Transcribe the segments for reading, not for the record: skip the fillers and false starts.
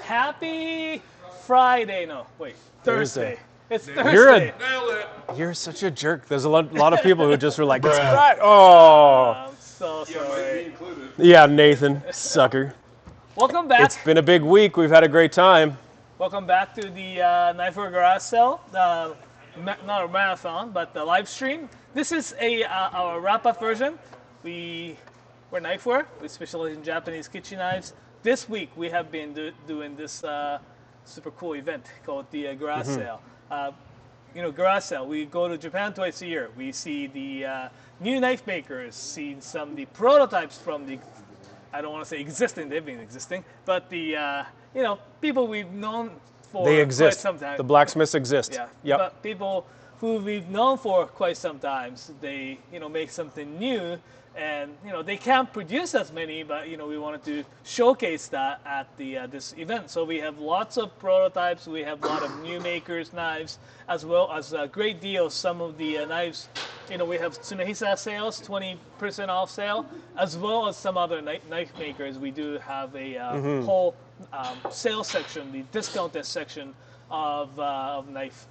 Happy Friday. No, wait, Thursday. It's Thursday. You're such a jerk. There's a lot of people who just were like, it's Friday. Oh. I'm so sorry. Yeah, Nathan, sucker. Welcome back. It's been a big week. We've had a great time. Welcome back to the Knifewear Garage Sale. Not a marathon, but the live stream. This is our wrap-up version. We're Knifewear. We specialize in Japanese kitchen knives. This week we have been doing this super cool event called the Garage Sale. Garage Sale. We go to Japan twice a year. We see the new knife makers, see some of the prototypes from the, I don't want to say existing, they've been existing, but the people we've known for quite some time. The blacksmiths exist. Yeah. Yep. But people who we've known for quite some time, they make something new, and they can't produce as many, but we wanted to showcase that at the this event. So we have lots of prototypes. We have a lot of new makers knives, as well as a great deal. Some of the knives, we have Tsunehisa sales, 20% off sale, as well as some other knife makers. We do have a whole sales section, the discounted section of knife.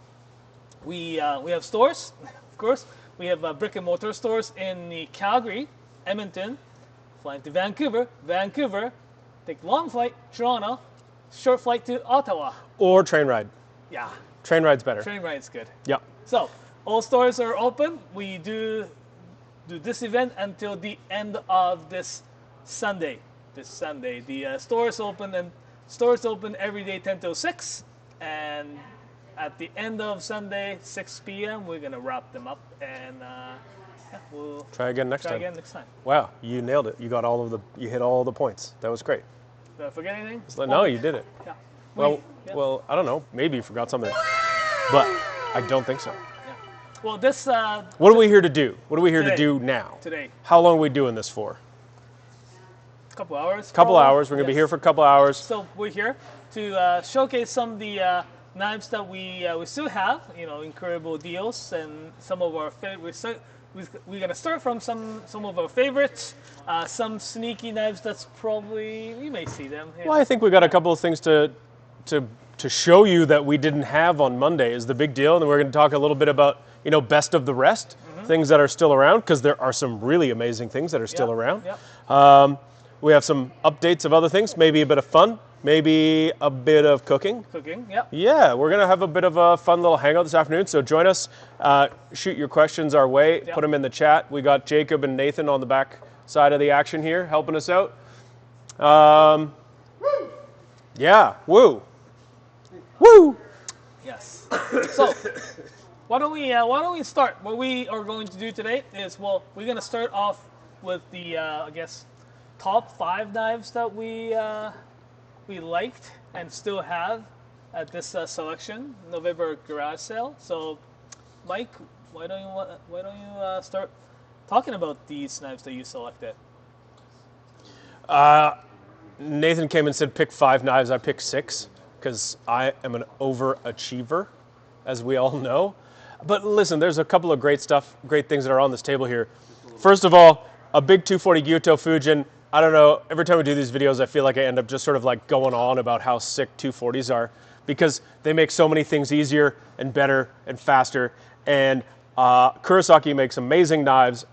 We have stores, of course. We have brick and mortar stores in the Calgary, Edmonton, flying to Vancouver, take long flight, Toronto, short flight to Ottawa. Or train ride. Yeah. Train ride's better. Train ride's good. Yep. So all stores are open. We do this event until the end of this Sunday. The stores open every day 10 till 6, and at the end of Sunday, 6 p.m., we're going to wrap them up, and we'll try again next time. Wow, you nailed it. You hit all the points. That was great. Did I forget anything? No, you did it. Yeah. Well, I don't know. Maybe you forgot something, but I don't think so. Yeah. Well, this. What are we here to do? What are we here to do now? Today. How long are we doing this for? A couple hours. Couple hours. We're going to be here for a couple hours. So we're here to showcase some of the knives that we still have, incredible deals, and some of our favorites. We're gonna start from some of our favorites, some sneaky knives that's probably you may see them. Well, I think we got a couple of things to show you that we didn't have on Monday is the big deal, and then we're going to talk a little bit about best of the rest, things that are still around, because there are some really amazing things that are still around. Yep. We have some updates of other things, maybe a bit of fun. Maybe a bit of cooking. Yep. Yeah, we're going to have a bit of a fun little hangout this afternoon, so join us. Shoot your questions our way. Yep. Put them in the chat. We got Jacob and Nathan on the back side of the action here helping us out. Yeah, woo. Woo! Yes. So, why don't we start? What we are going to do today is, we're going to start off with the, top 5 knives that we liked and still have at this selection November garage sale. So, Mike, why don't you start talking about these knives that you selected? Nathan came and said pick 5 knives. I picked 6 because I am an overachiever, as we all know. But listen, there's a couple of great things that are on this table here. First of all, a big 240 Gyuto Fujin. I don't know, every time we do these videos, I feel like I end up just sort of like going on about how sick 240s are, because they make so many things easier and better and faster. And Kurosaki makes amazing knives.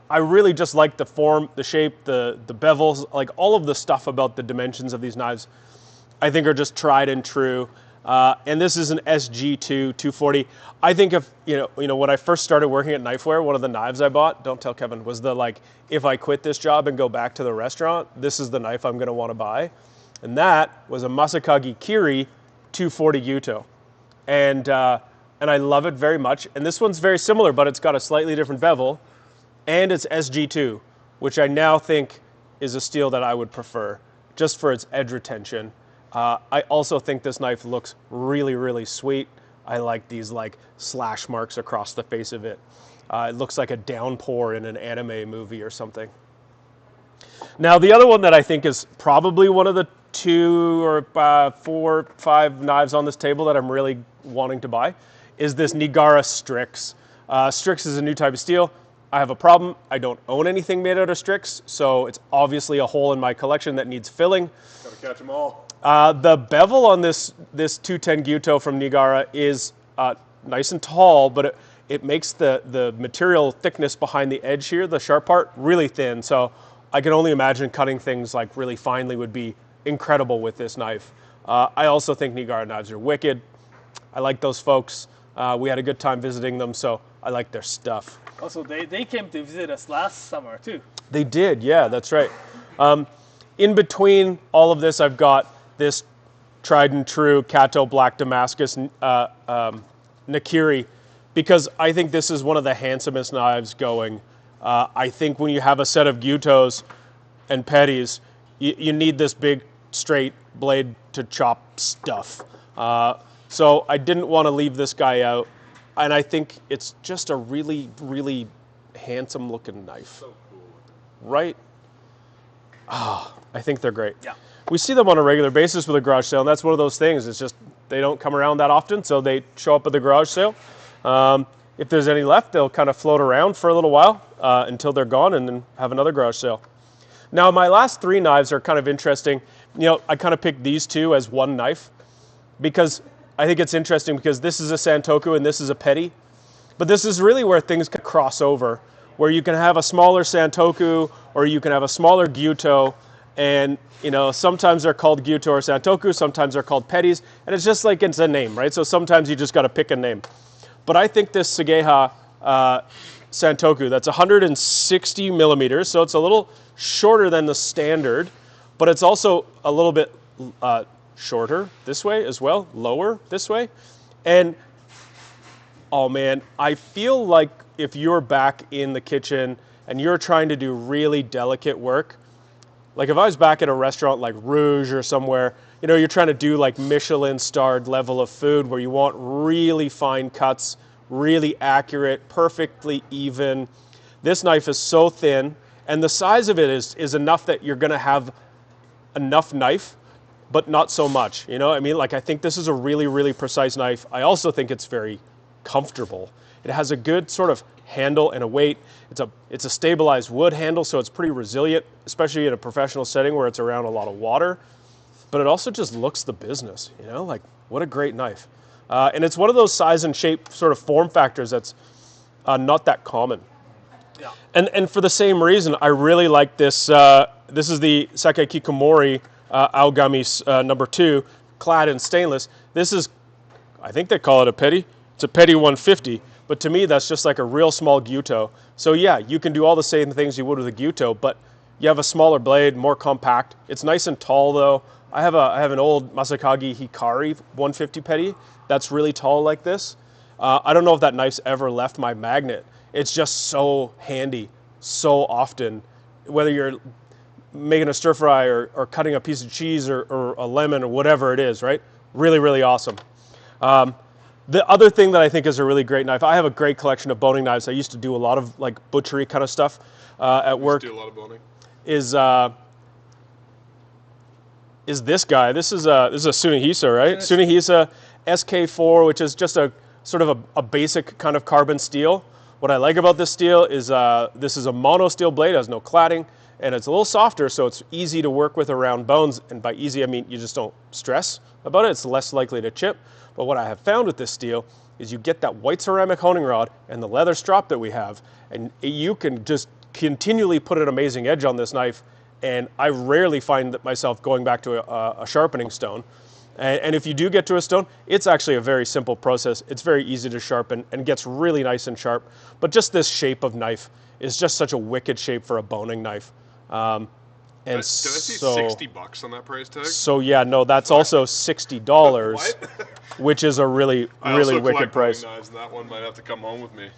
I really just like the form, the shape, the bevels, like all of the stuff about the dimensions of these knives, I think are just tried and true. And this is an SG2 240. I think if, when I first started working at Knifewear, one of the knives I bought, don't tell Kevin, was if I quit this job and go back to the restaurant, this is the knife I'm going to want to buy. And that was a Masakagi Kiri 240 Gyuto. And I love it very much. And this one's very similar, but it's got a slightly different bevel. And it's SG2, which I now think is a steel that I would prefer, just for its edge retention. I also think this knife looks really, really sweet. I like these slash marks across the face of it. It looks like a downpour in an anime movie or something. Now, the other one that I think is probably one of the 2 or 4 or 5 knives on this table that I'm really wanting to buy is this Nigara Strix. Strix is a new type of steel. I have a problem. I don't own anything made out of Strix, so it's obviously a hole in my collection that needs filling. Gotta catch them all. The bevel on this 210 Gyuto from Nigara is nice and tall, but it makes the material thickness behind the edge here, the sharp part, really thin. So I can only imagine cutting things like really finely would be incredible with this knife. I also think Nigara knives are wicked. I like those folks. We had a good time visiting them, so I like their stuff. Also, they came to visit us last summer too. They did, yeah, that's right. In between all of this, I've got this tried and true Kato Black Damascus Nakiri, because I think this is one of the handsomest knives going. I think when you have a set of Gyutos and Petties, you need this big straight blade to chop stuff. So I didn't want to leave this guy out, and I think it's just a really, really handsome looking knife. So cool. Right? I think they're great. Yeah. We see them on a regular basis with a garage sale, and that's one of those things. It's just they don't come around that often, so they show up at the garage sale. If there's any left, they'll kind of float around for a little while until they're gone, and then have another garage sale. Now, my last three knives are kind of interesting. You know, I kind of picked these two as one knife because I think it's interesting because this is a Santoku and this is a Petty. But this is really where things can cross over, where you can have a smaller Santoku or you can have a smaller Gyuto. And, you know, sometimes they're called Gyuto or Santoku, sometimes they're called Petties. And it's just like it's a name, right? So sometimes you just got to pick a name. But I think this Sageha Santoku, that's 160 millimeters, so it's a little shorter than the standard, but it's also a little bit shorter this way as well, lower this way. And, oh man, I feel like if you're back in the kitchen and you're trying to do really delicate work, like if I was back at a restaurant like Rouge or somewhere, you know, you're trying to do like Michelin-starred level of food where you want really fine cuts, really accurate, perfectly even. This knife is so thin, and the size of it is enough that you're going to have enough knife, but not so much. You know, I mean, like I think this is a really, really precise knife. I also think it's very comfortable. It has a good sort of handle and a weight. It's a stabilized wood handle, so it's pretty resilient, especially in a professional setting where it's around a lot of water. But it also just looks the business, you know, like what a great knife. And it's one of those size and shape sort of form factors that's not that common. Yeah. And for the same reason, I really like this. This is the Sakai Kikomori Aogami number 2, clad in stainless. This is, I think they call it a Petty. It's a Petty 150, but to me that's just like a real small Gyuto. So yeah, you can do all the same things you would with a Gyuto, but you have a smaller blade, more compact. It's nice and tall though. I have an old Masakagi Hikari 150 Petty that's really tall like this. I don't know if that knife's ever left my magnet. It's just so handy so often, whether you're making a stir fry or cutting a piece of cheese or a lemon or whatever it is, right? Really, really awesome. The other thing that I think is a really great knife, I have a great collection of boning knives. I used to do a lot of like butchery kind of stuff at work. Do a lot of boning. Is this guy. This is a Tsunehisa, right? Tsunehisa SK4, which is just a sort of a basic kind of carbon steel. What I like about this steel is this is a mono steel blade, it has no cladding, and it's a little softer, so it's easy to work with around bones. And by easy, I mean you just don't stress about it. It's less likely to chip. But what I have found with this steel is you get that white ceramic honing rod and the leather strop that we have, and you can just continually put an amazing edge on this knife. And I rarely find myself going back to a sharpening stone. And if you do get to a stone, it's actually a very simple process. It's very easy to sharpen and gets really nice and sharp. But just this shape of knife is just such a wicked shape for a boning knife. Did I see $60 on that price tag? So yeah, no, that's also $60, which is a really, really wicked price. Knives, and that one might have to come home with me.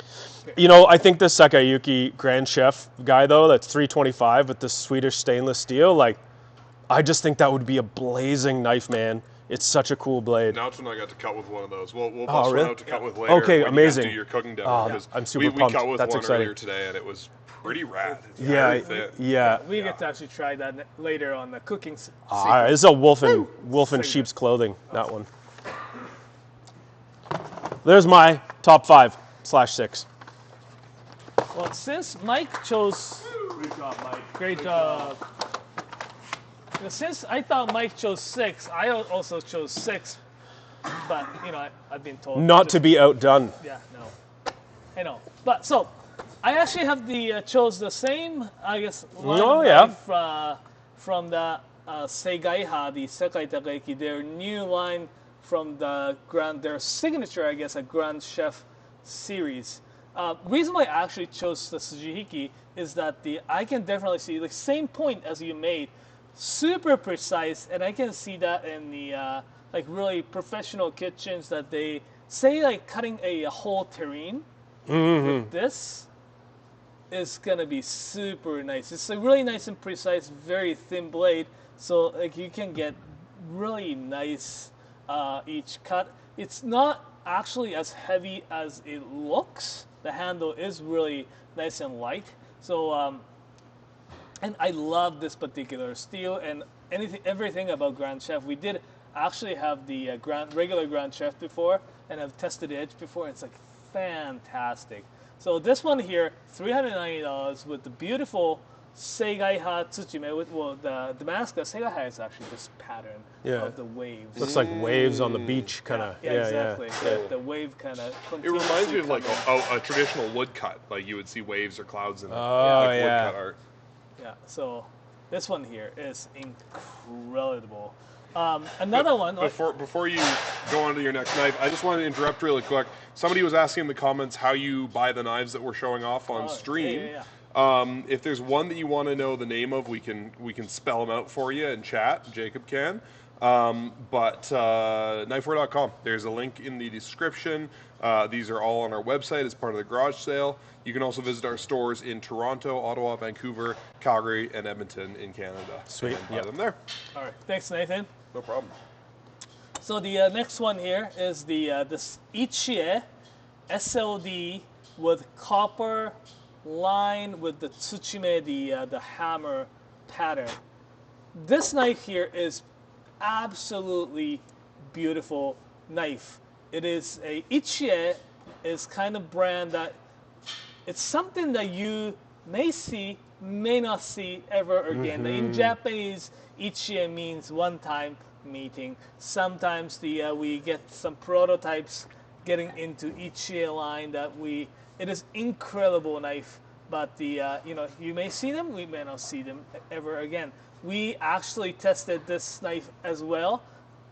You know, I think the Sakayuki Grand Chef guy though, that's $325 with the Swedish stainless steel. Like, I just think that would be a blazing knife, man. It's such a cool blade. Now it's when I got to cut with one of those. We'll bust one out to cut with later. Okay, amazing. You do your cooking demo. I'm super pumped. We cut with That's one exciting. Earlier today, and it was pretty rad. It's Yeah, very thin. yeah. We get to actually try that later on the cooking It's a wolf in sheep's clothing, that one. There's my top 5/6. Well, since Mike chose... Great job, Mike. Great job. Since I thought Mike chose 6, I also chose 6. But, you know, I've been told... Not to be outdone. Yeah, no. I know. But, so, I actually have chose the same, I guess, line of knife, from the Seigaiha, the Sekai Takaiki, their new line from their signature, I guess, a Grand Chef series. Reason why I actually chose the Tsujihiki is that I can definitely see the same point as you made, super precise, and I can see that in the like really professional kitchens that they say like cutting a whole terrine with this is gonna be super nice. It's a really nice and precise, very thin blade, so like you can get really nice each cut. It's not actually as heavy as it looks. The handle is really nice and light. So and I love this particular steel and everything about Grand Chef. We did actually have the regular Grand Chef before and have tested the edge before. It's like fantastic. So this one here, $390 with the beautiful Seigaiha Tsuchime with the Damascus. Seigaiha is actually this pattern of the waves. Looks like waves on the beach, kind of. Yeah, exactly. Yeah. The wave kind of. It reminds me of like a traditional woodcut, like you would see waves or clouds in woodcut art. Yeah. So this one here is incredible. Another one. Before you go on to your next knife, I just wanted to interrupt really quick. Somebody was asking in the comments how you buy the knives that we're showing off on stream. Yeah. If there's one that you want to know the name of, we can spell them out for you in chat. Jacob can. But knifewear.com. There's a link in the description. These are all on our website as part of the garage sale. You can also visit our stores in Toronto, Ottawa, Vancouver, Calgary, and Edmonton in Canada. Sweet. And buy them there. All right. Thanks, Nathan. No problem. So the next one here is this Ichie SLD with copper line with the Tsuchime, the hammer pattern. This knife here is absolutely beautiful knife. It is a Ichie is kind of brand that it's something that you may see, may not see ever again. In Japanese, Ichie means one-time meeting. Sometimes we get some prototypes getting into Ichie line that it is incredible knife, but you may see them, we may not see them ever again. We actually tested this knife as well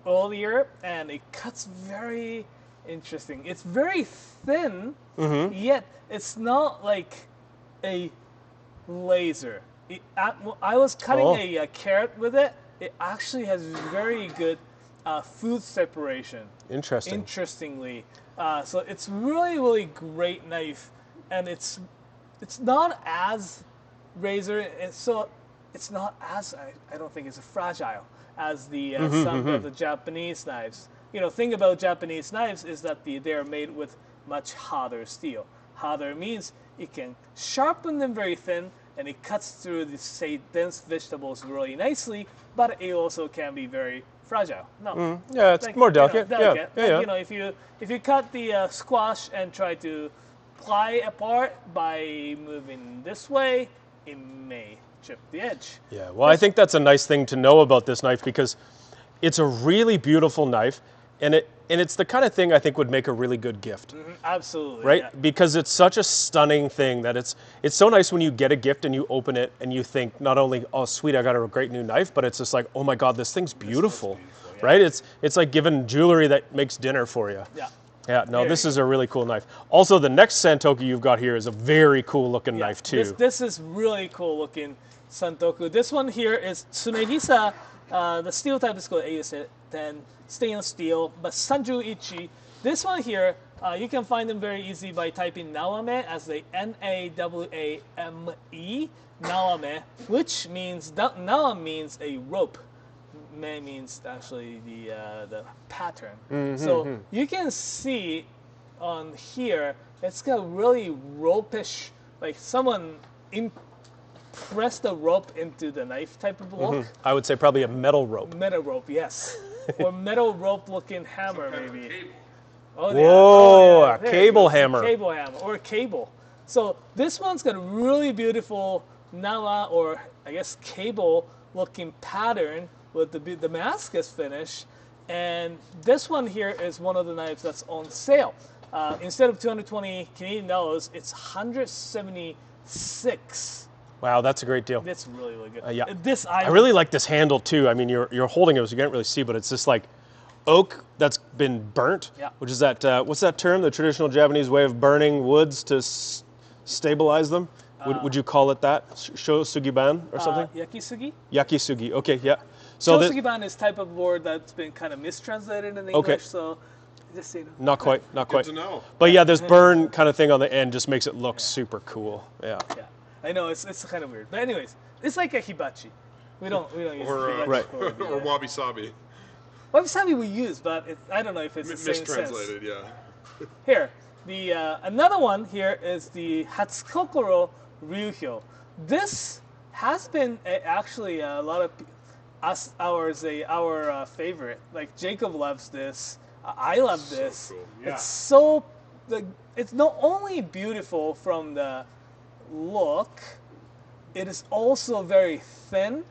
earlier, and it cuts very interesting. It's very thin, yet it's not like a laser. I was cutting a carrot with it. It actually has very good food separation. Interestingly. So it's really, really great knife, and it's not as razor, so it's not as I don't think it's fragile as some of the Japanese knives. Thing about Japanese knives is that they are made with much harder steel. Harder means it can sharpen them very thin, and it cuts through the dense vegetables really nicely, but it also can be very fragile. No. Yeah, it's more delicate. Delicate. Yeah. If you cut the squash and try to ply apart by moving this way, it may chip the edge. Yeah. Well, I think that's a nice thing to know about this knife because it's a really beautiful knife, and it's the kind of thing I think would make a really good gift. Absolutely. Right? Yeah. Because it's such a stunning thing that it's so nice when you get a gift and you open it and you think not only, oh sweet, I got a great new knife, but it's just like, oh my God, this thing's beautiful. Yeah. Right? It's like giving jewelry that makes dinner for you. Yeah. Yeah, no, this is a really cool knife. Also, the next Santoku you've got here is a very cool looking knife too. This is really cool looking Santoku. This one here is Tsumegisa. The steel type is called AS10 stainless steel, but Sanju Ichi. This one here, you can find them very easy by typing Nawame as the Nawame, Nawame, which means Nawa means a rope. Me means actually the pattern. So you can see on here, it's got really ropish, like someone pressed the rope into the knife type of look. I would say probably a metal rope. Metal rope, yes. Or metal rope looking hammer, maybe. Cable. Oh, Whoa, yeah. a cable hammer. Cable hammer, or a cable. So this one's got a really beautiful nawa, or I guess cable looking pattern with the Damascus finish. And this one here is one of the knives that's on sale. Instead of 220 Canadian dollars, it's 176. Wow, that's a great deal. That's really, really good. Yeah. I really like this handle too. I mean, you're holding it, so you can't really see, but it's just like oak that's been burnt, Yeah. which is that, what's that term? The traditional Japanese way of burning woods to stabilize them? Would you call it that? Shosugiban or something? Yakisugi. Yakisugi, okay, yeah. So Shosugiban is type of word that's been kind of mistranslated in English, so just so you know. Not quite. Good to know. But yeah, this burn kind of thing on the end just makes it look super cool. Yeah. Yeah, I know it's kind of weird, but anyways, it's like a hibachi. We don't use hibachi right. for it, Or wabi sabi. Wabi-sabi we use, but I don't know if it's the same sense. Mistranslated, yeah. Here, the another one here is the Hatsukokoro Ryuhyo. This has been actually a lot of our favorite. Like Jacob loves this. I love this. So cool. Yeah. It's not only beautiful from the look, it is also very thin,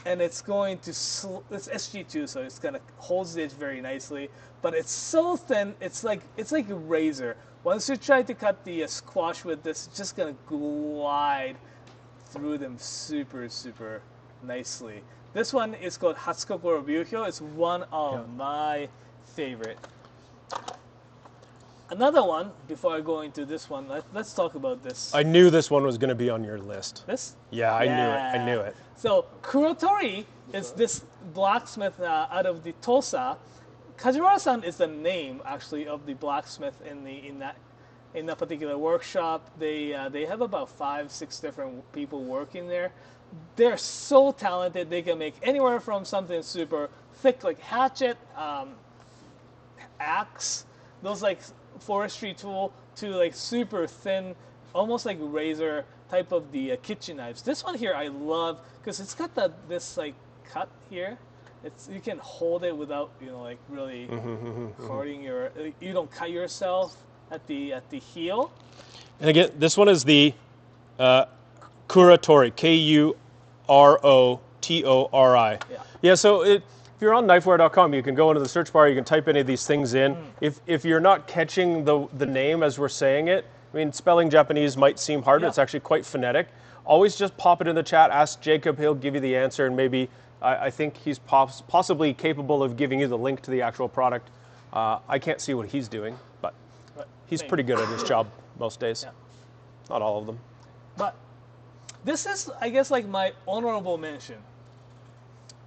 and it's going to it's SG2, so it's gonna hold the edge very nicely. But it's so thin, it's like a razor. Once you try to cut the squash with this, it's just gonna glide through them super, super nicely. This one is called Hatsukokoro Ryuhyo. It's one of my favorite. Another one, before I go into this one, let's talk about this. I knew this one was going to be on your list. This? Yeah, I knew it. So Kurotori is this blacksmith out of the Tosa. Kajiwara-san is the name actually of the blacksmith in that particular workshop. They have about 5-6 different people working there. They're so talented. They can make anywhere from something super thick like hatchet, axe, those like forestry tool, to like super thin, almost like razor type of the kitchen knives. This one here I love because it's got this like cut here. You can hold it without like really hurting you don't cut yourself at the heel. And again, this one is the Kurotori, Kurotori. Yeah. So if you're on knifewear.com, you can go into the search bar, you can type any of these things in. If you're not catching the name as we're saying it, I mean, spelling Japanese might seem hard. Yeah. It's actually quite phonetic. Always just pop it in the chat, ask Jacob, he'll give you the answer, and maybe I think he's possibly capable of giving you the link to the actual product. I can't see what he's doing, but he's pretty good at his job most days. Yeah. Not all of them. But this is, I guess, like my honorable mention.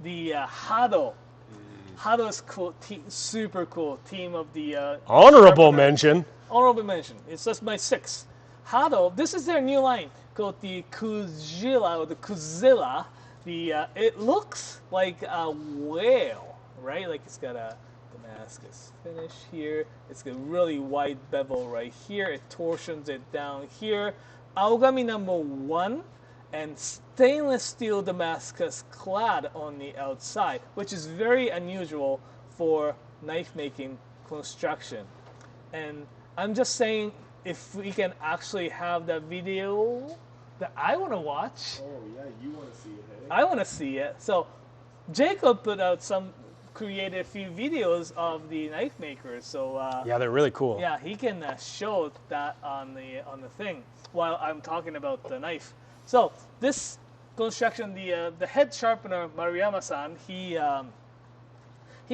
The Hado. Hado is cool, super cool team of the... Honorable mention. Honorable mention. It's just my 6th. Hado, this is their new line called the Kuzilla, or the Kuzilla. It looks like a whale, right? Like it's got a Damascus finish here. It's got a really wide bevel right here. It torsions it down here. Aogami number 1 and stainless steel Damascus clad on the outside, which is very unusual for knife making construction. And I'm just saying, if we can actually have that video that I want to watch. Oh yeah, you want to see it, hey? I want to see it. So Jacob created a few videos of the knife makers. So yeah, they're really cool. Yeah, he can show that on the thing while I'm talking about the knife. So this construction, the head sharpener Maruyama-san, he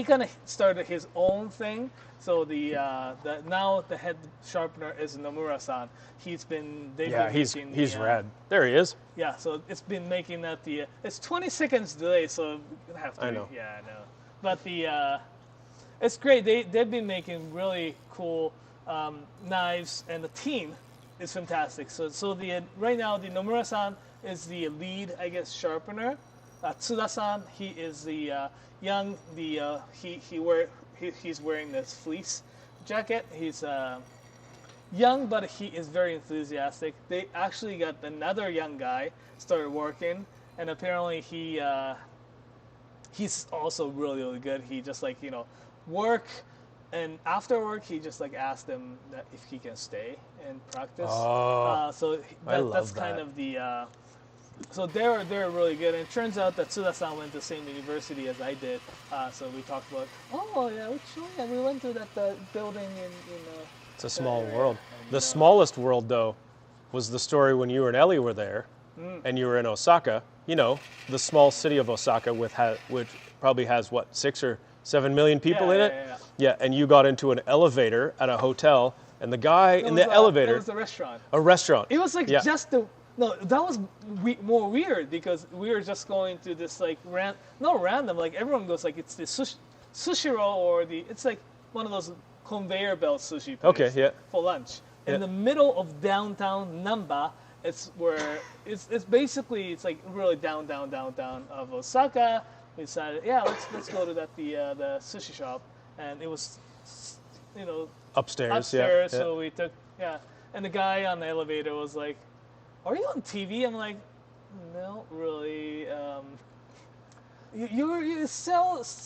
kind of started his own thing. So now the head sharpener is Nomura-san. He's rad. There he is. Yeah, so it's been making that it's 20 seconds delay, so it have to. I know. Yeah, I know. But it's great. They've been making really cool knives, and the team is fantastic. So right now the Nomura-san is the lead, I guess, sharpener. Tsuda-san, he is the young. He's wearing this fleece jacket. He's young, but he is very enthusiastic. They actually got another young guy started working, and apparently he's also really, really good. He just work and after work, he just like asked them that if he can stay and practice. Oh, So I love that's kind that. of the. So they're really good, and it turns out that Tsuda-san went to the same university as I did. So we talked about, we went to that building in. It's a small area. world. And, The smallest world, though, was the story when you and Ellie were there, and you were in Osaka. You know, the small city of Osaka, which probably has what 6 or 7 million people in it. Yeah, and you got into an elevator at a hotel, and the guy in the elevator. It was a restaurant. A restaurant. It was like Yeah. just the. No, that was more weird because we were just going to this like not random, like everyone goes like it's the sushiro or it's like one of those conveyor belt sushi place Okay, yeah. for lunch. Yeah. In the middle of downtown Namba, it's where it's basically it's like really down of Osaka. We decided, let's go to the sushi shop, and it was Upstairs. upstairs. Yeah. So we took and the guy on the elevator was like, "Are you on TV?" I'm like, "No, really. You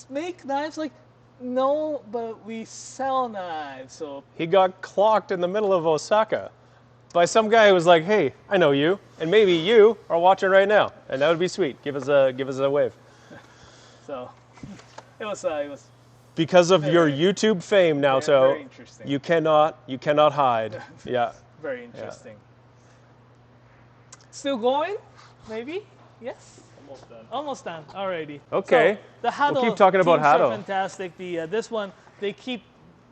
make knives?" Like, "No, but we sell knives." So He got clocked in the middle of Osaka by some guy who was like, "Hey, I know you, and maybe you are watching right now, and that would be sweet. Give us a wave." so it was Because of your YouTube fame now, so very interesting. you cannot hide. Yeah. very interesting. Still going? Maybe? Yes. Almost done. Alrighty. Okay. So the Hado We'll keep talking about teams are Hado. fantastic. This one, they keep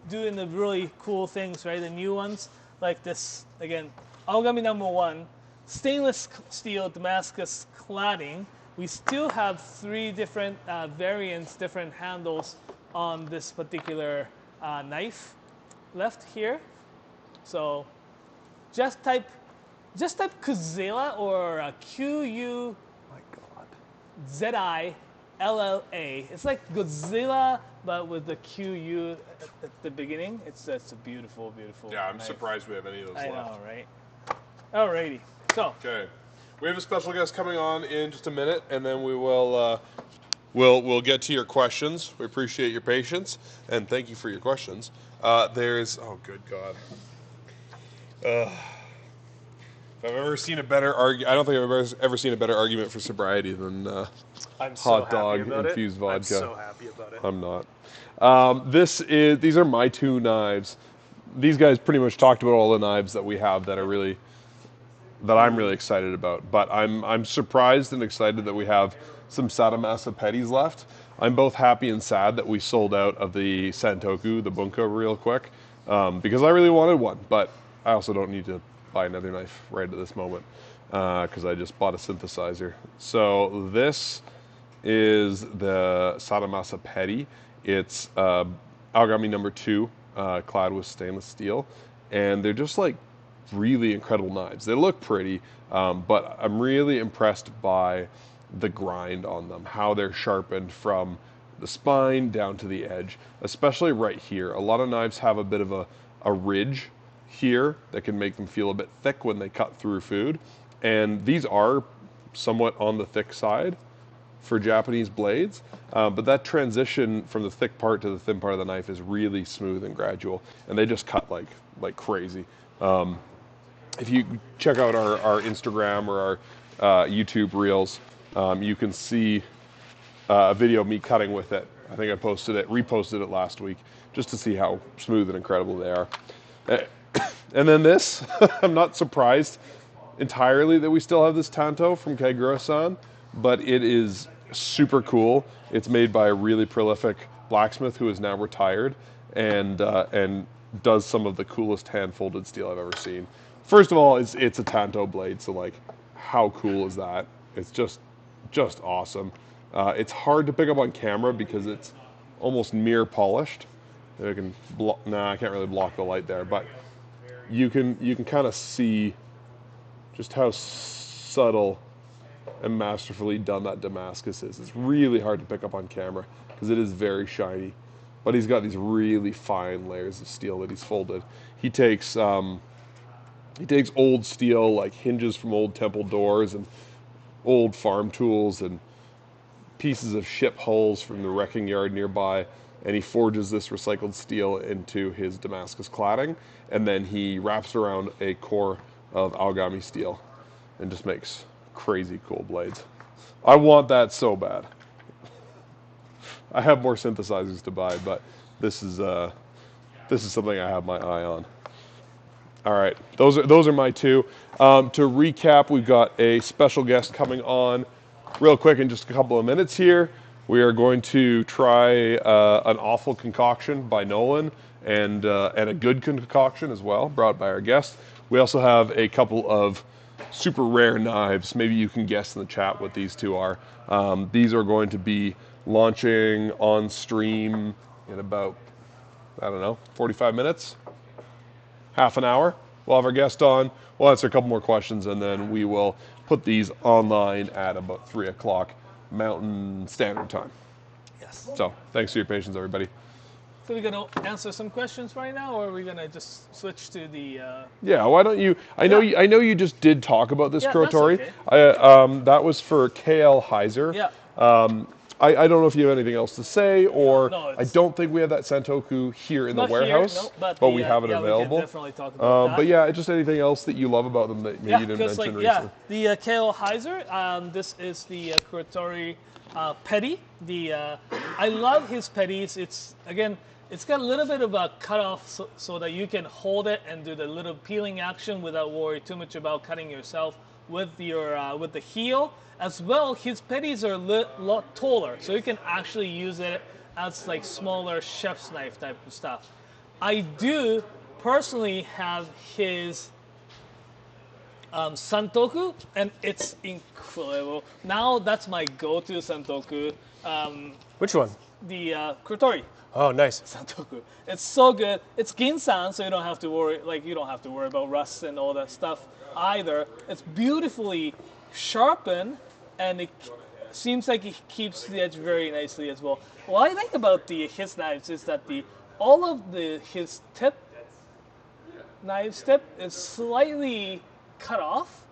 doing the really cool things, right? The new ones, like this again, Aogami #1, stainless steel Damascus cladding. We still have 3 different variants, different handles on this particular knife left here. So just type Kuzilla or QU My God. ZILLA. It's like Godzilla, but with the QU at the beginning. It's a beautiful, beautiful. Yeah, I'm knife. surprised we have any of those I left. know, right? Alrighty. So Okay, we have a special guest coming on in just a minute, and then we will we'll get to your questions. We appreciate your patience, and thank you for your questions. There's good God. If I've ever seen a better I don't think I've ever seen a better argument for sobriety than I'm so hot happy dog about infused it. vodka. I'm so happy about it. I'm not. These are my 2 knives. These guys pretty much talked about all the knives that we have that I'm really excited about. But I'm surprised and excited that we have some Satomasa Petties left. I'm both happy and sad that we sold out of the Santoku, the Bunko, real quick, because I really wanted one. But I also don't need to buy another knife right at this moment because I just bought a synthesizer. So this is the Satomasa Petty. It's Aogami #2, clad with stainless steel, and they're just like really incredible knives. They look pretty, but I'm really impressed by the grind on them, how they're sharpened from the spine down to the edge, especially right here. A lot of knives have a bit of a ridge here that can make them feel a bit thick when they cut through food, and these are somewhat on the thick side for Japanese blades, but that transition from the thick part to the thin part of the knife is really smooth and gradual, and they just cut like crazy. If you check out our Instagram or our YouTube reels, you can see a video of me cutting with it. I think I reposted it last week, just to see how smooth and incredible they are. And then this, I'm not surprised entirely that we still have this Tanto from Kaigura-san, but it is super cool. It's made by a really prolific blacksmith who is now retired and does some of the coolest hand-folded steel I've ever seen. First of all, it's a Tanto blade, so like, how cool is that? It's just awesome. It's hard to pick up on camera because it's almost mirror polished. I can't really block the light there, but you can kind of see just how subtle and masterfully done that Damascus is. It's really hard to pick up on camera because it is very shiny, but he's got these really fine layers of steel that he's folded. He takes old steel, like hinges from old temple doors and old farm tools and pieces of ship hulls from the wrecking yard nearby, and he forges this recycled steel into his Damascus cladding, and then he wraps around a core of Algami steel and just makes crazy cool blades. I want that so bad. I have more synthesizers to buy, but this is something I have my eye on. All right, those are my two. To recap, we've got a special guest coming on real quick in just a couple of minutes here. We are going to try an awful concoction by Nolan and a good concoction as well, brought by our guest. We also have a couple of super rare knives. Maybe you can guess in the chat what these two are. These are going to be launching on stream in about, I don't know, 45 minutes, half an hour. We'll have our guest on. We'll answer a couple more questions, and then we will put these online at about 3 o'clock Mountain Standard Time. Yes. So thanks for your patience, everybody. So we're going to answer some questions right now, or are we going to just switch to the... Yeah, why don't you... I know you just did talk about this Kurotori. That's okay. That was for KL Heiser. Yeah. I don't know if you have anything else to say, or No, I don't think we have that Santoku here in the warehouse, but we have it available. We can definitely talk about that. But yeah, just anything else that you love about them that maybe you didn't mention recently. The KO Heiser, this is the Kurotori petty. I love his petties. It's got a little bit of a cutoff so that you can hold it and do the little peeling action without worrying too much about cutting yourself with the heel. As well, his petties are a lot taller, so you can actually use it as like smaller chef's knife type of stuff. I do personally have his Santoku, and it's incredible. Now that's my go-to Santoku. Which one? The Kurotori. Oh, nice. Santoku. It's so good. It's ginsan, so you don't have to worry. You don't have to worry about rust and all that stuff either. It's beautifully sharpened, and it seems like it keeps the edge very nicely as well. What I like about his knives is that his knives tip is slightly cut off.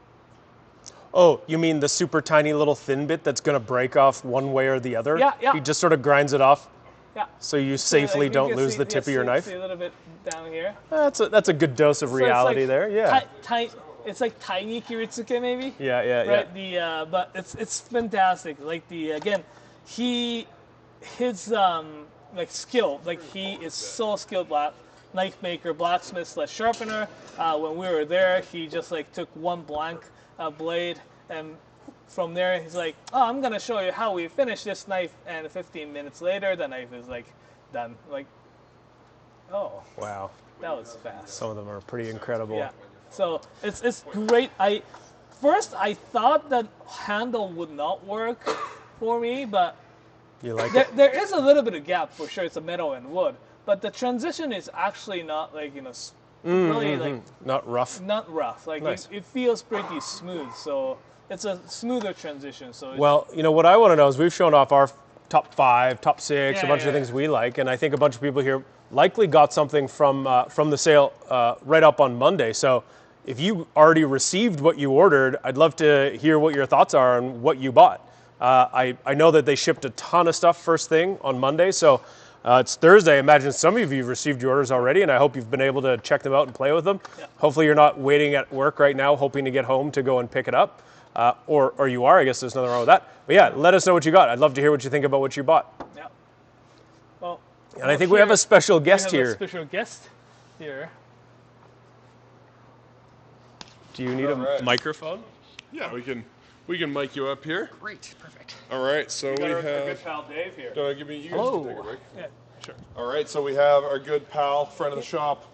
Oh, you mean the super tiny little thin bit that's going to break off one way or the other? Yeah. He just sort of grinds it off. Yeah. So you safely don't lose the tip of your knife. See a little bit down here. That's a good dose of reality there. Yeah. It's like tiny Kiritsuke maybe. Yeah. Right. But it's fantastic. Like his skill. Like he is so skilled knife maker, blacksmith / sharpener. When we were there, he just took one blank blade, and from there he's like, "Oh, I'm gonna show you how we finish this knife." And 15 minutes later, the knife is done. Oh, wow, that was fast. Some of them are pretty incredible. Yeah. So it's great. I thought that handle would not work for me, but you like it? There is a little bit of gap for sure. It's a metal and wood, but the transition is actually not really not rough. Not rough. Nice. It feels pretty smooth. So it's a smoother transition. So well, what I want to know is we've shown off our top 5, top 6, a bunch of things we like, and I think a bunch of people here likely got something from the sale right up on Monday. So if you already received what you ordered, I'd love to hear what your thoughts are on what you bought. I know that they shipped a ton of stuff first thing on Monday, so it's Thursday. I imagine some of you have received your orders already, and I hope you've been able to check them out and play with them. Yeah. Hopefully you're not waiting at work right now hoping to get home to go and pick it up. Or you are. I guess there's nothing wrong with that. But yeah, let us know what you got. I'd love to hear what you think about what you bought. Yeah. Well, and I think we have a special guest here. A special guest here. Do you need a microphone? Yeah, we can mic you up here. Great, perfect. All right, so we have our good pal Dave here. Do I give you guys Hello. to take a break? Yeah, sure. All right, so we have our good pal, friend of the shop,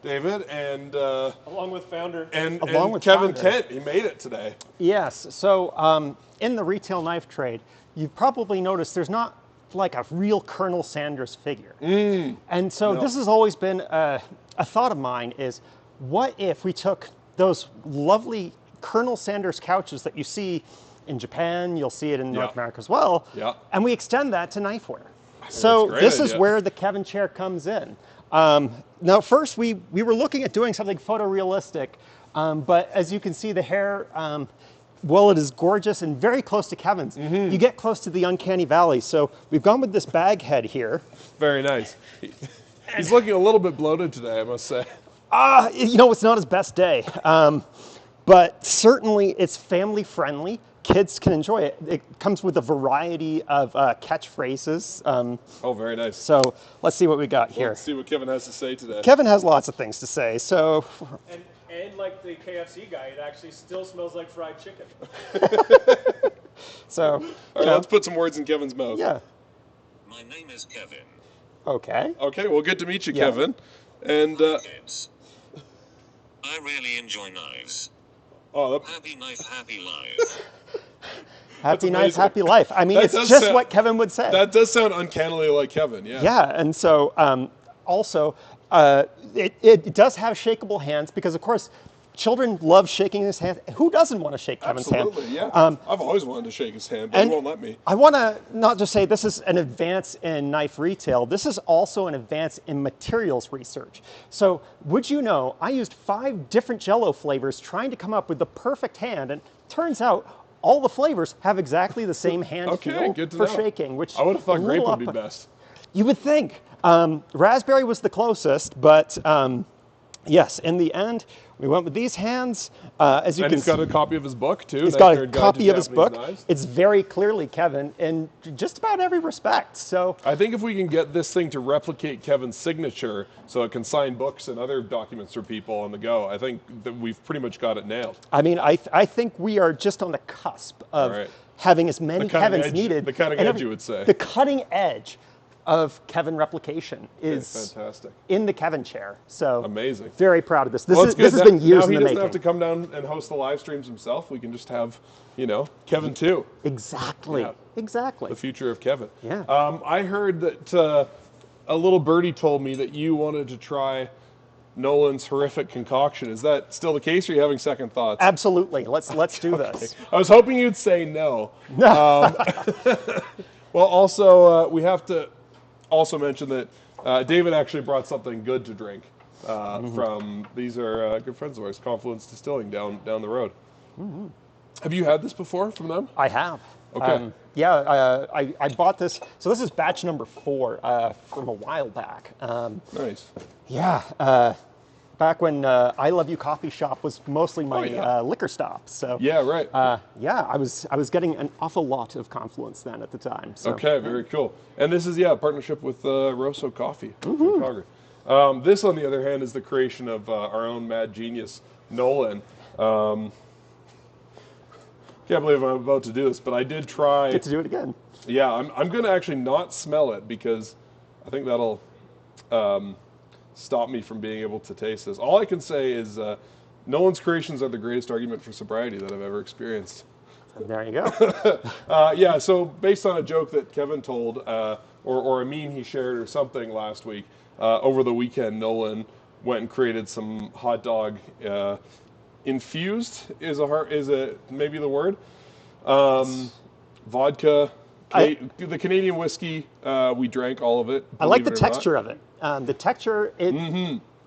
David, and Along with founder. and with Kevin founder. Kent. He made it today. Yes, so in the retail knife trade, you've probably noticed there's not like a real Colonel Sanders figure. And so this has always been a thought of mine is, what if we took those lovely Colonel Sanders couches that you see in Japan, you'll see it in North America as well, and we extend that to knifewear. So this is where the Kevin chair comes in. Now first we were looking at doing something photorealistic, but as you can see the hair, well, it is gorgeous and very close to Kevin's. You get close to the uncanny valley. So we've gone with this bag head here. Very nice. He's looking a little bit bloated today, I must say. You know, it's not his best day, but certainly it's family friendly. Kids can enjoy it. It comes with a variety of catchphrases. Oh, very nice. So let's see what we got here. Let's see what Kevin has to say today. Kevin has lots of things to say. So, And like the KFC guy, it actually still smells like fried chicken. so All right, let's put some words in Kevin's mouth. yeah. My name is Kevin. Okay. Okay, well, good to meet you, Yeah. Kevin. And, Kids. I really enjoy knives. oh, Happy knife, happy life. Happy knife, amazing. happy life. I mean, That it's does just sound- what Kevin would say. that does sound uncannily like Kevin, yeah. Yeah, and so also it does have shakeable hands because, of course, children love shaking his hand. Who doesn't want to shake Kevin's hand? Absolutely, yeah. I've always wanted to shake his hand, but he And won't let me. I want to not just say this is an advance in knife retail, this is also an advance in materials research. So would you know, I used 5 different Jell-O flavors trying to come up with the perfect hand, and turns out all the flavors have exactly the same hand Okay, feel good to for know. shaking, which I would have thought a grape little would be up- best. You would think. Raspberry was the closest, but yes, in the end, we went with these hands. As you And can he's got see, a copy of his book, too. he's got a Knifewear Guide to copy of his Japanese book. Knives. It's very clearly Kevin in just about every respect. So I think if we can get this thing to replicate Kevin's signature so it can sign books and other documents for people on the go, I think that we've pretty much got it nailed. I mean, I think we are just on the cusp of Right. having as many The cutting Kevins edge- needed. the cutting and edge, you would say. The cutting edge of Kevin replication is Fantastic. in the Kevin chair. So Amazing. very proud of this. This Well, is it's good. this has been years now in he the doesn't making. have to come down and host the live streams himself. We can just have, Kevin too. Exactly. Yeah. Exactly. The future of Kevin. Yeah. I heard that a little birdie told me that you wanted to try Nolan's horrific concoction. Is that still the case, or are you having second thoughts? Absolutely. Let's do this. I was hoping you'd say no. Well, also, we have to also mention that David actually brought something good to drink from, these are good friends of ours, Confluence Distilling down the road. Have you had this before from them? I have. Okay. I bought this. So this is batch number 4 from a while back. Nice. Back when I Love You Coffee Shop was mostly my yeah. liquor stop. So Yeah, right. I was getting an awful lot of Confluence then at the time. So. Okay, very cool. And this is, a partnership with Rosso Coffee from Calgary. This, on the other hand, is the creation of our own mad genius, Nolan. Can't believe I'm about to do this, but I did try. Get to do it again. Yeah, I'm going to actually not smell it because I think that'll stop me from being able to taste this. All I can say is Nolan's creations are the greatest argument for sobriety that I've ever experienced. There you go. So based on a joke that Kevin told, or a meme he shared or something last week, over the weekend, Nolan went and created some hot dog infused is maybe the word, vodka. The Canadian whiskey, we drank all of it. I like the believe it or not. texture of it. The texture,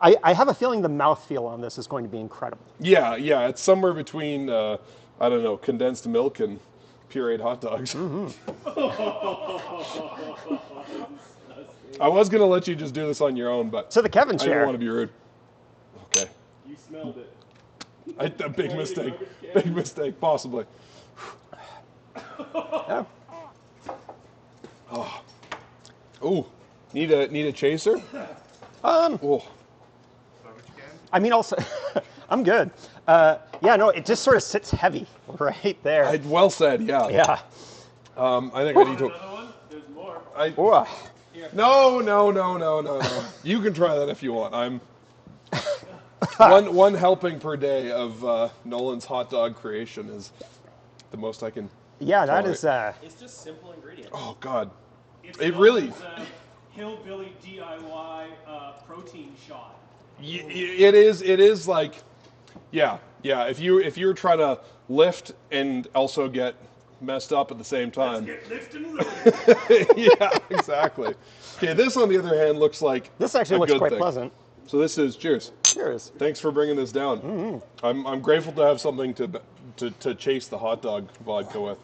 I have a feeling the mouthfeel on this is going to be incredible. Yeah, it's somewhere between, I don't know, condensed milk and pureed hot dogs. I was going to let you just do this on your own, but So the Kevin I chair. didn't want to be rude. Okay. You smelled it. A big mistake. Big mistake, possibly. Yeah. Ooh, need a chaser? Oh. I mean, also, I'm good. It just sort of sits heavy right there. Well said, yeah. Yeah. I think I need to. Another one? There's more. Ooh. No. You can try that if you want. I'm one helping per day of Nolan's hot dog creation is the most I can. Yeah, that is. It's just simple ingredients. Oh God, It's it known really. as a hillbilly DIY protein shot. It is like, yeah. If you're trying to lift and also get messed up at the same time. Let's get lifted and loaded. Yeah, exactly. Okay, this on the other hand looks like This actually a looks good quite thing. pleasant. So this is cheers. Cheers. Thanks for bringing this down. I'm grateful to have something to to chase the hot dog vodka with.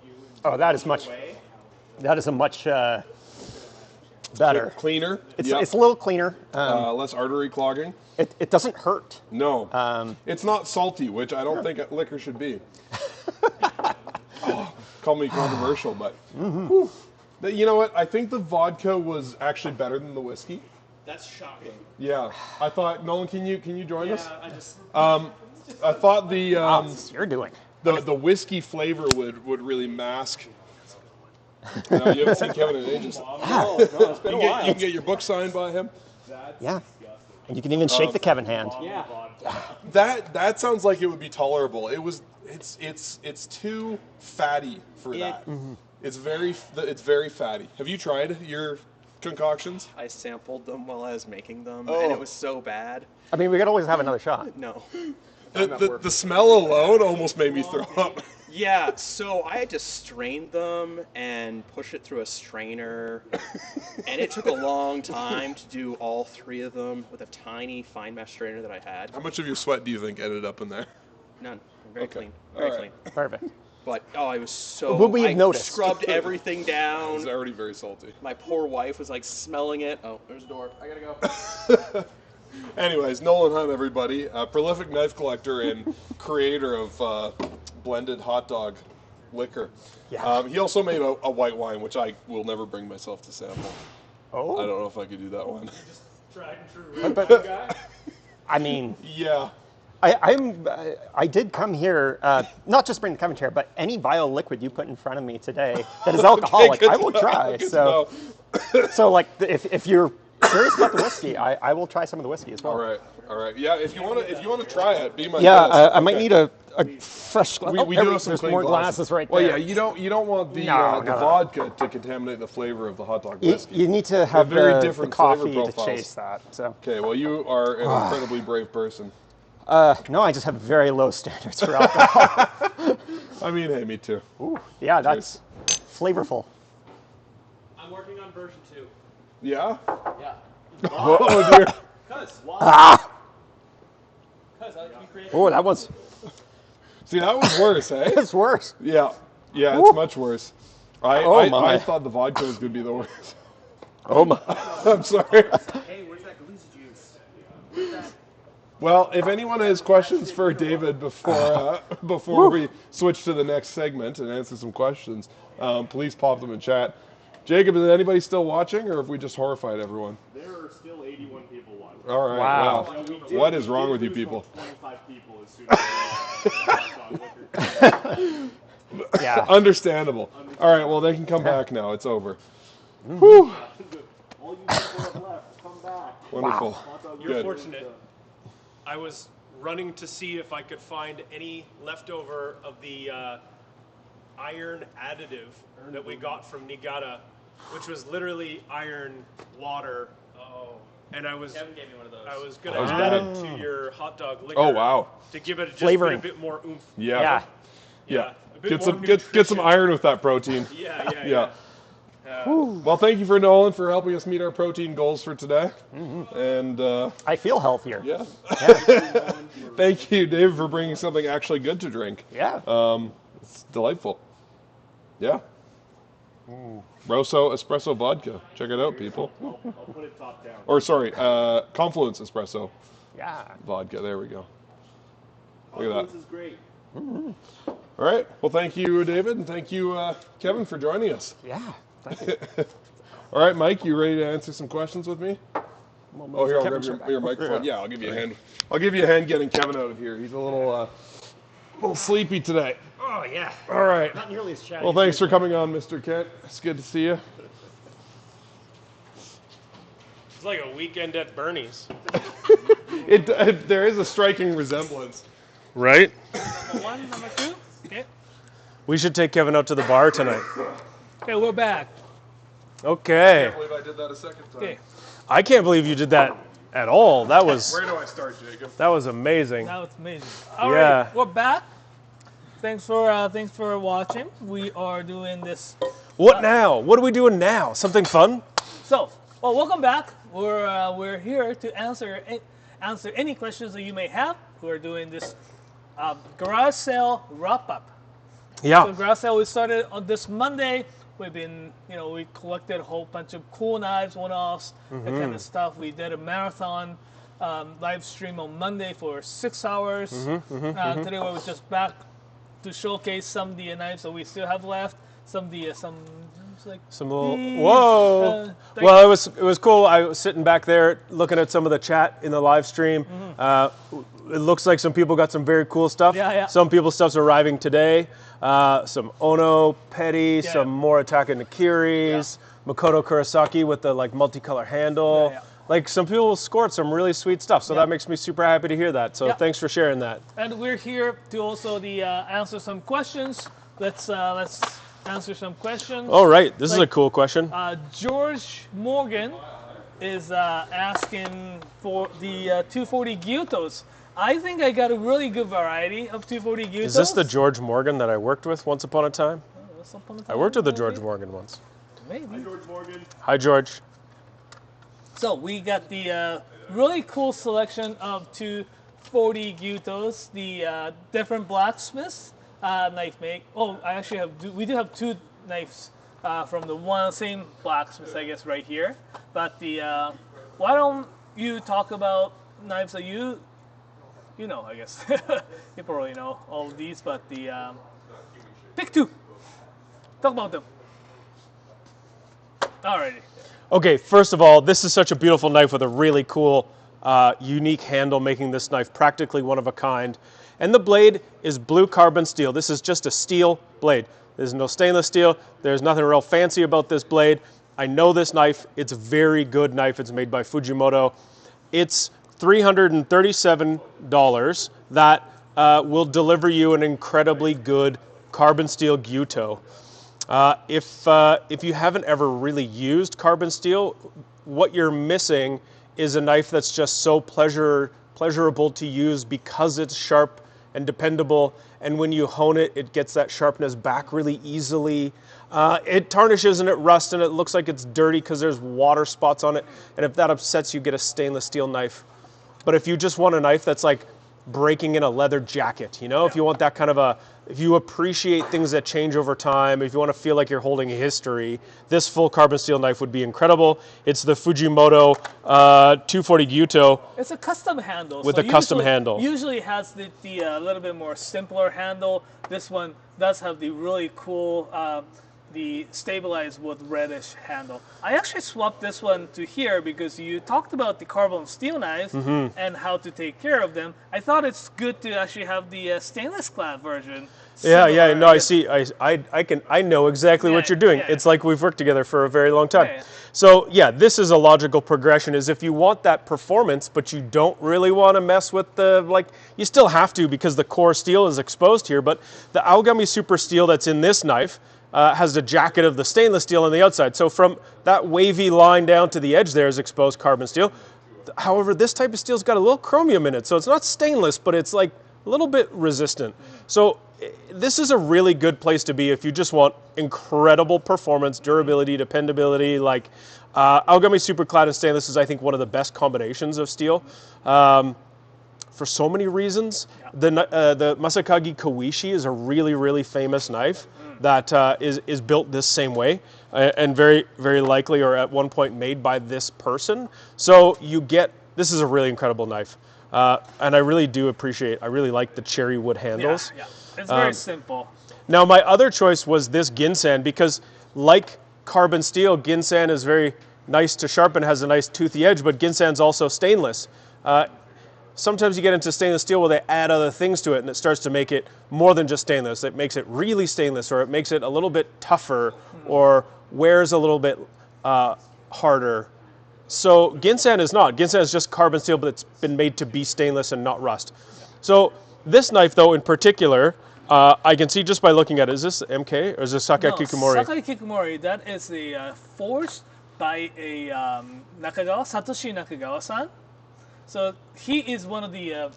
Oh, that is a much better. Cleaner. It's Yep. a little cleaner. Less artery clogging. It doesn't hurt. No. It's not salty, which I don't think liquor should be. Call me controversial, but whew. You know what? I think the vodka was actually better than the whiskey. That's shocking. Yeah, I thought Nolan, can you join us? I just. I thought the You're doing. the whiskey flavor would really mask. You haven't seen Kevin in ages. No, it's been a You while. can get your book signed by him. Yeah. And you can even shake the Kevin hand. Yeah. That sounds like it would be tolerable. It's too fatty for that. It's very fatty. Have you tried your concoctions? I sampled them while I was making them, Oh. and it was so bad. I mean, we could always have another shot. No. The smell alone almost made me throw up. Yeah, so I had to strain them and push it through a strainer, and it took a long time to do all 3 of them with a tiny fine mesh strainer that I had. How much of your sweat do you think ended up in there? None. Very Okay. clean. All Very right. clean. Perfect. But, I was so... Would we have I noticed? scrubbed everything It's down. already very salty. My poor wife was, like, smelling it. Oh, there's a door. I gotta go. Anyways, Nolan Hunt, everybody, a prolific knife collector and creator of blended hot dog liquor. Yeah. He also made a white wine, which I will never bring myself to sample. Oh. I don't know if I could do that one. Tried and true. But, I mean, Yeah. I did come here, not just bring the Kevin chair, but any vile liquid you put in front of me today that is alcoholic, good I will to know, try. good to So, know. so like, if you're curious about the whiskey, I will try some of the whiskey as well. All right. Yeah, if you want to try it, be my Yeah, guest. I might Okay. need a fresh glass. We do have some there's clean more glasses. glasses right Well, there. yeah, you don't want the No, the no. vodka to contaminate the flavor of the hot dog You, whiskey. you need to have very the different flavor coffee to profiles. chase that. So, Okay, well, you are an incredibly brave person. no, I just have very low standards for alcohol. I mean, hey, me too. Ooh, yeah, that's flavorful. I'm working on version 2. Yeah? Yeah. Oh, dear. Cause why? Ah! Cause you create. Oh, that was See, that was worse, eh? it's worse. Yeah, it's Woo. much worse. Oh, my. I thought the vodka was going to be the worst. Oh my. I'm sorry. Hey, where's that goose juice? Well, if anyone has questions for David before we switch to the next segment and answer some questions, please pop them in chat. Jacob, is anybody still watching, or have we just horrified everyone? There are still 81 people watching. All right. Wow. Wow. What is wrong with you people? 25 people as soon as we Yeah. Understandable. All right. Well, they can come back now. It's over. all you people have left, come back. Wonderful. You're Good. fortunate. I was running to see if I could find any leftover of the iron additive that we got from Niigata, which was literally iron water. Oh. And I was Kevin gave me one of those. I was gonna That was add good. it to your hot dog liquor. Oh, wow. To give it just Flavoring. a bit more oomph. Yeah. Yeah. A bit Get more some get some nutrition. iron with that protein. Yeah. Well, thank you for Nolan for helping us meet our protein goals for today. And I feel healthier. yeah. Thank you, David, for bringing something actually good to drink. Yeah. It's delightful. Yeah. Rosso Espresso Vodka. Check it out, people. I'll put it top down. Or sorry, Confluence Espresso Yeah. Vodka. There we go. Look at This that. is great. All right. Well, thank you, David, and thank you, Kevin, for joining us. Yeah. Thank you. All right, Mike, you ready to answer some questions with me? Oh, here, I'll Kevin, grab sure. your microphone. Yeah, I'll give you a hand. I'll give you a hand getting Kevin out of here. He's a little sleepy today. Oh yeah. All right. Not nearly as chatty. Well, thanks for coming on, Mr. Kent. It's good to see you. It's like a weekend at Bernie's. There is a striking resemblance. Right? Number 1, number 2. Okay. We should take Kevin out to the bar tonight. Okay, we're back. I Okay. can't believe I did that a second time. Okay. I can't believe you did that at all. That was Where do I start, Jacob? amazing. Now it's amazing. All Yeah. right, we're back. Thanks for watching. We are doing this. What now? What are we doing now? Something fun? So, well, welcome back. We're here to answer any questions that you may have. We're doing this garage sale wrap up. Yeah. So garage sale, we started on this Monday. We've been, we collected a whole bunch of cool knives, one-offs, that kind of stuff. We did a marathon live stream on Monday for 6 hours. Today we were just back to showcase some of the knives that we still have left. Some little, whoa. Well, it was cool. I was sitting back there looking at some of the chat in the live stream. It looks like some people got some very cool stuff. Yeah. Some people's stuff's arriving today. Some Ono Petty, some more Ataka Nakiris, Makoto Kurosaki with the multicolor handle. Like some people scored some really sweet stuff, so that makes me super happy to hear that. So thanks for sharing that. And we're here to also answer some questions. Let's answer some questions. All right, this is a cool question. George Morgan is asking for the 240 Gyutos. I think I got a really good variety of 240 Gyutos. Is this the George Morgan that I worked with once upon a time? I worked with the George Morgan once. Maybe. Hi, George Morgan. Hi, George. So we got the really cool selection of 240 Gyutos, the different blacksmiths knife make. Oh, we do have two knives from the same blacksmith, I guess, right here. But why don't you talk about knives that you know, I guess. You probably know all of these, but pick two. Talk about them. Alrighty. Okay, first of all, this is such a beautiful knife with a really cool, unique handle, making this knife practically one of a kind. And the blade is blue carbon steel. This is just a steel blade. There's no stainless steel. There's nothing real fancy about this blade. I know this knife. It's a very good knife. It's made by Fujimoto. It's $337 that will deliver you an incredibly good carbon steel Gyuto. If you haven't ever really used carbon steel, what you're missing is a knife that's just so pleasurable to use because it's sharp and dependable, and when you hone it, it gets that sharpness back really easily. It tarnishes and it rusts and it looks like it's dirty because there's water spots on it, and if that upsets you, get a stainless steel knife. But if you just want a knife that's like breaking in a leather jacket, if you want that kind of if you appreciate things that change over time, if you want to feel like you're holding history, this full carbon steel knife would be incredible. It's the Fujimoto 240 Gyuto. It's a custom handle. With a custom handle. Usually has the little bit more simpler handle. This one does have the really cool, the stabilized wood reddish handle. I actually swapped this one to here because you talked about the carbon steel knives and how to take care of them. I thought it's good to actually have the stainless clad version. Yeah. No, I see. I know exactly what you're doing. Yeah. It's like we've worked together for a very long time. Yeah. So yeah, this is a logical progression. Is if you want that performance, but you don't really want to mess with you still have to because the core steel is exposed here. But the Aogami Super Steel that's in this knife has the jacket of the stainless steel on the outside. So from that wavy line down to the edge there is exposed carbon steel. However, this type of steel's got a little chromium in it. So it's not stainless, but it's like a little bit resistant. So this is a really good place to be if you just want incredible performance, durability, dependability. Aogami Superclad and stainless is, I think, one of the best combinations of steel. For so many reasons. The Masakagi Koishi is a really, really famous knife that is built this same way and very, very likely or at one point made by this person. So this is a really incredible knife. And I really like the cherry wood handles. Yeah. It's very simple. Now my other choice was this Ginsan because like carbon steel, Ginsan is very nice to sharpen, has a nice toothy edge, but Ginsan's also stainless. Sometimes you get into stainless steel where they add other things to it and it starts to make it more than just stainless. It makes it really stainless, or it makes it a little bit tougher, or wears a little bit harder. So Ginsan is not. Ginsan is just carbon steel, but it's been made to be stainless and not rust. So this knife, though, in particular, I can see just by looking at it, is this MK or is this Sakai Kikumori? Sakai Kikumori, that is forged by a Satoshi Nakagawa-san. So he is one of the...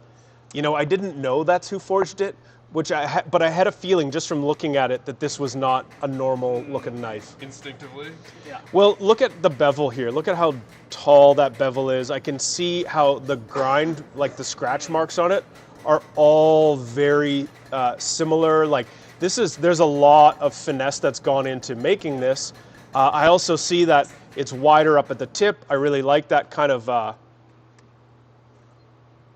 I didn't know that's who forged it, but I had a feeling just from looking at it that this was not a normal looking knife. Instinctively? Yeah. Well, look at the bevel here. Look at how tall that bevel is. I can see how the grind, like the scratch marks on it, are all very similar. Like there's a lot of finesse that's gone into making this. I also see that it's wider up at the tip. I really like that kind of.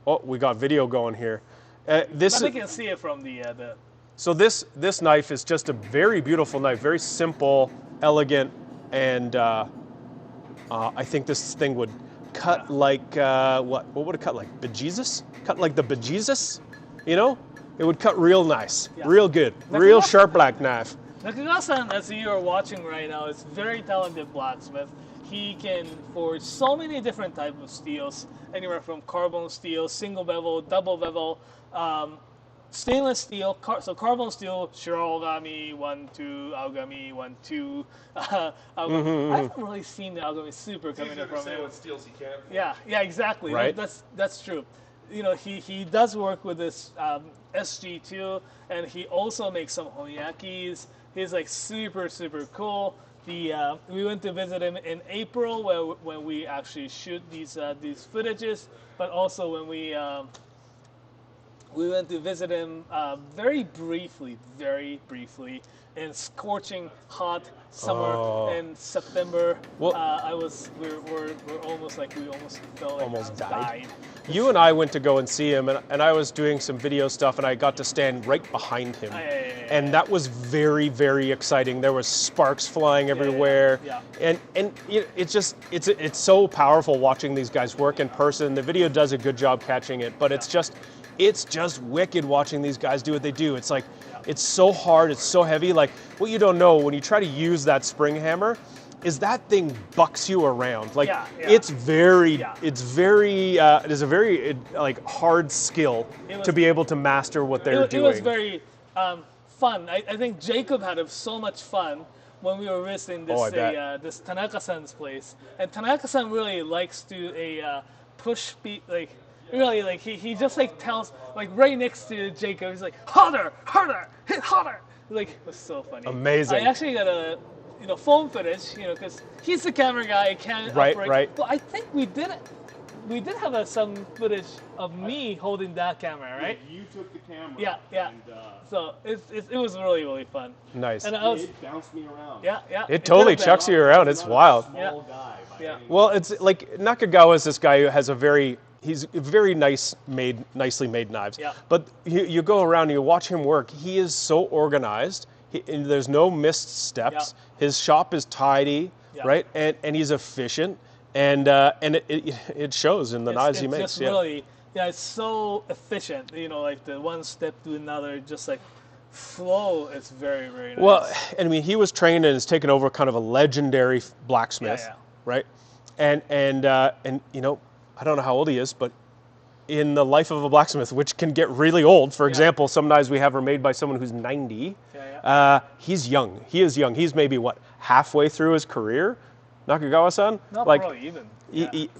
Oh, we got video going here. But they can see it from the. So this knife is just a very beautiful knife, very simple, elegant, and I think this thing would cut like what would it cut like? Bejesus? Cut like the bejesus? You know? It would cut real nice, real good, real sharp black knife. Nakagawa-san, as you are watching right now, is very talented blacksmith. He can forge so many different types of steels, anywhere from carbon steel, single bevel, double bevel, stainless steel, so carbon steel, shirogami, 1, 2, aogami, 1, 2. I haven't really seen the aogami super coming up from it. What steels he can. Yeah, exactly. Right. That's true. You know, he does work with this SG2, and he also makes some okonomiyakis. He's like super cool. We went to visit him in April when we actually shoot these footages, but also when we went to visit him very briefly in scorching hot summer in September. Well, we're almost like we almost felt like almost we died. You and I went to go and see him, and I was doing some video stuff, and I got to stand right behind him, and that was very exciting. There was sparks flying everywhere, and it's so powerful watching these guys work in person. The video does a good job catching it, but it's just wicked watching these guys do what they do. It's like it's so hard, it's so heavy. Like what you don't know when you try to use that spring hammer is that thing bucks you around. Like it is a very like hard skill to be able to master what they're doing. It was very fun. I think Jacob had so much fun when we were visiting this Tanaka-san's place, and Tanaka-san really likes to push like. Really, like he just like tells like right next to Jacob, he's like harder, hit harder. Like it was so funny. Amazing. I actually got a phone footage, because he's the camera guy. Can't operate. Right. Well, I think we did have some footage of me holding that camera, right? Yeah, you took the camera. Yeah. And, so it was really fun. Nice. And it bounced me around. Yeah. It totally chucks you around. It's wild. Small guy by any Well, it's like Nakagawa is this guy who has he's very nicely made knives. Yeah. But you go around and you watch him work. He is so organized. And there's no missed steps. Yeah. His shop is tidy, right? And he's efficient. And it shows in the knives he makes. Just really, it's so efficient. Like the one step to another, just like flow. It's very nice. Well, I mean, he was trained and has taken over kind of a legendary blacksmith, right? And I don't know how old he is, but in the life of a blacksmith, which can get really old. For example, some knives we have are made by someone who's 90. He's young. He is young. He's maybe halfway through his career, Nakagawa-san. Not probably even.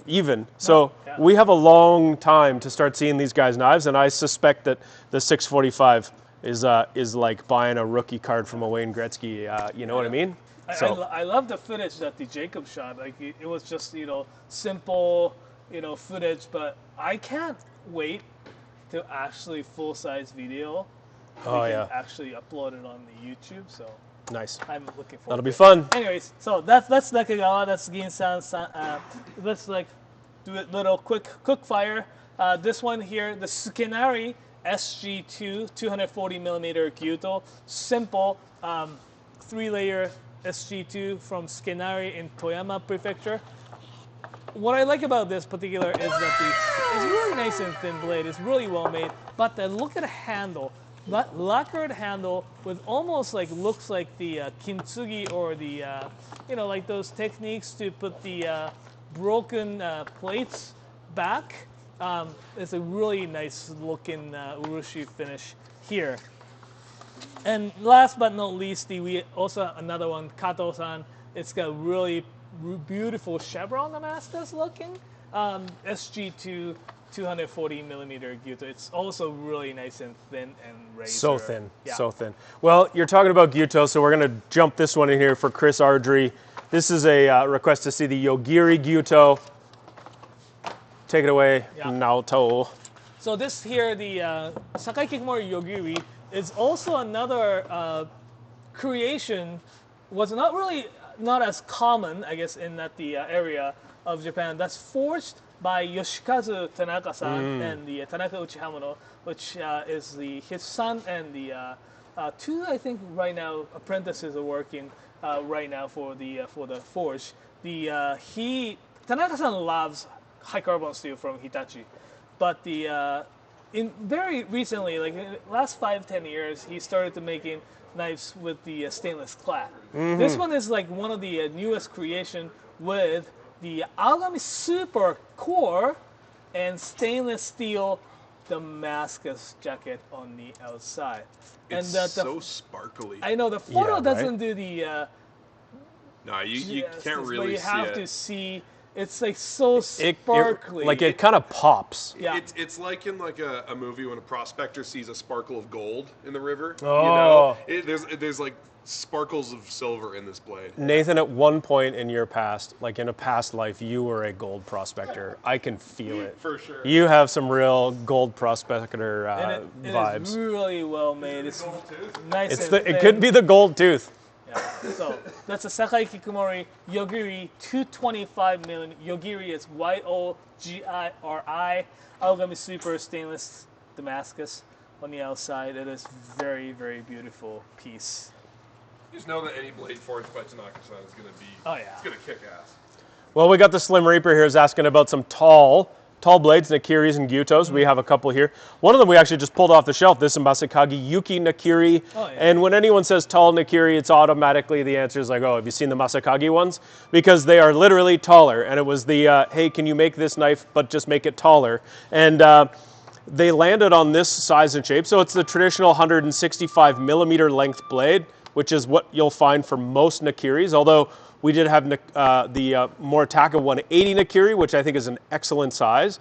Even. So we have a long time to start seeing these guys' knives, and I suspect that the 645 is like buying a rookie card from a Wayne Gretzky. You know what I mean? I love the footage that the Jacob shot. Like it was just simple. Footage, but I can't wait to actually full-size video. Actually upload it on the YouTube. So nice. I'm looking forward. That'll be fun. Anyways, so that's Nakagawa. That's Gin-san. Let's like do a little quick fire. This one here, the Tsukenari SG2 240mm Gyuto, simple 3-layer SG2 from Tsukenari in Toyama Prefecture. What I like about this particular is that it's really nice and thin blade. It's really well made. But look at the handle, that lacquered handle with almost like looks like the kintsugi or the like those techniques to put the broken plates back. It's a really nice looking urushi finish here. And last but not least, we also another one, Kato-san. It's got really beautiful chevron Damascus looking SG2 240mm Gyuto. It's also really nice and thin and razor. So thin. Well, you're talking about Gyuto, so we're going to jump this one in here for Chris Ardrey. This is a request to see the Yogiri Gyuto. Take it away, Naoto. So this here, the Sakai Kikomori Yogiri, is also another creation. Was not as common, I guess, in that the area of Japan. That's forged by Yoshikazu Tanaka-san and the Tanaka Uchihamono, which is his son and the two, I think, right now apprentices are working right now for the forge. Tanaka-san loves high carbon steel from Hitachi, but very recently, like in the last 5-10 years, he started to making knives with the stainless clad. This one is like one of the newest creation with the Aogami Super core and stainless steel Damascus jacket on the outside. It's and so sparkly. I know the photo Yeah, doesn't right? do the. No, you can't but really you see have it. to see. It's like so sparkly. It kind of pops. Yeah. It's like in like a movie when a prospector sees a sparkle of gold in the river. Oh. You know, there's like sparkles of silver in this blade. Nathan, at one point in your past, like in a past life, you were a gold prospector. I can feel it. For sure. You have some real gold prospector and it vibes. is really well made. It's nice. It's and it could be the gold tooth. Yeah. So that's a Sakai Kikomori Yogiri 225 million. Yogiri is Yogiri. Aogami Super stainless Damascus on the outside. It is very, very beautiful piece. Just know that any blade forged by Tanaka-san is going to be. Oh, yeah. It's going to kick ass. Well, we got the Slim Reaper here is asking about some tall blades, Nakiris and Gyutos. We have a couple here. One of them we actually just pulled off the shelf. This is Masakagi Yuki Nakiri. Oh, yeah. And when anyone says tall Nakiri, it's automatically the answer is like, oh, have you seen the Masakagi ones? Because they are literally taller. And it was the, hey, can you make this knife, but just make it taller? And they landed on this size and shape. So it's the traditional 165 millimeter length blade, which is what you'll find for most Nakiris, although we did have the Moritaka 180 Nakiri, which I think is an excellent size.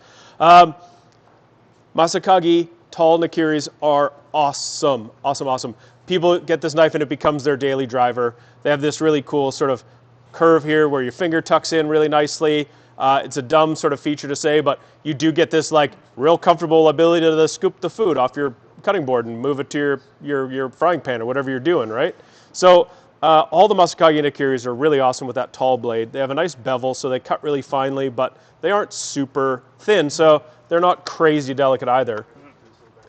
Masakagi tall Nakiris are awesome, awesome, awesome. People get this knife and it becomes their daily driver. They have this really cool sort of curve here where your finger tucks in really nicely. It's a dumb sort of feature to say, but you do get this like real comfortable ability to scoop the food off your cutting board and move it to your frying pan or whatever you're doing, right? So all the Masakagi Nakiris are really awesome with that tall blade. They have a nice bevel, so they cut really finely, but they aren't super thin, so they're not crazy delicate either.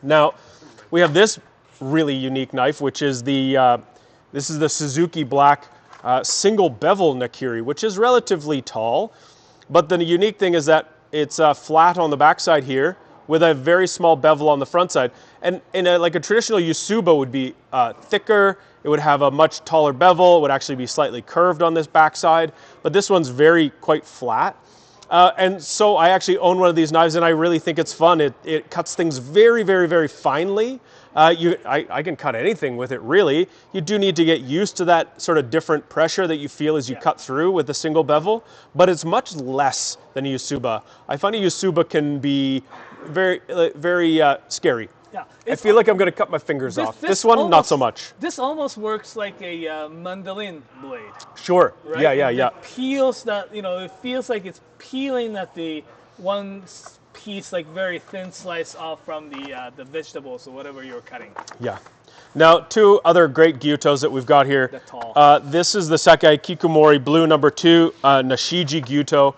Now, we have this really unique knife, which is this is the Suzuki Black single bevel Nakiri, which is relatively tall, but the unique thing is that it's flat on the backside here, with a very small bevel on the front side. And like a traditional Yusuba would be thicker, it would have a much taller bevel, it would actually be slightly curved on this backside, but this one's quite flat. And so I actually own one of these knives and I really think it's fun. It cuts things very, very, very finely. I can cut anything with it really. You do need to get used to that sort of different pressure that you feel as you cut through with the single bevel, but it's much less than a Yusuba. I find a Yusuba can be very, very scary. Yeah, I feel like I'm going to cut my fingers off. This one, almost, not so much. This almost works like a mandolin blade. Sure. Right? Yeah. It peels that, it feels like it's peeling that the one piece, like very thin slice off from the vegetables or whatever you're cutting. Yeah. Now, two other great gyutos that we've got here. The tall. This is the Sakai Kikomori Blue number 2 Nashiji gyuto.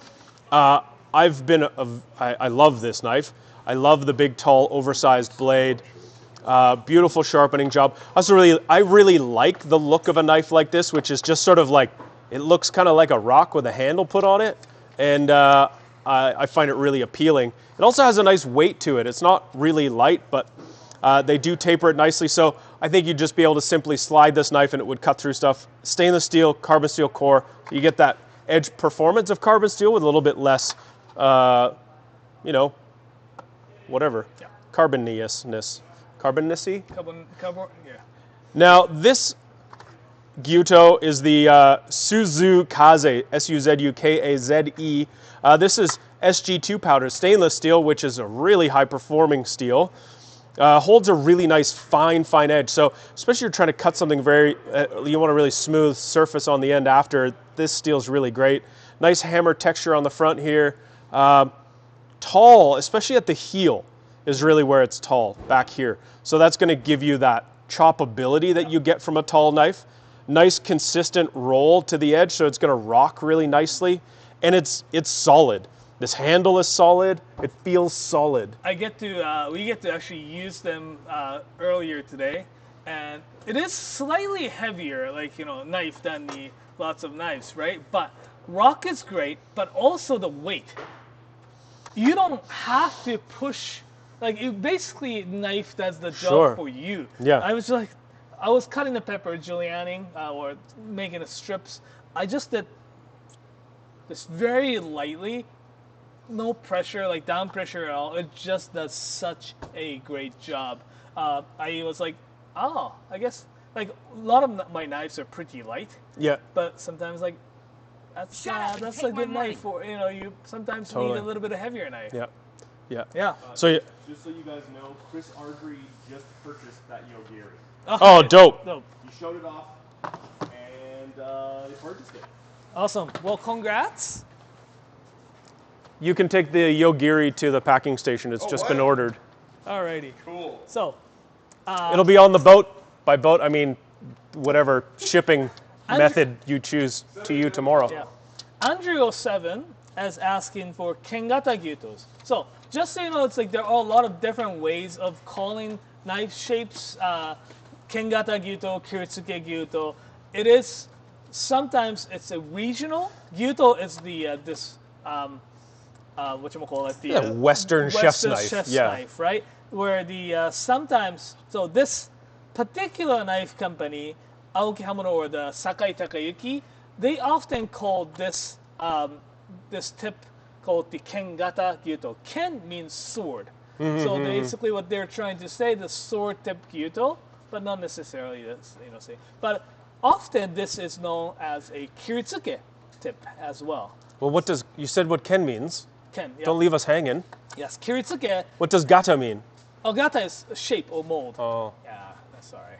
I love this knife. I love the big, tall, oversized blade. Beautiful sharpening job. I really like the look of a knife like this, which is just sort of like, it looks kind of like a rock with a handle put on it. And I find it really appealing. It also has a nice weight to it. It's not really light, but they do taper it nicely. So I think you'd just be able to simply slide this knife and it would cut through stuff. Stainless steel, carbon steel core. You get that edge performance of carbon steel with a little bit less, whatever. Yeah. Carbonousness. Carbonousy? Yeah. Now, this gyuto is the Suzukaze, Suzukaze. This is SG2 powder stainless steel, which is a really high-performing steel. Holds a really nice fine edge. So especially if you're trying to cut something you want a really smooth surface on the end after, this steel's really great. Nice hammer texture on the front here. Tall, especially at the heel. is really where it's tall, back here. So that's going to give you that choppability that you get from a tall knife. Nice consistent roll to the edge, so it's going to rock really nicely, and it's solid. This handle is solid. It feels solid. we get to actually use them earlier today, and it is slightly heavier, like knife than the lots of knives, right? But rock is great, but also the weight. You don't have to push. Like, it basically knife does the job for you. Yeah. I was cutting the pepper, julienning, or making the strips. I just did this very lightly, no pressure, like down pressure at all. It just does such a great job. I was like, oh, I guess, like, a lot of my knives are pretty light. Yeah. But sometimes, like, that's a good knife. Or you sometimes need a little bit of heavier knife. Yeah. Yeah. Yeah. So Just so you guys know, Chris Ardrey just purchased that Yogiri. Oh, dope. He showed it off, and he purchased it. Awesome. Well, congrats. You can take the Yogiri to the packing station. It's just been ordered. Alrighty. Cool. So, It'll be on the boat. By boat, I mean whatever shipping method you choose to you tomorrow. yeah. Andrew07 is asking for Kengata gyutos. So, just so you know, it's like there are a lot of different ways of calling knife shapes. Kengata gyuto, Kiritsuke gyuto. It is, sometimes it's a regional. Gyuto is the, whatchamacallit, the Western chef's knife. Knife, right? Where the, sometimes, so this particular knife company, Aoki Hamano or the Sakai Takayuki, they often call this, this tip called the Kengata gyuto. Ken means sword. So basically what they're trying to say, the sword tip gyuto, but not necessarily this, say. But often this is known as a Kiritsuke tip as well. Well, you said what Ken means. Ken, yeah. Don't leave us hanging. Yes, Kiritsuke. What does gata mean? Oh, gata is shape or mold. Oh. Yeah, sorry.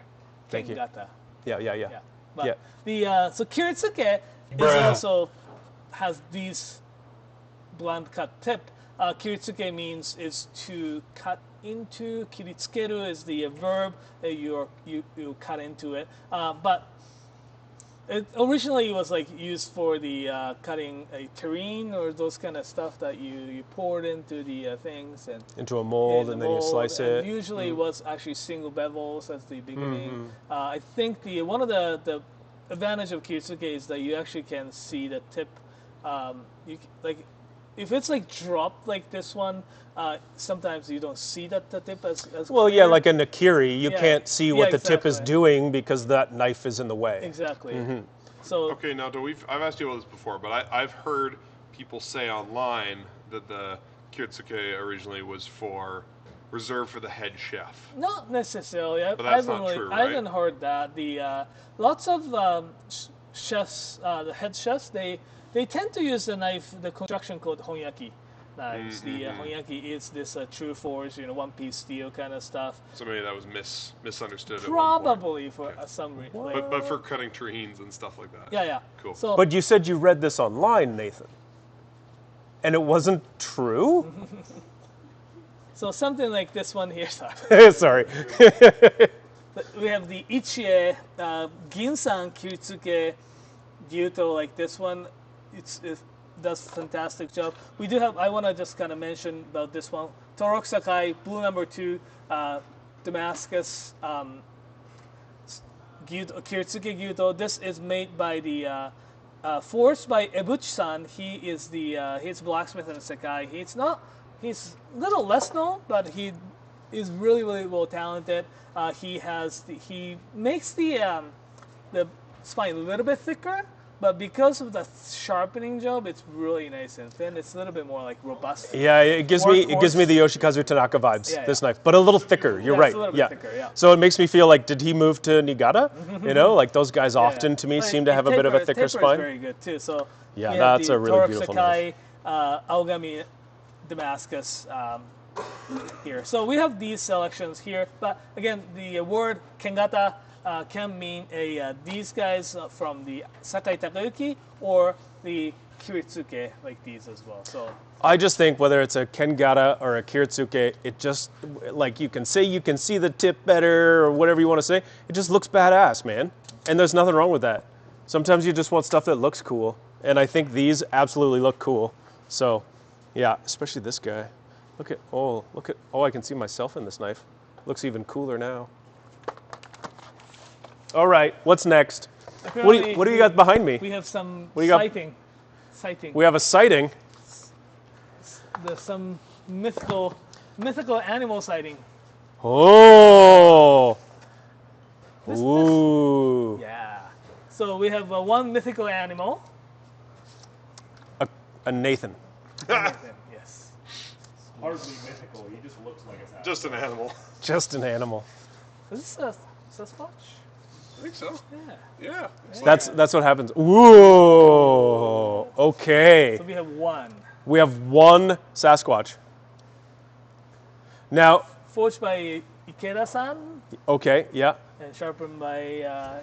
Thank you. Kengata. Yeah. But so Kiritsuke is also has these blunt cut tip. Kiritsuke means is to cut into. Kiritsukeru is the verb. You cut into it. But it originally was like used for the cutting a terrine or those kind of stuff that you poured into the things and into a mold, and then you slice it. Usually it was actually single bevels at the beginning. I think one of the advantage of Kiritsuke is that you actually can see the tip. If it's like dropped like this one, sometimes you don't see that the tip as well, clear. yeah, like a nakiri, you can't see what the tip is exactly. doing because that knife is in the way. Exactly. So Okay, now I've asked you about this before, but I've heard people say online that the Kiritsuke originally was reserved for the head chef. not necessarily. But that's not true, I right? haven't heard that. The lots of chefs, the head chefs, they tend to use the knife, the construction called honyaki knives. The honyaki is this true forge, one piece steel kind of stuff. So maybe that was misunderstood. At one point. Probably for some reason. But for cutting terrines and stuff like that. Yeah. Cool. So, But you said you read this online, Nathan. And it wasn't true? so something like this one here. Sorry. Sorry. We have the Ichie Ginsan Kiritsuke gyuto, like this one. It does a fantastic job. We do have. I want to just kind of mention about this one. Torok Sakai Blue Number 2 Damascus Kiritsuke gyuto. This is made by the forged by Ebuchi-san. He is he's blacksmith in Sakai. He's a little less known, but he is really, really well talented. He makes the spine a little bit thicker, but because of the sharpening job, it's really nice and thin. It's a little bit more like robust. Yeah, it gives me the Yoshikazu Tanaka vibes. Yeah, this knife, but a little thicker. You're right. It's a little bit thicker, yeah. So it makes me feel like, did he move to Niigata? Like those guys often to me But seem to have a bit of a thicker taper spine. Is very good too. So Yeah, we have that's the a really Torok beautiful Sakai, Aogami Damascus here. So we have these selections here, but again, the word Kengata can mean these guys from the Sakai Takayuki or the Kiritsuke like these as well. So I just think whether it's a Kengara or a Kiritsuke, it just, like you can see the tip better or whatever you want to say. It just looks badass, man. And there's nothing wrong with that. Sometimes you just want stuff that looks cool. And I think these absolutely look cool. So, yeah, especially this guy. Look at, I can see myself in this knife. Looks even cooler now. All right, what's next? What do you got behind me? we have some What do you got? sighting. We have a sighting. There's some mythical animal sighting. Oh. This- Ooh. Yeah. So we have one mythical animal. A Nathan. Yes. Hardly mythical. He just looks like a Sasquatch. Just an animal. Just an animal. Is this a Sasquatch? I think so. Yeah. Yeah. That's what happens. Ooh. Okay. So we have one. We have one Sasquatch. Now, Forged by Ikeda-san okay, yeah. and sharpened by,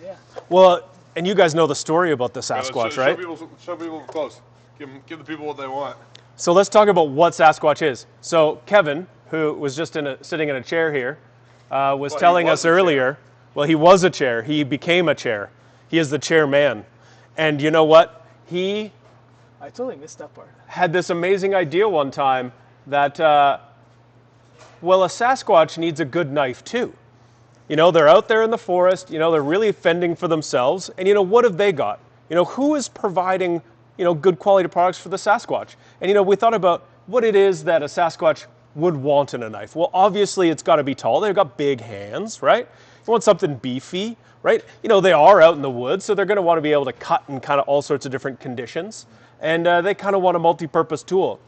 Well, and you guys know the story about the Let's Sasquatch, show right? people close. Give the people what they want. So let's talk about what Sasquatch is. So Kevin, who was just sitting in a chair here, was Well, telling he was us a chair. earlier. Well, he was a chair. He became a chair. He is the chairman. And you know what? He I totally missed that part. had this amazing idea one time that, well, a Sasquatch needs a good knife too. You know, they're out there in the forest, you know, they're really fending for themselves. And, you know, what have they got? You know, who is providing, you know, good quality products for the Sasquatch? And, you know, we thought about what it is that a Sasquatch would want in a knife. Well, obviously, it's got to be tall. They've got big hands, right? You want something beefy, right? You know, they are out in the woods, so they're going to want to be able to cut in kind of all sorts of different conditions. And they kind of want a multi-purpose tool.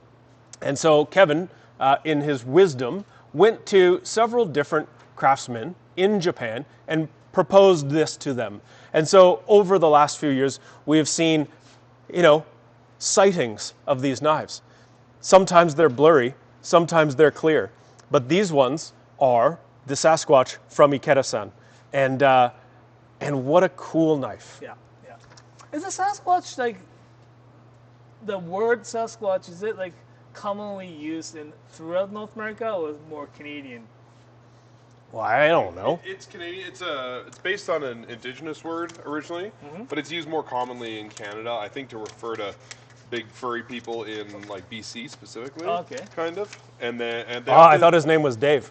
And so Kevin, in his wisdom, went to several different craftsmen in Japan and proposed this to them. And so over the last few years, we have seen, you know, sightings of these knives. Sometimes they're blurry, sometimes they're clear. But these ones are the Sasquatch from Ikeda-san. And what a cool knife. Yeah. Is the Sasquatch like the word Sasquatch? Is it like commonly used throughout North America or is it more Canadian? Well, I don't know. It's Canadian. It's based on an indigenous word originally, but it's used more commonly in Canada. I think to refer to big furry people in like BC specifically. Okay. Kind of. And they I thought his name was Dave.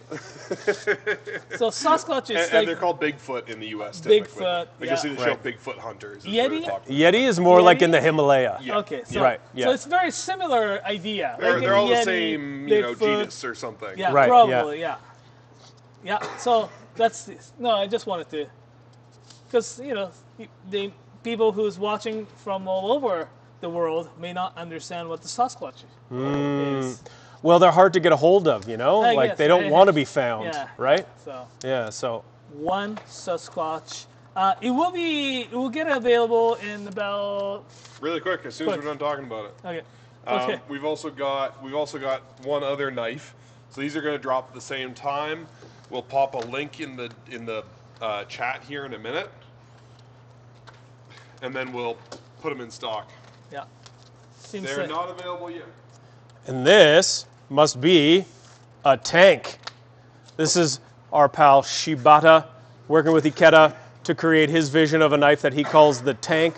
So Sasquatch is and like they're called Bigfoot in the U.S. typically. Bigfoot, Like you'll see the show Right. Bigfoot Hunters. is Yeti? what they're talking Yeti is more like in the Yeti? Himalaya. Yeah. okay. So, Right, yeah. so it's very similar idea. They're, like they're all the Yeti, same, Bigfoot, genus or something. Yeah, Right, probably. Yeah. So I just wanted to, because you know, the people who's watching from all over the world may not understand what the Sasquatch is. Well, they're hard to get a hold of, you know? I Like guess, they don't yeah. want to be found, Yeah. right? So Yeah, so one Sasquatch. It will get available in about. Really quick, as soon as we're done talking about it. Okay. Okay. We've also got one other knife. So these are going to drop at the same time. We'll pop a link in the chat here in a minute, and then we'll put them in stock. Yeah. Seems They're like- not available yet. and this must be a tank. This is our pal Shibata working with Ikeda to create his vision of a knife that he calls the tank.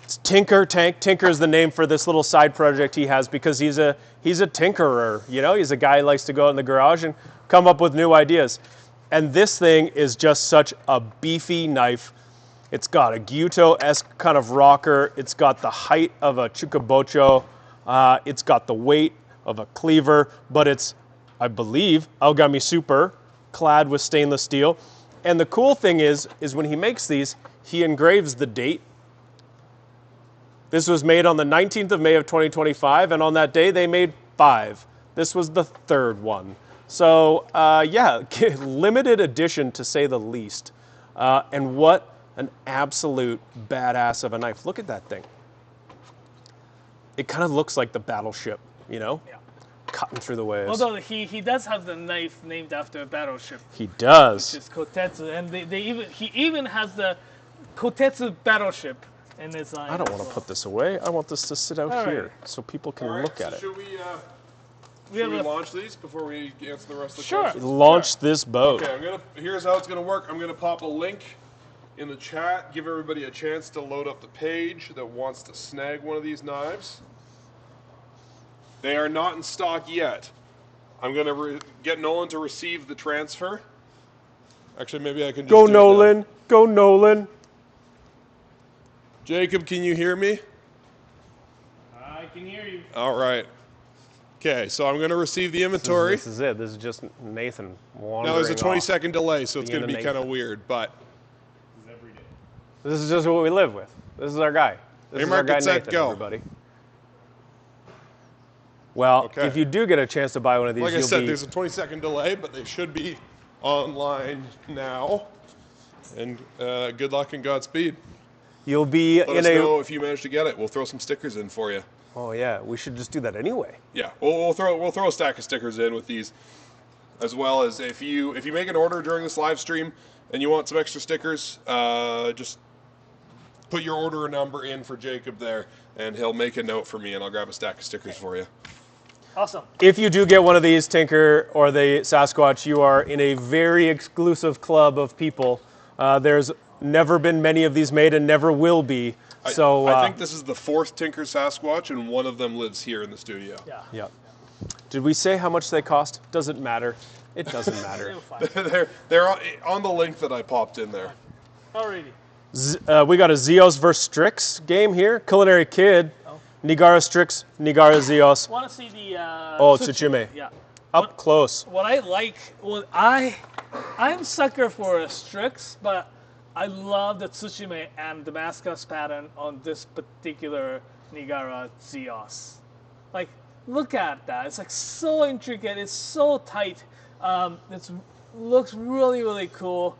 It's Tinker Tank. Tinker is the name for this little side project he has because he's a tinkerer, you know? He's a guy who likes to go out in the garage and come up with new ideas. And this thing is just such a beefy knife. It's got a Gyuto-esque kind of rocker. It's got the height of a Chukabocho. It's got the weight of a cleaver, but it's, I believe, Aogami Super, clad with stainless steel. And the cool thing is when he makes these, he engraves the date. This was made on the 19th of May of 2025, and on that day they made 5. This was the 3rd one. So, yeah, limited edition to say the least. And what an absolute badass of a knife. Look at that thing. It kind of looks like the battleship, you know? Yeah. cutting through the waves. Although he does have the knife named after a battleship, He does. which is Kotetsu, and he even has the Kotetsu battleship in his line. I don't as want to well. put this away. I want this to sit out All here right. so people can All right, look at so it. should we have a- launch these before we answer the rest of the Sure. questions? Launch this boat. Okay, here's how it's gonna work. I'm gonna pop a link in the chat, give everybody a chance to load up the page that wants to snag one of these knives. They are not in stock yet. I'm gonna get Nolan to receive the transfer. Actually, maybe I can just Go do it now. Nolan. Go Nolan. Jacob, can you hear me? I can hear you. All right. Okay, so I'm gonna receive the inventory. This is it. This is just Nathan wandering Now there's a 20 off. second delay, so it's Being gonna be a kind of Nathan. weird, but This is just what we live with. This is our guy. This is Mark, our guy get set, Nathan, go. everybody. Well, Okay. if you do get a chance to buy one of these, like I you'll said, be there's a 20 second delay, but they should be online now. And good luck and Godspeed. you'll be Let in us a. know if you manage to get it. We'll throw some stickers in for you. Oh yeah, we should just do that anyway. Yeah, we'll throw a stack of stickers in with these, as well as if you make an order during this live stream and you want some extra stickers, just put your order number in for Jacob there, and he'll make a note for me, and I'll grab a stack of stickers for you. Awesome. If you do get one of these, Tinker or the Sasquatch, you are in a very exclusive club of people. There's never been many of these made and never will be. So I think this is the 4th Tinker Sasquatch, and one of them lives here in the studio. Yeah. yeah. Did we say how much they cost? Doesn't matter. It doesn't matter. You're fine. they're on the link that I popped in there. Alrighty. We got a Zeos versus Strix game here. Culinary Kid. Nigara Strix, Nigara Zeos. Want to see the Tsuchime. Yeah. Up close. What I like, I'm sucker for a Strix, but I love the Tsuchime and Damascus pattern on this particular Nigara Zeos. Like, look at that. It's like so intricate. It's so tight. It looks really, really cool.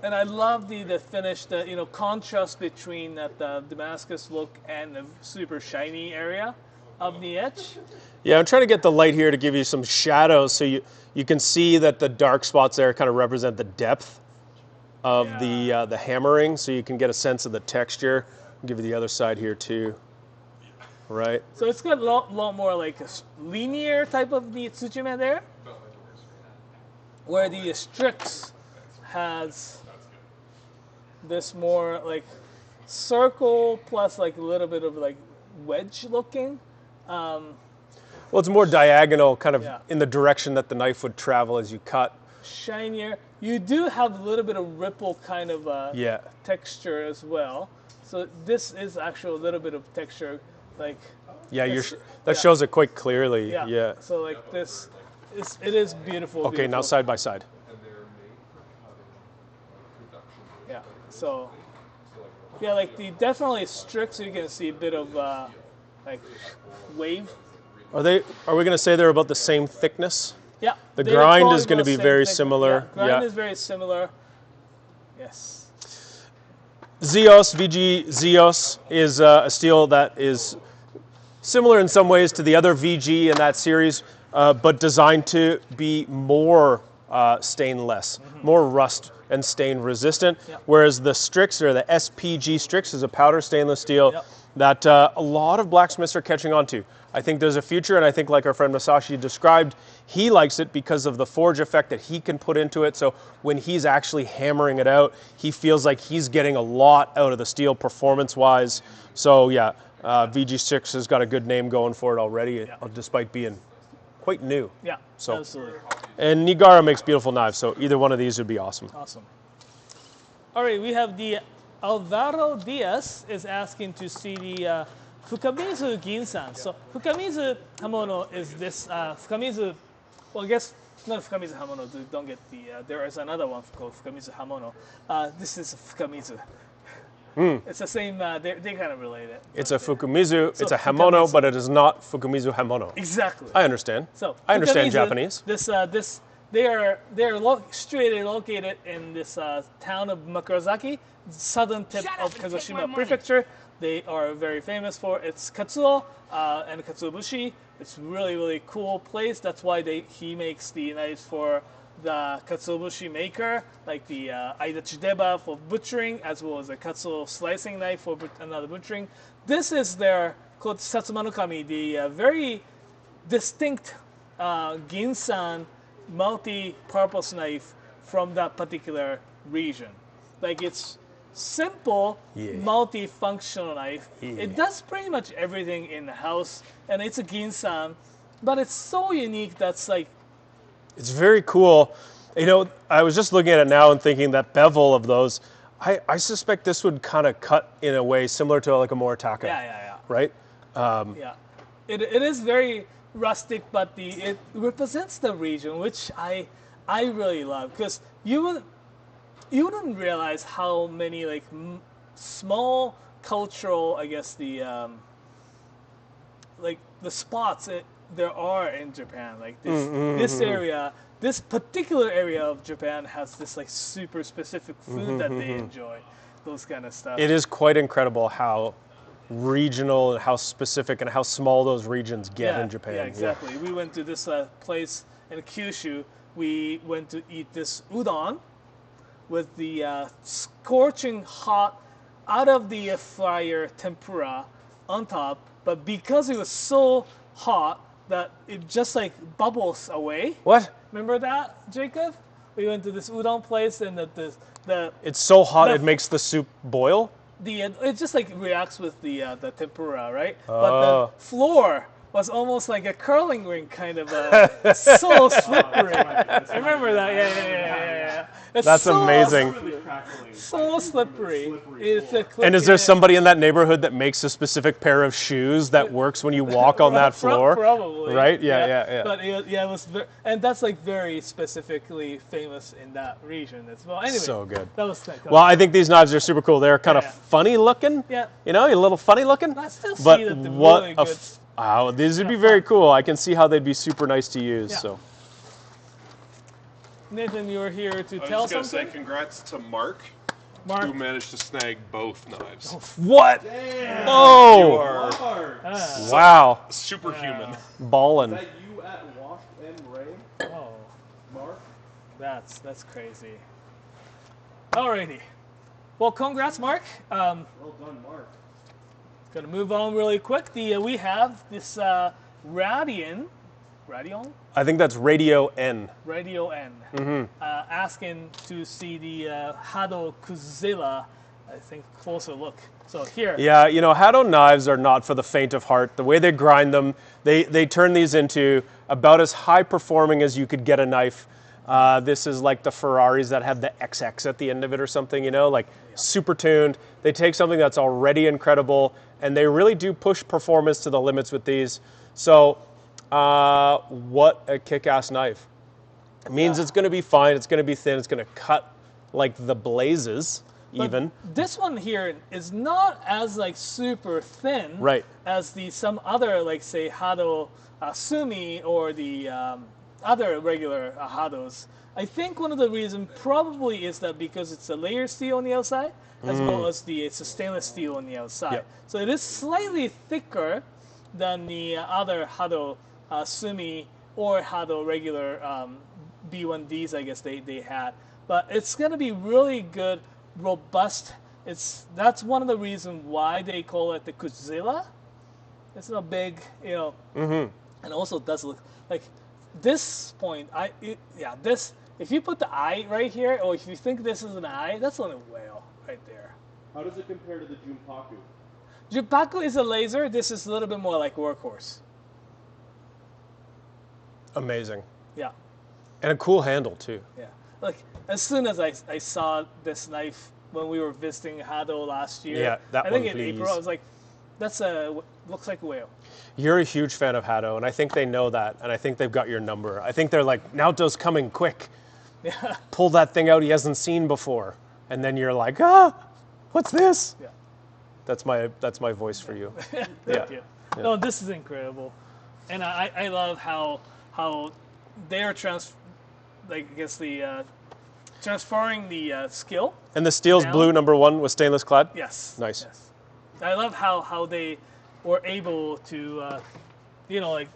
And I love the finish, the contrast between that Damascus look and the super shiny area of the edge. Yeah, I'm trying to get the light here to give you some shadows so you can see that the dark spots there kind of represent the depth of the hammering, so you can get a sense of the texture. I'll give you the other side here too. Right. So it's got a lot more like a linear type of the Tsuchime there, where the Strix has this more like circle plus like a little bit of like wedge looking. Well, it's more diagonal, kind of Yeah. in the direction that the knife would travel as you cut. Shinier. You do have a little bit of ripple kind of Yeah. texture as well. So this is actually a little bit of texture, like Yeah, Yes, that yeah. shows it quite clearly. yeah. Yeah. So like this, it is beautiful. Okay, now beautiful. side by side. Yeah. So yeah, like the definitely Strix, you can see a bit of like wave. Are we going to say they're about the same thickness? Yeah. The they're grind probably is gonna about the be same very thing. similar. Yeah, grind Yeah. is very similar. Yes. Zeos, VG Zeos, is a steel that is similar in some ways to the other VG in that series, but designed to be more stainless, more rust and stain resistant. Yep. Whereas the Strix, or the SPG Strix, is a powder stainless steel Yep. that a lot of blacksmiths are catching on to. I think there's a future, and I think, like our friend Masashi described, he likes it because of the forge effect that he can put into it. So when he's actually hammering it out, he feels like he's getting a lot out of the steel performance-wise. So yeah, VG6 has got a good name going for it already, despite being quite new. Yeah. So- Absolutely. And Nigara makes beautiful knives, so either one of these would be awesome. Awesome. All right, we have the Alvaro Diaz is asking to see the Fukamizu Ginsan. So Fukamizu Hamono is this Fukamizu. Well, I guess not Fukamizu Hamono. Don't get the. There is another one called Fukamizu Hamono. This is Fukamizu. It's the same. They kind of related. It's a Fukamizu, So it's a Hamono, Fukamizu. but it is not Fukamizu Hamono. Exactly. I understand. So I understand Fukamizu, Japanese. They're straightly located in this town of Makurazaki, southern tip of Kagoshima Prefecture. they are very famous for. It's katsuo and katsuobushi. It's really, really cool place. That's why he makes the knives for the katsuobushi maker, like the aidachideba for butchering, as well as a katsuo slicing knife for another butchering. This is their called Satsumanukami, the very distinct ginsan multi-purpose knife from that particular region. Like it's simple, multi-functional knife. It does pretty much everything in the house, and it's a ginsan, but it's so unique that's like. It's very cool. You know, I was just looking at it now and thinking that bevel of those, I suspect this would kind of cut in a way similar to like a Moritaka. Yeah. Right? Yeah. It is very rustic, but it represents the region, which I really love, because you wouldn't realize how many like small cultural, I guess the like the spots there are in Japan. Like this area, this particular area of Japan has this like super specific food that they enjoy, those kind of stuff. It is quite incredible how regional and how specific and how small those regions get in Japan. Yeah, exactly. We went to this place in Kyushu. We went to eat this udon with the scorching hot, out of the fryer tempura on top. But because it was so hot that it just like bubbles away. What? Remember that, Jacob? We went to this udon place and the It's so hot it makes the soup boil? it just like reacts with the tempura, right? Oh. But the floor was almost like a curling rink kind of so slippery. I remember that. Yeah. It's That's so amazing. So slippery. It's a And is there somebody in that neighborhood that makes a specific pair of shoes that works when you walk on that floor? Probably. Right? Yeah. But it was and that's like very specifically famous in that region as well. Anyway, So good. that was like, Well, I think these knives are super cool. They're kind of Yeah. funny looking. Yeah. You know, a little funny looking. I still see But that they're what really a good. wow, these would be very cool. I can see how they'd be super nice to use. Yeah. So Nathan, you were here to I was tell just gonna say something. congrats to Mark, Mark. who managed to snag both knives. what? You Oh, are wow, superhuman. ballin'. Is that you at Wash and Ray, Oh, Mark? that's crazy. Alrighty. Well, congrats, Mark. Well done, Mark. Gonna move on really quick. We have this Radion. I think that's Radio N. Radio N, asking to see the Hado Kuzila, I think, closer look. So here. Yeah, you know, Hado knives are not for the faint of heart. The way they grind them, they turn these into about as high performing as you could get a knife. This is like the Ferraris that have the XX at the end of it or something, you know, like super tuned. They take something that's already incredible and they really do push performance to the limits with these. So what a kick-ass knife. It means it's going to be fine, it's going to be thin, it's going to cut like the blazes even. But this one here is not as like super thin Right. as some other, like say Hado Sumi or the other regular Hados. I think one of the reasons probably is that because it's a layer steel on the outside, as well as it's a stainless steel on the outside. Yep. So it is slightly thicker than the other Hado Sumi or Hado regular B1Ds, I guess they had. But it's going to be really good, robust. That's one of the reasons why they call it the Kuzila. It's not big, you know, and also does look like this point. If you put the eye right here, or if you think this is an eye, that's on a whale right there. How does it compare to the Junpaku? Junpaku is a laser. This is a little bit more like workhorse. Amazing. Yeah. And a cool handle too. Yeah, like as soon as I saw this knife when we were visiting Hado last year, Yeah, that I think one, in please. April, I was like, looks like a whale. You're a huge fan of Hado, and I think they know that, and I think they've got your number. I think they're like, Naoto's coming quick. Yeah, Pull that thing out he hasn't seen before. And then you're like, what's this? yeah. That's my voice for you. Thank Yeah. you. No, this is incredible, and I love how they are transferring the skill. And the steel's Down. blue #1 was stainless clad? Yes. Nice. Yes. I love how they were able to, like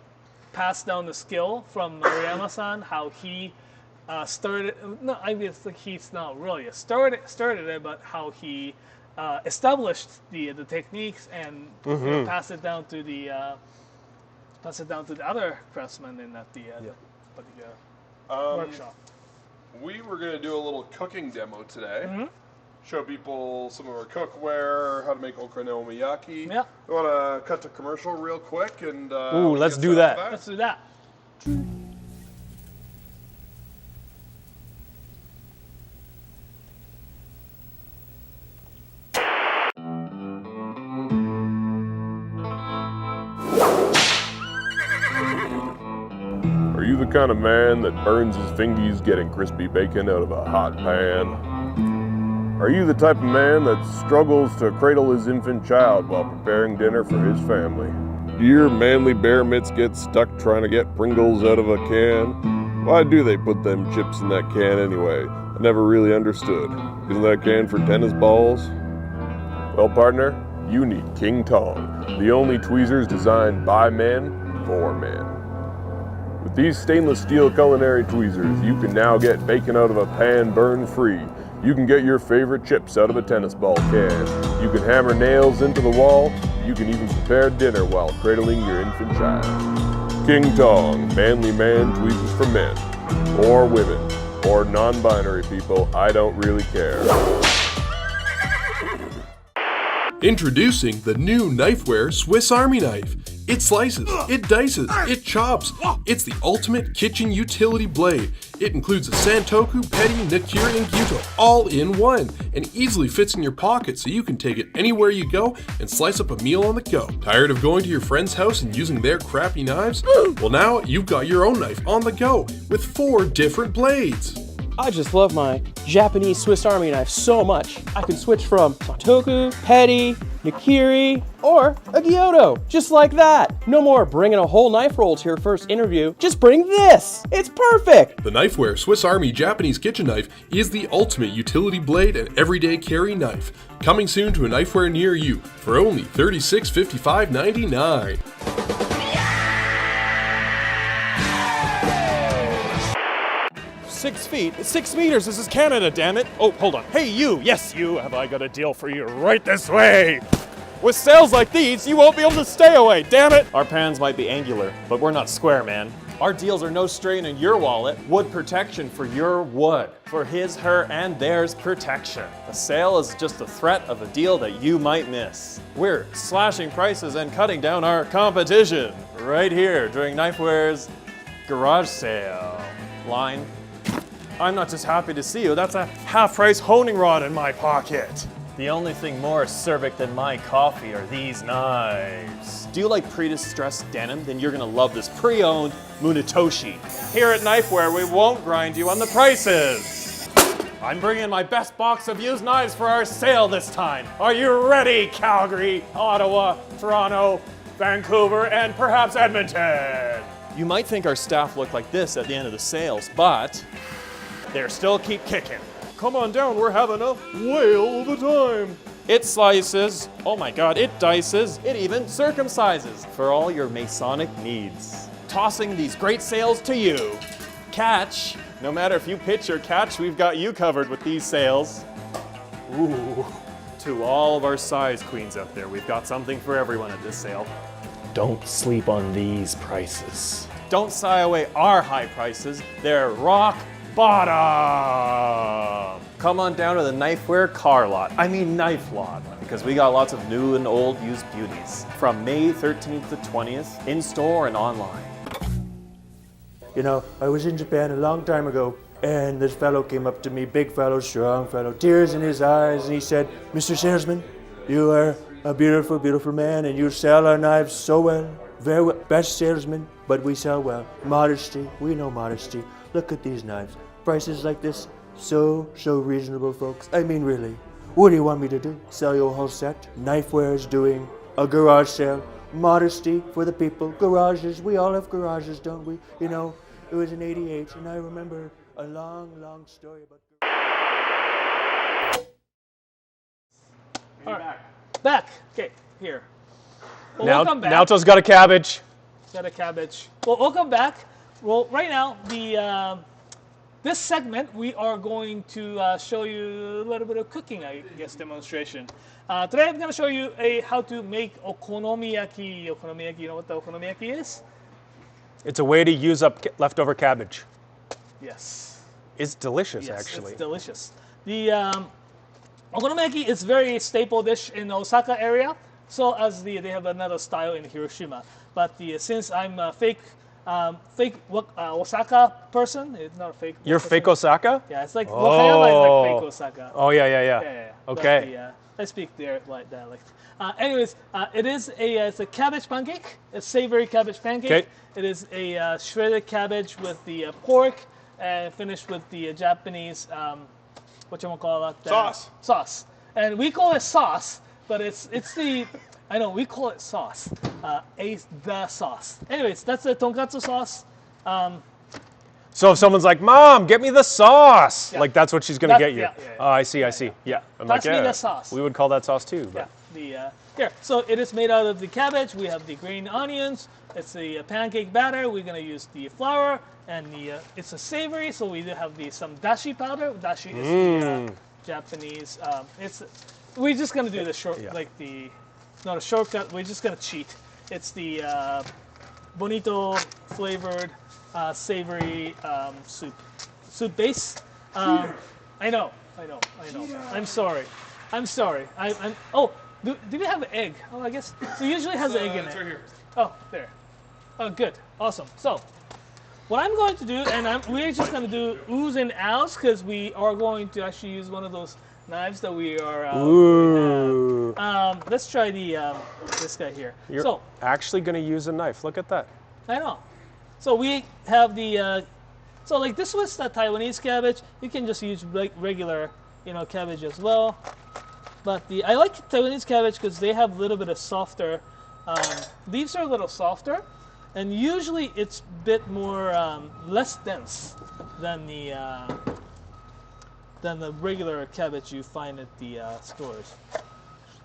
pass down the skill from Maruyama-san. How he started. No, I mean, it's like he's not really started it, but how he established the techniques and passed it down to the other craftsmen in that particular workshop. We were going to do a little cooking demo today. Show people some of our cookware, how to make Okonomiyaki. Yeah. We want to cut to commercial real quick and let's get do set up that. for Let's do that. Are you the kind of man that burns his fingies getting crispy bacon out of a hot pan? Are you the type of man that struggles to cradle his infant child while preparing dinner for his family? Do your manly bare mitts get stuck trying to get Pringles out of a can? Why do they put them chips in that can anyway? I never really understood. Isn't that can for tennis balls? Well, partner, you need King Tong, the only tweezers designed by men for men. With these stainless steel culinary tweezers, you can now get bacon out of a pan burn-free. You can get your favorite chips out of a tennis ball can. You can hammer nails into the wall. You can even prepare dinner while cradling your infant child. King Tong, manly man tweezers for men, or women, or non-binary people. I don't really care. Introducing the new Knifewear Swiss Army knife. It slices, it dices, it chops. It's the ultimate kitchen utility blade. It includes a santoku, petty, nakiri, and gyuto all in one, and easily fits in your pocket so you can take it anywhere you go and slice up a meal on the go. Tired of going to your friend's house and using their crappy knives? Well, now you've got your own knife on the go with 4 different blades. I just love my Japanese Swiss Army knife so much. I can switch from santoku, petty, nakiri, or a gyuto, just like that. No more bringing a whole knife roll to your first interview. Just bring this. It's perfect. The Knifewear Swiss Army Japanese kitchen knife is the ultimate utility blade and everyday carry knife. Coming soon to a Knifewear near you for only $36.55.99. 6 feet. 6 meters. This is Canada, damn it. Oh, hold on. Hey, you. Yes, you. Have I got a deal for you right this way? With sales like these, you won't be able to stay away, damn it. Our pans might be angular, but we're not square, man. Our deals are no strain in your wallet. Wood protection for your wood. For his, her, and theirs protection. A sale is just a threat of a deal that you might miss. We're slashing prices and cutting down our competition right here during Knifewear's Garage Sale. Line. I'm not just happy to see you, that's a half-price honing rod in my pocket. The only thing more acerbic than my coffee are these knives. Do you like pre-distressed denim? Then you're gonna love this pre-owned Munitoshi. Here at Knifewear, we won't grind you on the prices. I'm bringing my best box of used knives for our sale this time. Are you ready, Calgary, Ottawa, Toronto, Vancouver, and perhaps Edmonton? You might think our staff look like this at the end of the sales, but they still keep kicking. Come on down, we're having a whale of a time. It slices, oh my god, it dices, it even circumcises for all your Masonic needs. Tossing these great sales to you. Catch, no matter if you pitch or catch, we've got you covered with these sales. Ooh, to all of our size queens out there, we've got something for everyone at this sale. Don't sleep on these prices. Don't sigh away our high prices, they're rock bottom. Come on down to the Knifewear car lot. I mean knife lot, because we got lots of new and old used beauties from May 13th to 20th, in store and online. You know, I was in Japan a long time ago, and this fellow came up to me, big fellow, strong fellow, tears in his eyes, and he said, "Mr. Salesman, you are a beautiful, beautiful man, and you sell our knives so well, very well. Best salesman, but we sell well. Modesty, we know modesty. Look at these knives. Prices like this, so reasonable, folks. I mean, really, what do you want me to do? Sell you a whole set? Knifewear is doing a garage sale. Modesty for the people. Garages, we all have garages, don't we? You know, it was in '88, and I remember a long, long story about... All right. back. Okay, here. Well, Now, we'll come back. Naoto's got a cabbage. Got a cabbage. Well, we'll come back. Well, right now, this segment, we are going to show you a little bit of cooking, I guess, demonstration. Today, I'm going to show you how to make okonomiyaki. Okonomiyaki, you know what the okonomiyaki is? It's a way to use up leftover cabbage. Yes. It's delicious, Yes, actually. it's delicious. The okonomiyaki is very staple dish in the Osaka area. So as they have another style in Hiroshima. But since I'm a fake Osaka person, it's not a fake. You're fake Osaka? Yeah, it's like Wakayama is like fake Osaka. Oh, yeah. Yeah. Okay. But I speak their dialect. Anyways, it's a cabbage pancake, a savory cabbage pancake. Okay. It is a shredded cabbage with the pork, and finished with the Japanese Sauce. Sauce, and we call it sauce, but it's the I know we call it sauce. The sauce. Anyways, that's the tonkatsu sauce. So if someone's like, Mom, get me the sauce, Yeah. like that's what she's going to get you. Yeah. Oh, I see. Yeah. I'm Pass like, me yeah, the sauce. we would call that sauce too. But. Yeah. Here. So it is made out of the cabbage. We have the green onions. It's the pancake batter. We're going to use the flour and it's a savory. So we do have some dashi powder. Dashi is the Japanese. We're just going to do the short, not a shortcut. We're just going to cheat. It's the bonito flavored savory soup base. I know. I'm sorry. Do we have an egg? Oh, I guess. So usually it has an egg in it. It's right here. Oh, there. Oh, good. Awesome. So, what I'm going to do, and we're just going to do oohs and ahs because we are going to actually use one of those knives that we are. Let's try this guy here. You're actually going to use a knife. Look at that. I know. So we have so like this was the Taiwanese cabbage. You can just use regular, cabbage as well. But I like Taiwanese cabbage because they have a little bit of softer. Leaves are a little softer, and usually it's a bit more less dense than the regular cabbage you find at the stores.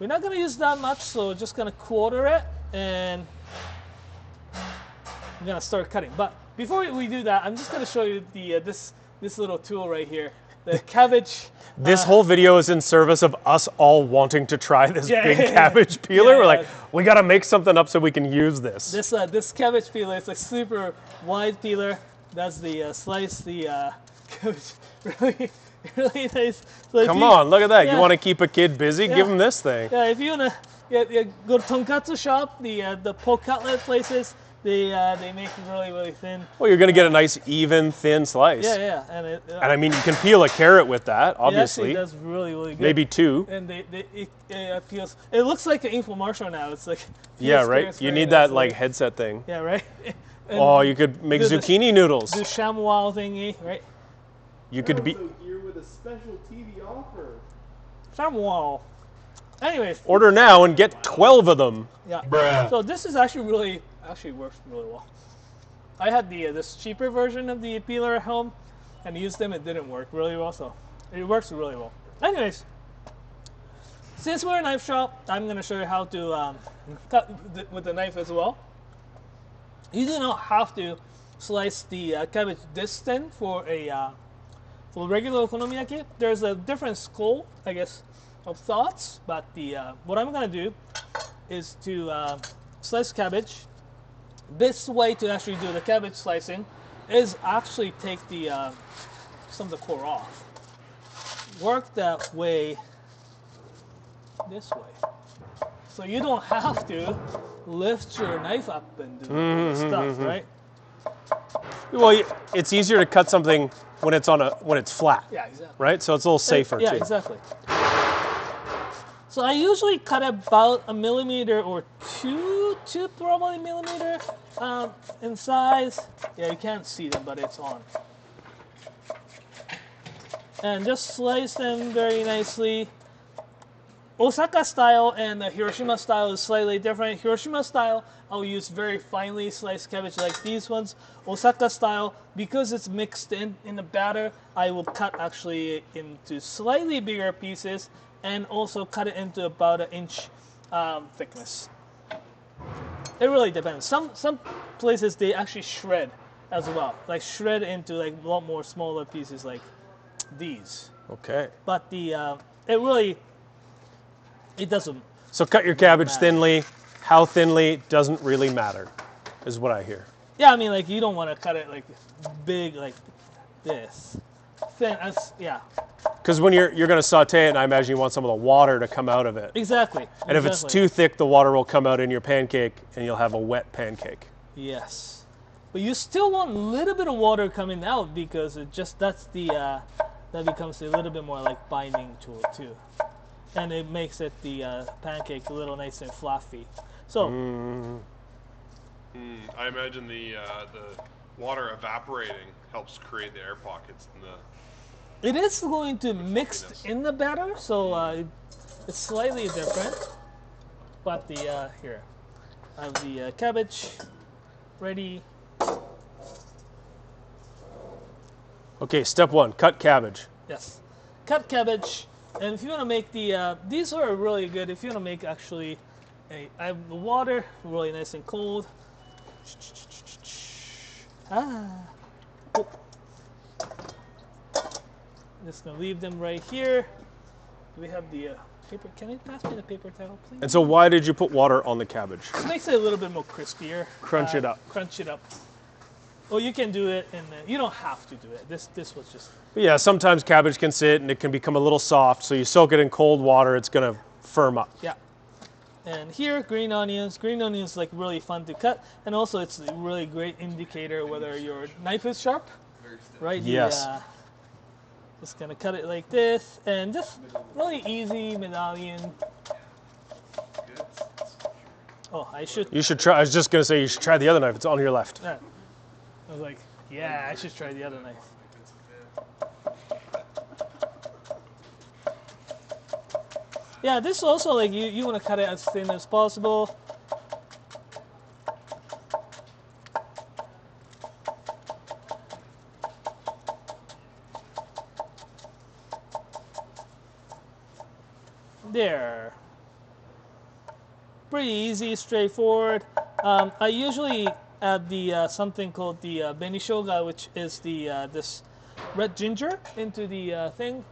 We're not going to use that much, so we're just going to quarter it, and I'm going to start cutting. But before we do that, I'm just going to show you this little tool right here. The cabbage. This whole video is in service of us all wanting to try this big cabbage peeler. We're like, we got to make something up so we can use this. This cabbage peeler is a super wide peeler. That's the slice the cabbage really nice. So Come on, look at that. You want to keep a kid busy? Give him this thing. Yeah, if you want to go to tonkatsu shop, the pork cutlet places, they make it really thin. Well, you're going to get a nice, even, thin slice. Yeah. And I mean, you can peel a carrot with that, obviously. It does really good. Maybe two. And it feels. It looks like an infomercial now. It's like. Yeah, right. You need that headset thing. Yeah, right. You could make zucchini noodles. The ShamWow thingy, right? You could be. Here with a special TV offer. ShamWow. Anyways. Order now and get 12 of them. Yeah. Bruh. So this is actually works really well. I had this cheaper version of the peeler at home and used them. It didn't work really well, so it works really well. Anyways, since we're a knife shop, I'm going to show you how to cut with the knife as well. You do not have to slice the cabbage this thin for regular okonomiyaki. There's a different school, I guess, of thoughts, but what I'm going to do is to slice cabbage. This way to actually do the cabbage slicing is actually take some of the core off. Work that way, this way. So you don't have to lift your knife up and do stuff, right? Well, it's easier to cut something when it's flat. Yeah, exactly. Right? So it's a little safer too. Yeah, exactly. So I usually cut about 1 millimeter or two probably millimeter in size. Yeah, you can't see them, but it's on. And just slice them very nicely. Osaka style and Hiroshima style is slightly different. Hiroshima style, I'll use very finely sliced cabbage like these ones. Osaka style, because it's mixed in the batter, I will cut actually into slightly bigger pieces and also cut it into about 1 inch thickness. It really depends. Some places they actually shred as well, like shred into like a lot more smaller pieces like these. Okay. But it doesn't. So cut your cabbage thinly. How thinly doesn't really matter, is what I hear. Yeah, I mean, like you don't want to cut it like big like this. Thin, yeah. Because when you're going to saute it, and I imagine you want some of the water to come out of it. Exactly. And if it's too thick, the water will come out in your pancake, and you'll have a wet pancake. Yes, but you still want a little bit of water coming out because that becomes a little bit more like binding to it too, and it makes it the pancake a little nice and fluffy. So. I imagine the water evaporating helps create the air pockets in the. It is going to mix in the batter, so it's slightly different. But here, I have the cabbage ready. Okay, step 1, cut cabbage. Yes, cut cabbage, and if you want to make these are really good. If you want to make actually, I have the water really nice and cold. Oh. Just gonna leave them right here. Do we have the paper? Can you pass me the paper towel, please? And so why did you put water on the cabbage? It makes it a little bit more crispier. Crunch it up. Crunch it up. Well, you can do it, and you don't have to do it. This was just. But yeah, sometimes cabbage can sit and it can become a little soft. So you soak it in cold water, it's gonna firm up. Yeah. And here, green onions. Green onions like really fun to cut, and also it's a really great indicator whether your knife is sharp, right? Yes. Just gonna cut it like this, and just really easy medallion. Oh, I should. You should try. I was just gonna say you should try the other knife. It's on your left. Yeah. I was like, yeah, I should try the other knife. Yeah, this also like you want to cut it as thin as possible. There. Pretty easy, straightforward. I usually add the something called the benishoga, which is the this red ginger into the thing.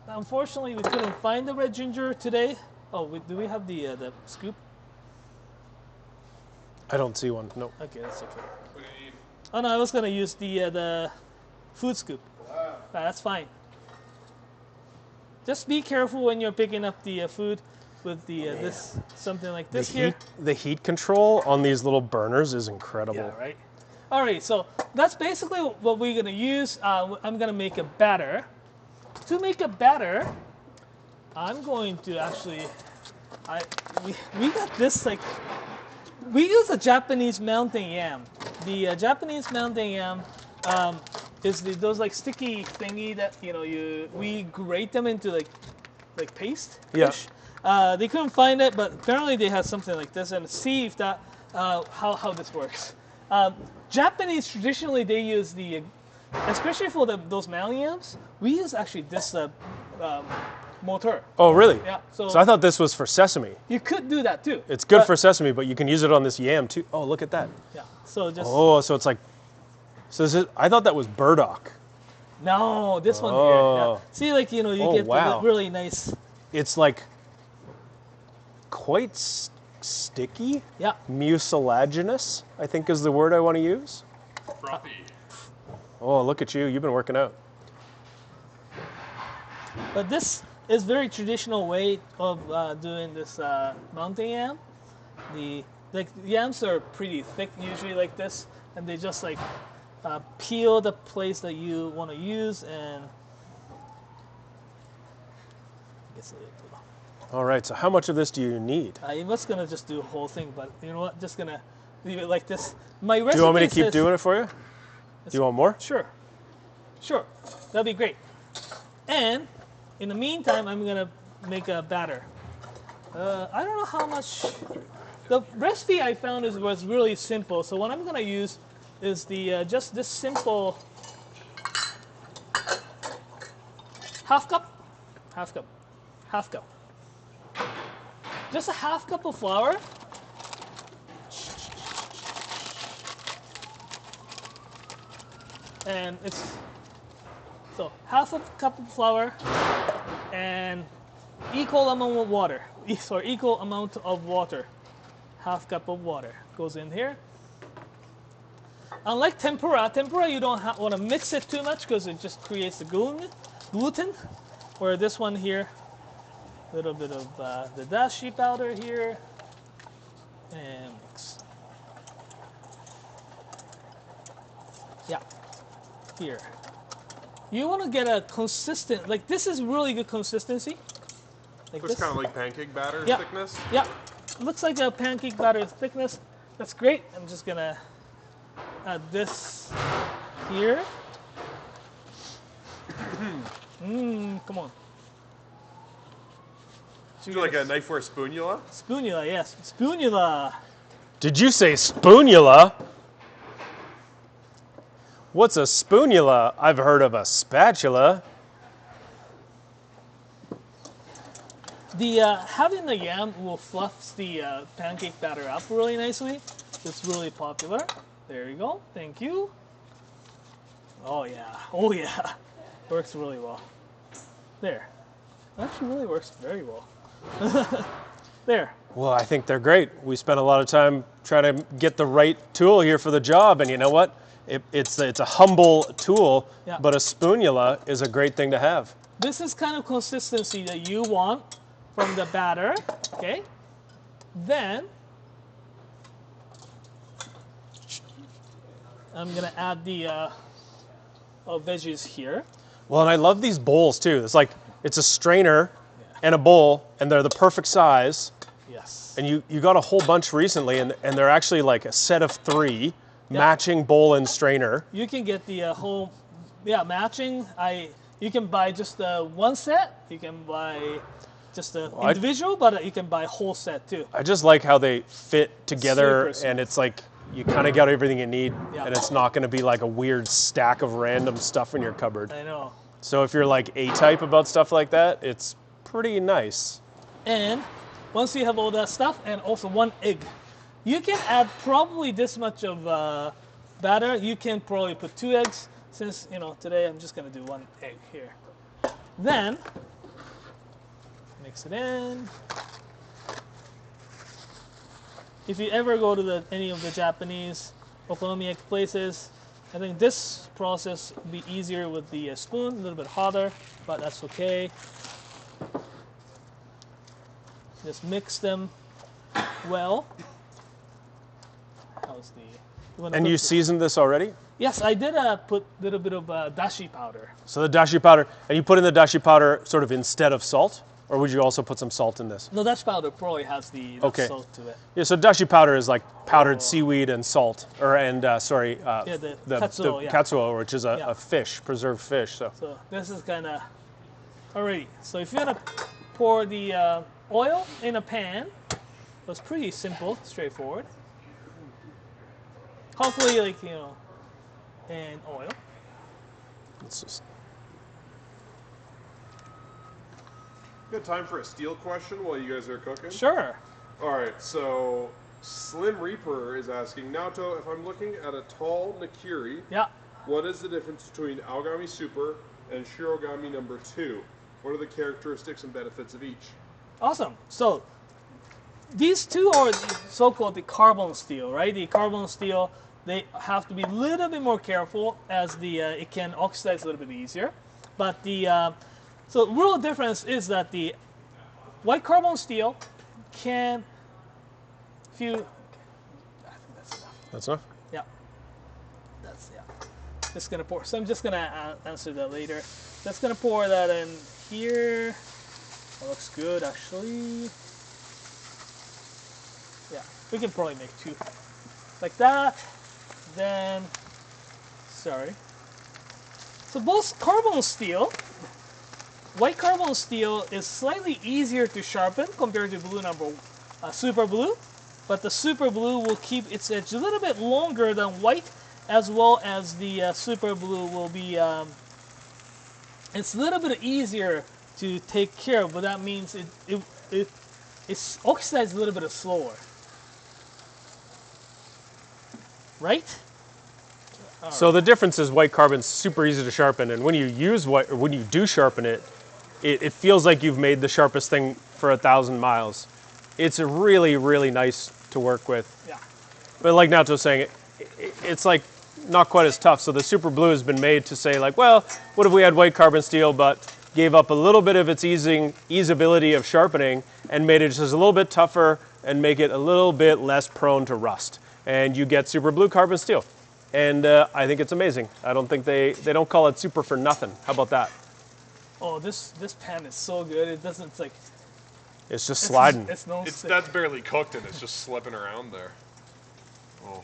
Unfortunately, we couldn't find the red ginger today. Oh, do we have the scoop? I don't see one. No. Okay, that's okay. Oh no, I was gonna use the food scoop. That's fine. Just be careful when you're picking up the food with the this something like this here. The heat control on these little burners is incredible. Yeah, right. All right, so that's basically what we're gonna use. I'm gonna make a batter. To make a batter, I'm going to actually, we got this like, we use a Japanese mountain yam. The Japanese mountain yam is those like sticky thingy that we grate them into like paste. Yeah. They couldn't find it, but apparently they have something like this, and see if that how this works. Japanese traditionally they use especially for those mountain yams, we use actually this motor. Oh, really? Yeah. So I thought this was for sesame. You could do that too. It's good for sesame, but you can use it on this yam too. Oh, look at that. Yeah. So just. Oh, so it's like. So is it, I thought that was burdock. No, this one here. Yeah. See, like you get the really nice. It's like quite sticky. Yeah. Mucilaginous, I think is the word I want to use. Frothy. Oh, look at you. You've been working out. But this is very traditional way of doing this mountain yam. The yams are pretty thick usually like this, and they just like peel the place that you want to use and. All right. So how much of this do you need? I was gonna just do a whole thing, but you know what? Just gonna leave it like this. My recipe. Do you want me to keep doing it for you? Do you want more? Sure. That'd be great. And in the meantime, I'm gonna make a batter. I don't know how much. The recipe I found was really simple. So what I'm gonna use is the just this simple half cup. Just a half cup of flour. And it's so half a cup of flour and equal amount of water. Sorry, equal amount of water. Half cup of water goes in here. Unlike tempura you don't want to mix it too much because it just creates the gluten. Where this one here, a little bit of the dashi powder here, and mix. Yeah, here. You want to get a consistent, like this is really good consistency. Like It's kind of like pancake batter thickness. Yeah, looks like a pancake batter thickness. That's great. I'm just gonna add this here. Come on. Do like a Knifewear spoonula? Spoonula, yes. Spoonula. Did you say spoonula? What's a spoonula? I've heard of a spatula. The having the yam will fluff the pancake batter up really nicely. It's really popular. There you go. Thank you. Oh yeah. Oh yeah. Works really well. There. Actually really works very well. There. Well, I think they're great. We spent a lot of time trying to get the right tool here for the job, and you know what? It's a humble tool, but a spoonula is a great thing to have. This is kind of consistency that you want from the batter, okay? Then I'm gonna add the veggies here. Well, and I love these bowls too. It's like it's a strainer and a bowl, and they're the perfect size. Yes. And you got a whole bunch recently, and they're actually like a set of 3, matching bowl and strainer. You can get the whole, matching. You can buy just one set. You can buy just the individual, but you can buy a whole set too. I just like how they fit together, Super and it's like you kind of got everything you need, Yeah. and it's not going to be like a weird stack of random stuff in your cupboard. I know. So if you're like A-type about stuff like that, it's pretty nice. And once you have all that stuff, and also 1 egg, you can add probably this much of batter. You can probably put 2 eggs. Since today I'm just gonna do 1 egg here. Then mix it in. If you ever go to any of the Japanese okonomiyaki places, I think this process will be easier with the spoon, a little bit hotter, but that's okay. Just mix them well. How's the? And you seasoned this already? Yes, I did put a little bit of dashi powder. So the dashi powder, and you put in the dashi powder sort of instead of salt? Or would you also put some salt in this? No, dashi powder probably has the salt to it. Yeah, so dashi powder is like powdered seaweed and salt, the katsuo, katsuo, which is a fish, preserved fish. So this is kind of already. So if you're gonna pour the oil in a pan, it's pretty simple, straightforward. Hopefully, and oil. it's just Good time for a steel question while you guys are cooking? Sure. All right, so Slim Reaper is asking, Naoto, if I'm looking at a tall Nakiri, what is the difference between Aogami Super and Shirogami number 2? What are the characteristics and benefits of each? Awesome. So these two are so-called the carbon steel, right? The carbon steel, they have to be a little bit more careful as it can oxidize a little bit easier. But so the real difference is that the white carbon steel can, I think that's enough. That's enough? Yeah. Just gonna pour. So I'm just gonna answer that later. Just gonna pour that in here. That looks good, actually. Yeah, we can probably make 2 like that. Then, sorry. So both carbon steel white carbon steel is slightly easier to sharpen compared to super blue, but the super blue will keep its edge a little bit longer than white, as well as the super blue will be, it's a little bit easier to take care of, but that means it's oxidized a little bit slower. Right? So the difference is white carbon's super easy to sharpen, and when you do sharpen it, it feels like you've made the sharpest thing for 1,000 miles. It's really, really nice to work with. Yeah. But like Nacho was saying, it's like not quite as tough. So the super blue has been made to say like, well, what if we had white carbon steel, but gave up a little bit of its easeability of sharpening and made it just a little bit tougher and make it a little bit less prone to rust. And you get super blue carbon steel. And I think it's amazing. I don't think they don't call it super for nothing. How about that? Oh, this pan is so good. It doesn't, it's like... It's just sliding. That's barely cooked and it's just slipping around there. Oh.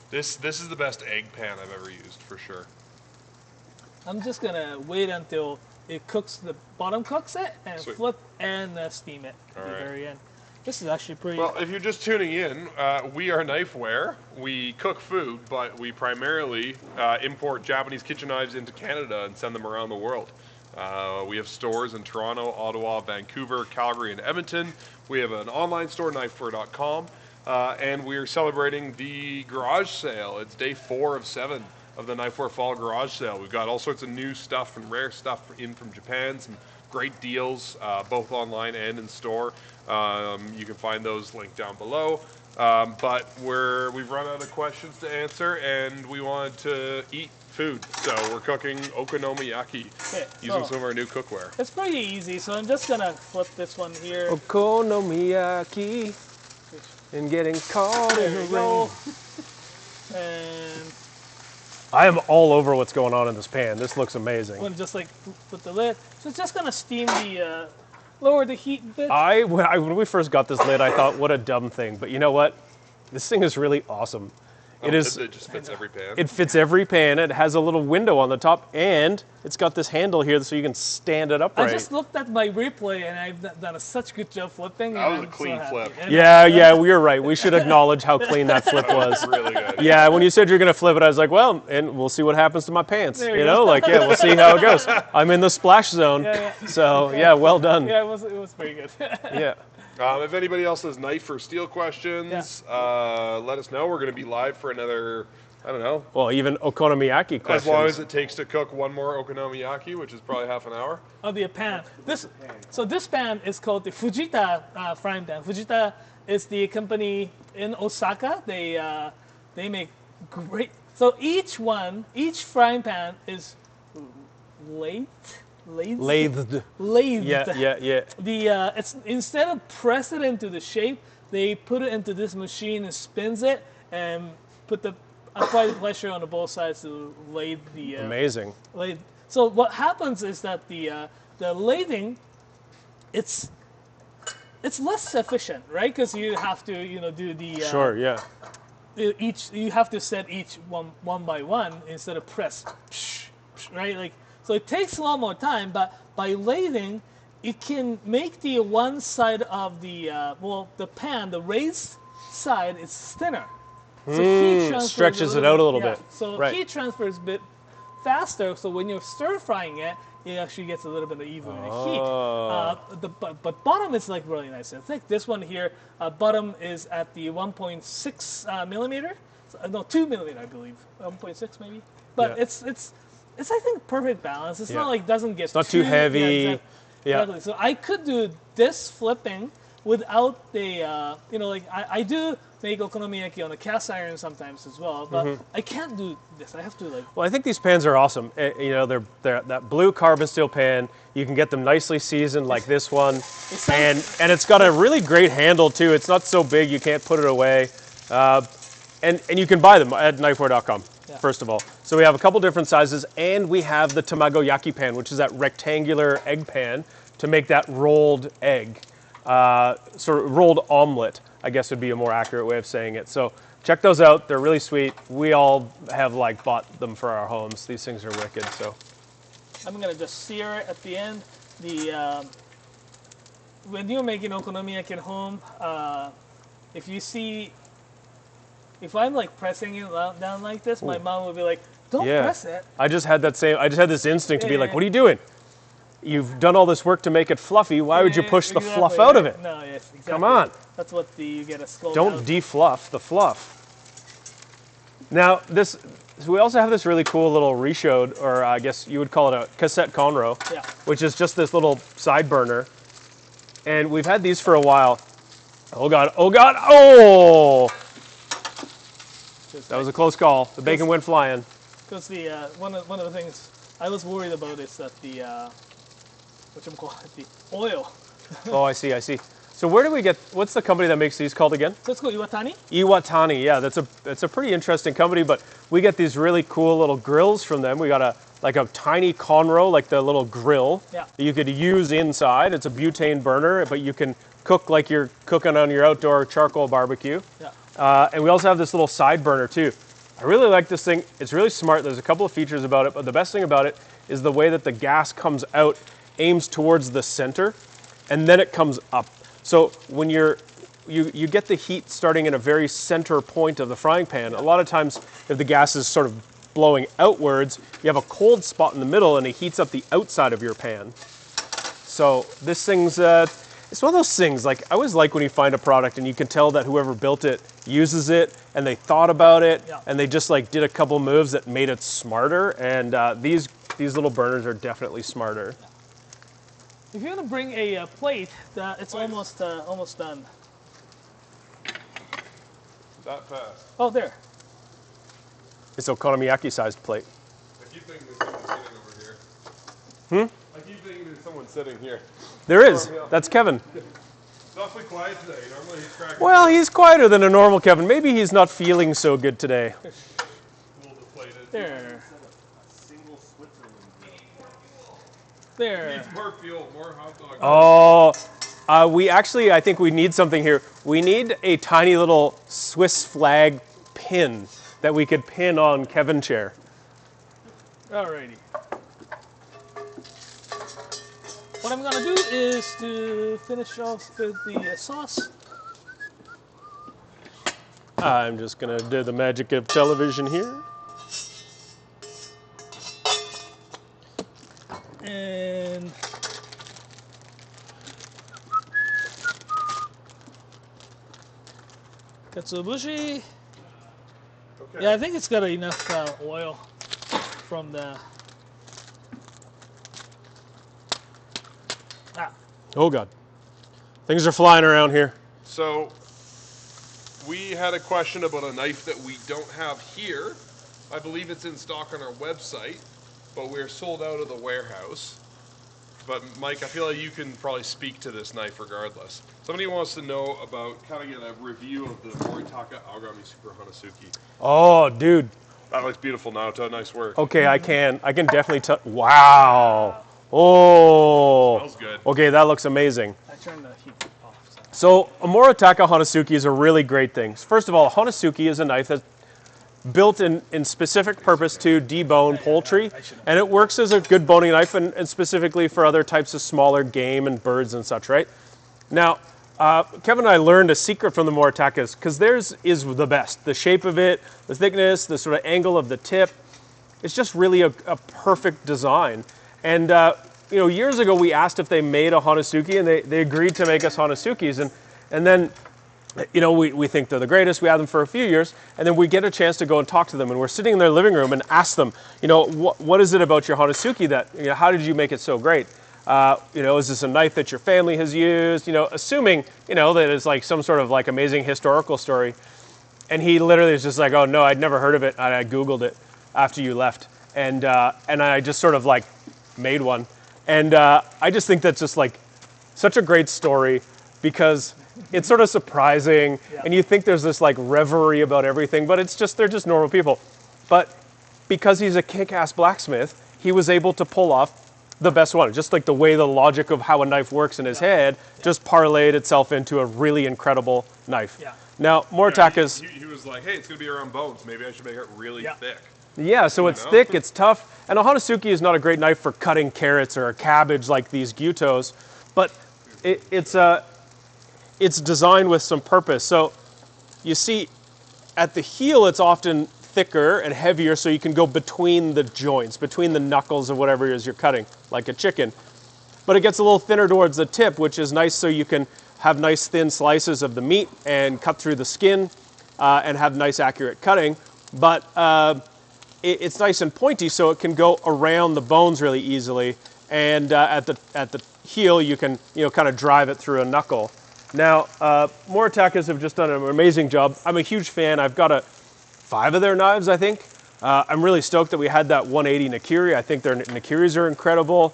This is the best egg pan I've ever used, for sure. I'm just going to wait until it cooks, the bottom cooks it, and Sweet. flip and steam it at the very end. This is actually pretty... Well, if you're just tuning in, we are Knifewear. We cook food, but we primarily import Japanese kitchen knives into Canada and send them around the world. We have stores in Toronto, Ottawa, Vancouver, Calgary, and Edmonton. We have an online store, knifewear.com, and we are celebrating the garage sale. It's day 4 of 7 of the Knifewear Fall Garage Sale. We've got all sorts of new stuff and rare stuff in from Japan, some great deals, both online and in store. You can find those linked down below. But we've run out of questions to answer, and we wanted to eat food. So we're cooking Okonomiyaki using some of our new cookware. It's pretty easy, so I'm just going to flip this one here. Okonomiyaki and getting caught in the rain. And I am all over what's going on in this pan. This looks amazing. I'm going to just like put the lid. So it's just going to steam the... lower the heat a bit. When we first got this lid, I thought, what a dumb thing. But you know what? This thing is really awesome. It just fits every pan. It fits every pan. It has a little window on the top, and it's got this handle here so you can stand it upright. I just looked at my replay, and I've done such a good job flipping. That was a clean flip. Yeah, you're right. We should acknowledge how clean that flip was. Really good. Yeah, when you said you're going to flip it, I was like, well, and we'll see what happens to my pants. We'll see how it goes. I'm in the splash zone. So, well done. Yeah, it was pretty good. Yeah. If anybody else has knife or steel questions, let us know. We're going to be live for another, I don't know. Well, even Okonomiyaki questions. As long as it takes to cook one more Okonomiyaki, which is probably half an hour. Of the pan. This pan is called the Fujita frying pan. Fujita is the company in Osaka. They make great. So each frying pan is lathed. Yeah. It's instead of press it into the shape, they put it into this machine and spins it and apply the pressure on both sides to lathe the. Amazing. Lathe. So what happens is that the lathing, it's less efficient, right? Because you have to do the. Sure. Yeah. You have to set each one by one instead of press, right? So it takes a lot more time, but by lathing, it can make the one side of the pan, the raised side, is thinner. So heat transfer stretches it out a little bit. So heat transfers a bit faster. So when you're stir frying it, it actually gets a little bit of even heat. But bottom is like really nice and thick. This one here, bottom is at the 1.6 millimeter. No, 2 millimeter, I believe. 1.6 maybe. But it's I think perfect balance. It's not like doesn't get not too heavy. Exactly. So I could do this flipping without the I do make okonomiyaki on a cast iron sometimes as well, but I can't do this. I have to Well, I think these pans are awesome. They're that blue carbon steel pan. You can get them nicely seasoned like this one, and it's got a really great handle too. It's not so big you can't put it away, and you can buy them at knifewear.com. First of all. So we have a couple different sizes, and we have the tamagoyaki pan, which is that rectangular egg pan to make that rolled egg, sort of rolled omelet, I guess would be a more accurate way of saying it. So check those out. They're really sweet. We all have bought them for our homes. These things are wicked. So I'm gonna just sear it at the end. The when you're making okonomiyaki at home, if you see, if I'm like pressing it down like this, my mom will be like, "Don't press it." I just had this instinct to be like, "What are you doing? You've done all this work to make it fluffy. Why would you push the fluff out of it? No, yes, exactly. Come on. That's what you get a slow Don't down. defluff the fluff." Now, we also have this really cool little reshowed, or I guess you would call it a cassette conro, which is just this little side burner. And we've had these for a while. Oh God, oh God, oh! That was a close call. The bacon went flying. Because the one of the things I was worried about is that the the oil. Oh, I see. So where do we get? What's the company that makes these called again? So it's called Iwatani. Iwatani. Yeah, that's a pretty interesting company. But we get these really cool little grills from them. We got a tiny conro, like the little grill that you could use inside. It's a butane burner, but you can cook like you're cooking on your outdoor charcoal barbecue. Yeah. And we also have this little side burner too. I really like this thing. It's really smart. There's a couple of features about it, but the best thing about it is the way that the gas comes out, aims towards the center, and then it comes up. So when you get the heat starting in a very center point of the frying pan. A lot of times, if the gas is sort of blowing outwards, you have a cold spot in the middle, and it heats up the outside of your pan. So this thing's it's one of those things. Like I always like when you find a product and you can tell that whoever built it uses it and they thought about it and they just like did a couple moves that made it smarter. And these little burners are definitely smarter. If you're gonna bring a plate, it's almost done. That fast. Oh, there. It's Okonomiyaki sized plate. I keep thinking there's someone sitting over here. I keep thinking there's someone sitting here. There is. That's Kevin. It's awfully quiet today. Normally he's cracking. Well, he's quieter than a normal Kevin. Maybe he's not feeling so good today. There. There. Needs more fuel, more hot dogs. Oh, I think we need something here. We need a tiny little Swiss flag pin that we could pin on Kevin's chair. Alrighty. What I'm gonna do is to finish off with the sauce. I'm just gonna do the magic of television here. And katsuobushi. Okay. Yeah, I think it's got enough oil from the. Oh God, things are flying around here. So we had a question about a knife that we don't have here. I believe it's in stock on our website, but we're sold out of the warehouse. But Mike, I feel like you can probably speak to this knife regardless. Somebody wants to know about kind of get a review of the Moritaka Aogami Super Hanasuki. Oh, dude. That looks beautiful, Naoto. Nice work. Okay, I can definitely tell. Wow. Oh. Smells good. Okay, that looks amazing. I turned the heat off. So a Moritaka Hanasuki is a really great thing. First of all, a Hanasuki is a knife that's built in specific purpose to debone poultry, and it works as a good boning knife and specifically for other types of smaller game and birds and such, right? Now, Kevin and I learned a secret from the Moritakas because theirs is the best. The shape of it, the thickness, the sort of angle of the tip, it's just really a perfect design. And years ago we asked if they made a Hanasuki, and they agreed to make us Hanasukis, and then we think they're the greatest. We had them for a few years, and then we get a chance to go and talk to them, and we're sitting in their living room and ask them, what is it about your Hanasuki that, how did you make it so great? Is this a knife that your family has used? Assuming, that it's like some sort of like amazing historical story. And he literally is just like, oh no, I'd never heard of it. I Googled it after you left. And I just sort of like made one. And I just think that's just like such a great story because it's sort of surprising, and you think there's this like reverie about everything, but they're just normal people. But because he's a kick-ass blacksmith, he was able to pull off the best one. Just like the way the logic of how a knife works in his head just parlayed itself into a really incredible knife. Yeah. Now, Moritaka's... He was like, hey, it's going to be around bones. Maybe I should make it really thick. Yeah, so it's thick, it's tough, and a Okonomiyaki is not a great knife for cutting carrots or a cabbage like these gyutos, but it's designed with some purpose. So you see, at the heel, it's often thicker and heavier, so you can go between the joints, between the knuckles of whatever it is you're cutting, like a chicken. But it gets a little thinner towards the tip, which is nice, so you can have nice thin slices of the meat and cut through the skin and have nice accurate cutting. But it's nice and pointy, so it can go around the bones really easily. And at the heel, you can kind of drive it through a knuckle. Now, Moritakas have just done an amazing job. I'm a huge fan. I've got 5 of their knives, I think. I'm really stoked that we had that 180 Nakiri. I think their Nakiris are incredible.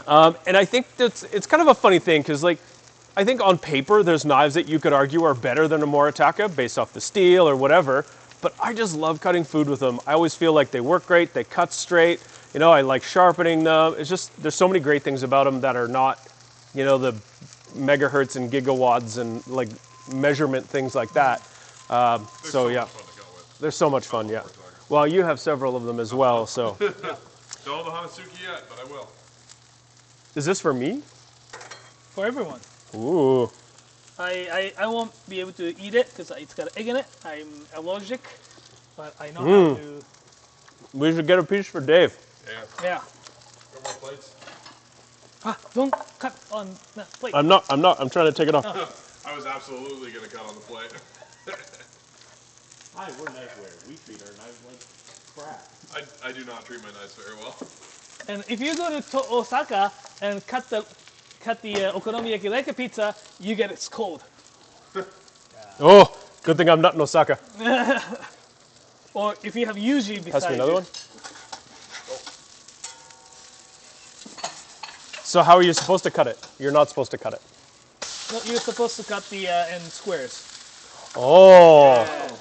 And I think it's kind of a funny thing because, like, I think on paper there's knives that you could argue are better than a Moritaka based off the steel or whatever. But I just love cutting food with them. I always feel like they work great. They cut straight. I like sharpening them. It's just there's so many great things about them that are not, the megahertz and gigawatts and like measurement things like that. So yeah, they're so much fun. Yeah. Well, you have several of them as well. So. Don't have the Hanasuki yet, but I will. Is this for me? For everyone. Ooh. I won't be able to eat it because it's got egg in it. I'm allergic, but I know how to. We should get a piece for Dave. Yeah. Got more plates? Don't cut on that plate. I'm not. I'm trying to take it off. I was absolutely going to cut on the plate. Hi, we're Knifewear. We treat our knives like crap. I do not treat my knives very well. And if you go to Osaka and cut the Okonomiyaki like a pizza, you get it cold. Oh, good thing I'm not in Osaka. Or if you have Yuji beside Pass me another you. one. So how are you supposed to cut it? You're not supposed to cut it. No, you're supposed to cut the in squares. Oh. Yeah.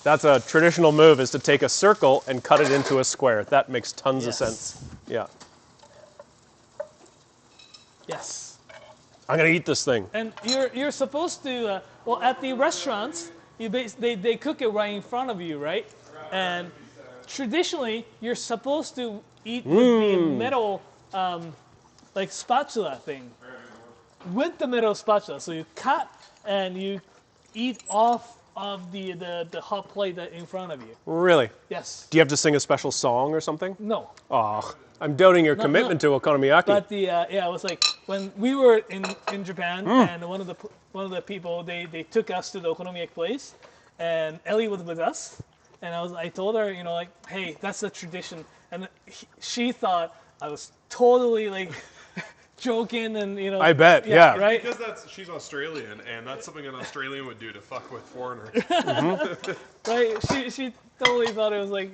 That's a traditional move, is to take a circle and cut it into a square. That makes tons of sense. Yeah. Yes. I'm going to eat this thing. And you're supposed to, at the restaurants, they cook it right in front of you, right? And traditionally, you're supposed to eat with the metal, like spatula thing. With the metal spatula. So you cut and you eat off of the hot plate that in front of you. Really? Yes. Do you have to sing a special song or something? No. Oh, I'm doubting your commitment to Okonomiyaki. But it was like when we were in Japan, and one of the people they took us to the Okonomiyaki place, and Ellie was with us, and I told her, like, hey, that's the tradition, and she thought I was totally like joking, and I bet, yeah. Right? Because she's Australian, and that's something an Australian would do to fuck with foreigners. Right? She totally thought it was like,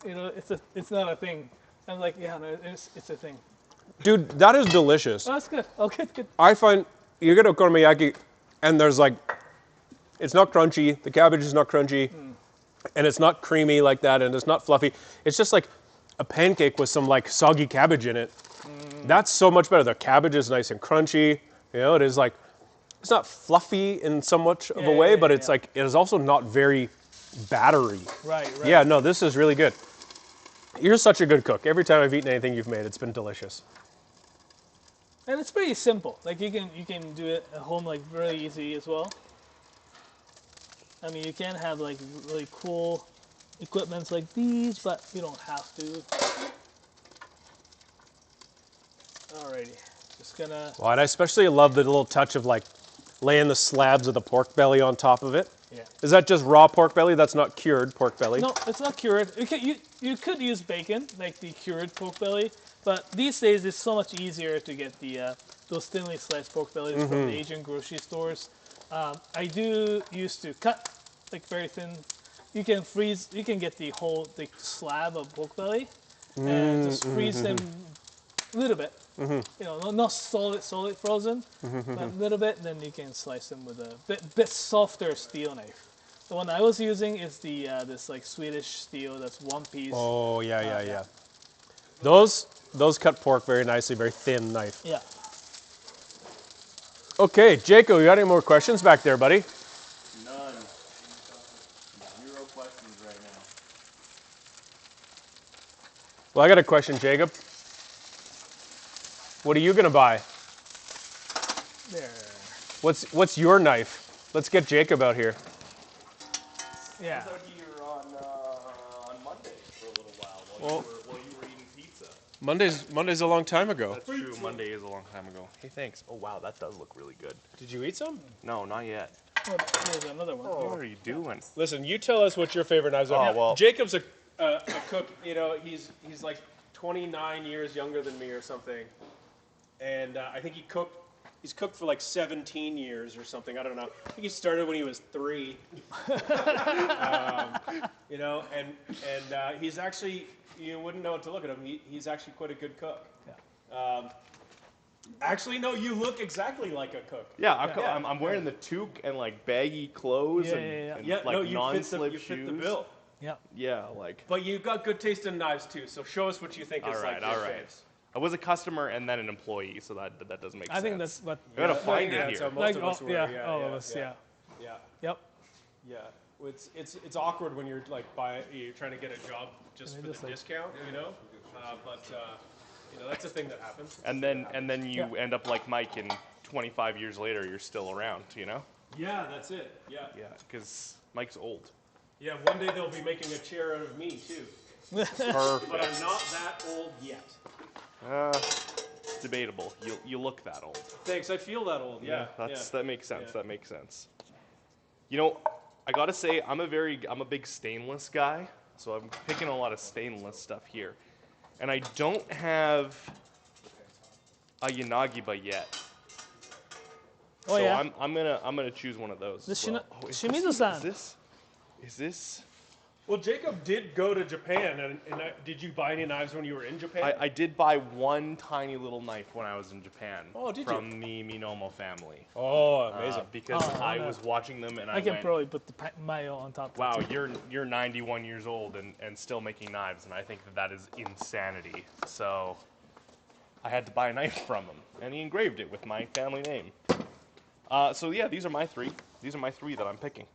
it's not a thing. I'm like, yeah, no, it's a thing. Dude, that is delicious. Oh, that's good. Okay, good. I find you get Okonomiyaki, and there's like, it's not crunchy. The cabbage is not crunchy, and it's not creamy like that, and it's not fluffy. It's just like a pancake with some like soggy cabbage in it. That's so much better. The cabbage is nice and crunchy. It is like, it's not fluffy in so much of a way, but it's like, it is also not very battery. Right. Yeah, no, this is really good. You're such a good cook. Every time I've eaten anything you've made, it's been delicious. And it's pretty simple. Like you can do it at home like really easy as well. I mean, you can have like really cool equipments like these, but you don't have to. Alrighty, just gonna. Well, and I especially love the little touch of like laying the slabs of the pork belly on top of it. Yeah. Is that just raw pork belly? That's not cured pork belly? No, it's not cured. You could use bacon, like the cured pork belly, but these days it's so much easier to get the those thinly sliced pork bellies from the Asian grocery stores. I do used to cut like very thin. You can freeze. You can get the whole slab of pork belly and just freeze them a little bit. Not solid frozen, but a little bit. Then you can slice them with a bit softer steel knife. The one I was using is the this like Swedish steel that's one piece. Oh yeah. Those cut pork very nicely, very thin knife. Yeah. Okay, Jaco, you got any more questions back there, buddy? None. 0 questions right now. Well, I got a question, Jacob. What are you gonna buy? There. What's your knife? Let's get Jacob out here. Yeah. I was out here on Monday for a little while while you were eating pizza. Monday's a long time ago. That's true. Monday is a long time ago. Hey, thanks. Oh wow, that does look really good. Did you eat some? No, not yet. Oh, there's another one. What are you doing? Listen, you tell us what your favorite knives are. Oh, well. Jacob's a cook. You know, he's like 29 years younger than me or something, and I think he's cooked for like 17 years or something. I don't know. I think he started when he was 3. You know, and he's actually, you wouldn't know what to look at him. He's actually quite a good cook. Yeah. Actually, no, you look exactly like a cook. Yeah, I'm wearing the toque and like baggy clothes and like no, you non-slip fit shoes. the bill. Yeah. Yeah, like. But you've got good taste in knives too. So show us what you think is like your face. I was a customer and then an employee, so that doesn't make sense. I think that's what. I gotta find yeah, it so here. most Like, of us oh, were. yeah, all of us, yeah. Yeah. Yep. Yeah. It's awkward when you're like you're trying to get a job just for the discount, you know. But you know that's a thing that happens. And then you end up like Mike, and 25 years later you're still around, you know? Yeah, that's it. Yeah. Yeah, because Mike's old. Yeah. One day they'll be making a chair out of me too. Perfect. But I'm not that old yet. It's debatable. You look that old. Thanks. I feel that old. Yeah. That makes sense. Yeah. That makes sense. You know, I gotta say I'm a big stainless guy, so I'm picking a lot of stainless stuff here, and I don't have a Yanagiba yet. Oh, so yeah? I'm gonna choose one of those. The as well. Shimizu-san. Is this? Well, Jacob did go to Japan, and did you buy any knives when you were in Japan? I did buy one tiny little knife when I was in Japan. Oh, did from the Minomo family. Oh, amazing! Because I was watching them and I can probably put the mayo on top. Wow, you're 91 years old and still making knives, and I think that is insanity. So I had to buy a knife from him, and he engraved it with my family name. So yeah, these are my 3. These are my 3 that I'm picking.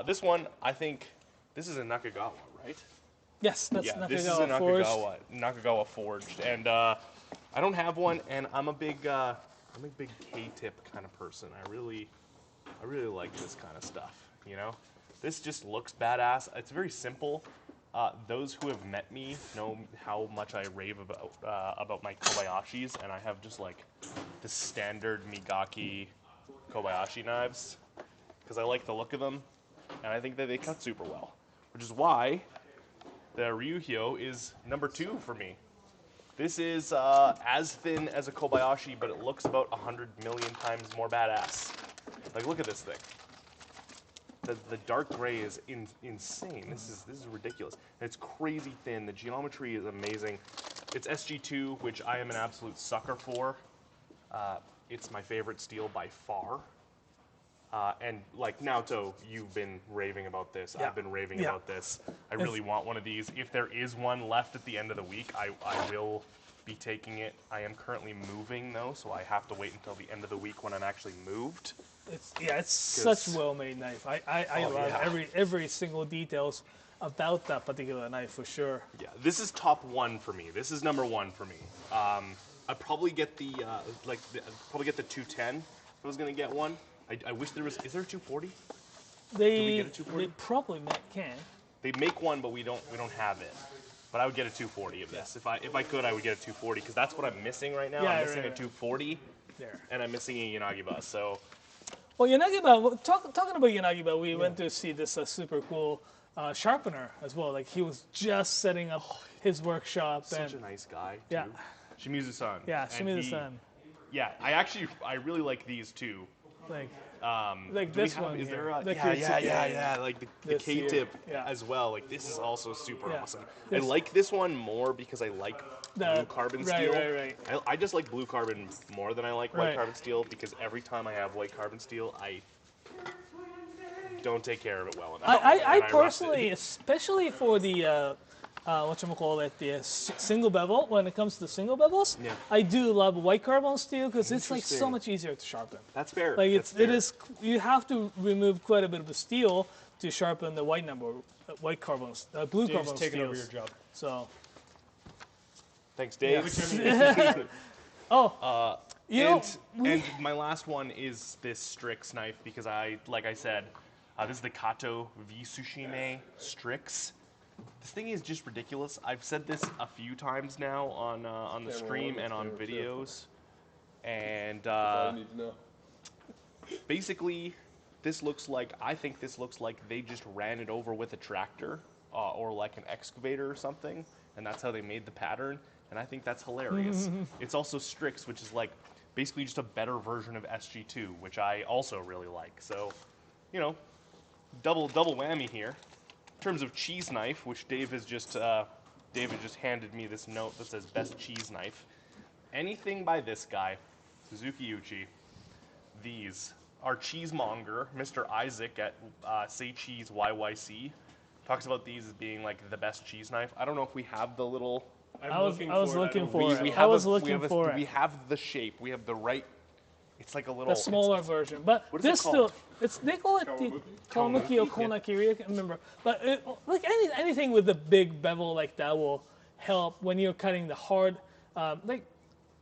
This one, I think, this is a Nakagawa, right? Yes, that's yeah, Nakagawa this is a forged. Nakagawa forged, and I don't have one, and I'm a big K-tip kind of person. I really like this kind of stuff. You know, this just looks badass. It's very simple. Those who have met me know how much I rave about my Kobayashis, and I have just like the standard Migaki Kobayashi knives because I like the look of them, and I think that they cut super well, which is why the Ryuhyo is number 2 for me. This is as thin as a Kobayashi, but it looks about 100 million times more badass. Like, look at this thing. The dark gray is insane. This is ridiculous. And it's crazy thin. The geometry is amazing. It's SG2, which I am an absolute sucker for. It's my favorite steel by far. And like Naoto, you've been raving about this. Yeah. I've been raving about this. I really want one of these. If there is one left at the end of the week, I will be taking it. I am currently moving though, so I have to wait until the end of the week when I'm actually moved. It's such a well-made knife. I love every single details about that particular knife for sure. Yeah, this is top 1 for me. This is number 1 for me. I'd probably get the probably get the 210 if I was gonna get one. I wish there was. Is there a 240? They get a 240? they probably can. They make one, but we don't have it. But I would get a 240 of this. If I could, I would get a 240 because that's what I'm missing right now. Yeah, I'm missing right. a 240, There. and I'm missing a Yanagiba. So Well, Yanagiba, talking about Yanagiba, we went to see this super cool sharpener as well. Like, he was just setting up his workshop. such a nice guy. Too. Yeah. Shimizu-san. Yeah, And Shimizu-san. Yeah, I really like these too. Like do we this have- one Is here. there a, Like yeah, like the This here. K-tip Yeah. as well. Like this is also super Yeah. awesome. This- I like this one more because I like blue carbon steel. Right. I just like blue carbon more than I like white Right. carbon steel because every time I have white carbon steel, I don't take care of it well enough. I and rust it. personally, especially for the the single bevel, when it comes to single bevels, Yeah. I do love white carbon steel because it's like so Interesting. much easier to sharpen. That's fair. Like That's it fair. is, you have to remove quite a bit of the steel to sharpen the white carbon, blue carbon Dave's taking steels. over your job. So Thanks, Dave. Oh, And my last one is this Strix knife because like I said, this is the Kato V Sushime Strix. This thing is just ridiculous. I've said this a few times now on the stream and on videos, and basically, I think this looks like they just ran it over with a tractor or like an excavator or something, and that's how they made the pattern. And I think that's hilarious. It's also Strix, which is like basically just a better version of SG2, which I also really like. So, you know, double whammy here. In terms of cheese knife, which Dave has just handed me this note that says best cheese knife. Anything by this guy, Suzuki Uchi. These are cheesemonger, Mr. Isaac at Say Cheese YYC. Talks about these as being like the best cheese knife. I don't know if we have the little. I was looking for it. We have the shape. We have the right. It's like a little. The smaller version, but this still. They call it the Kawamuki or Konakiri. I can't remember. But like anything with a big bevel like that will help when you're cutting the hard, like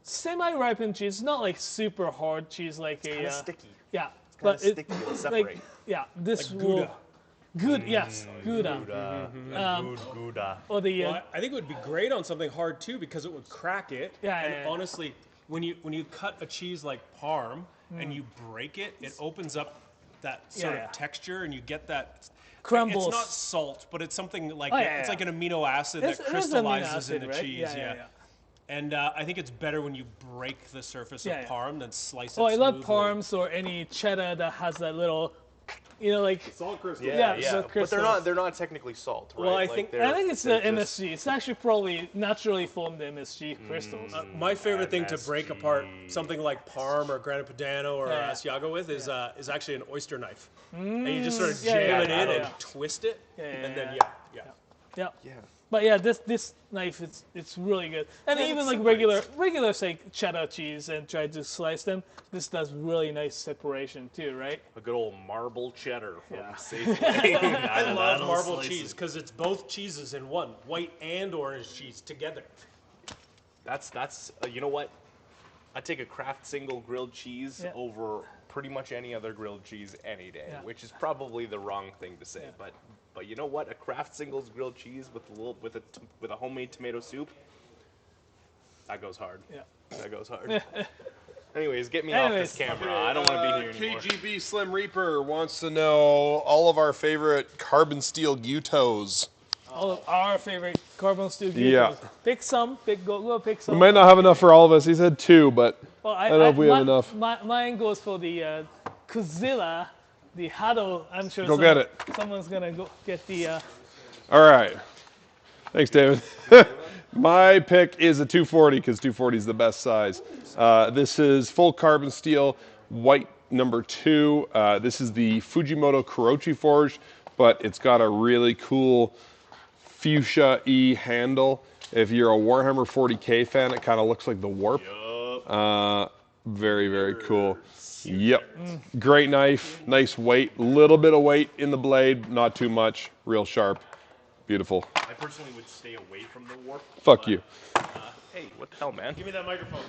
semi-ripened cheese. Not like super hard cheese like it's kind of sticky. Yeah, but sticky. It'll separate. Like, yeah, this like will. Good, yes, Gouda. Gouda. Or the. Well, I think it would be great on something hard too because it would crack it. Yeah. Honestly, when you cut a cheese like Parm and you break it, it opens up that sort of texture, and you get that. Crumbles. It's not salt, but it's something like it's like an amino acid that crystallizes in the cheese. Yeah. And I think it's better when you break the surface of Parm than slice it. Oh, I love smoothly. Parms or any cheddar that has that little. Like salt crystals. Yeah. But they're not technically salt, right? Well, I think it's the MSG. It's actually probably naturally formed MSG crystals. My favorite thing to break apart something like Parm or Grana Padano or Asiago with is actually an oyster knife, and you just sort of jam it in and twist it, and then yeah. But yeah, this knife it's really good, and even like regular say cheddar cheese and try to slice them. This does really nice separation too, right? A good old marble cheddar from Safeway. I love marble cheese because it's both cheeses in one, white and orange cheese together. That's you know what? I take a Kraft single grilled cheese over pretty much any other grilled cheese any day, which is probably the wrong thing to say, but you know what? A Kraft singles grilled cheese with a homemade tomato soup, that goes hard. Yeah. That goes hard. Anyways, get me off this camera. I don't want to be here anymore. KGB Slim Reaper wants to know all of our favorite carbon steel Gutos. All of our favorite carbon steel Gutos. Yeah. Pick some. Go pick some. We might not have enough for all of us. He said 2, but I don't know if we have enough. Mine goes for the Kuzilla, the Hado. I'm sure go get it. Someone's going to go get the... All right. Thanks, David. My pick is a 240 because 240 is the best size. This is full carbon steel, white number 2. This is the Fujimoto Kurochi forged, but it's got a really cool fuchsia-y handle. If you're a Warhammer 40K fan, it kind of looks like the Warp. Very, very cool. Yep. Great knife, nice weight, little bit of weight in the blade, not too much, real sharp. Beautiful. I personally would stay away from the Warp. Fuck you. Hey, what the hell, man? Give me that microphone.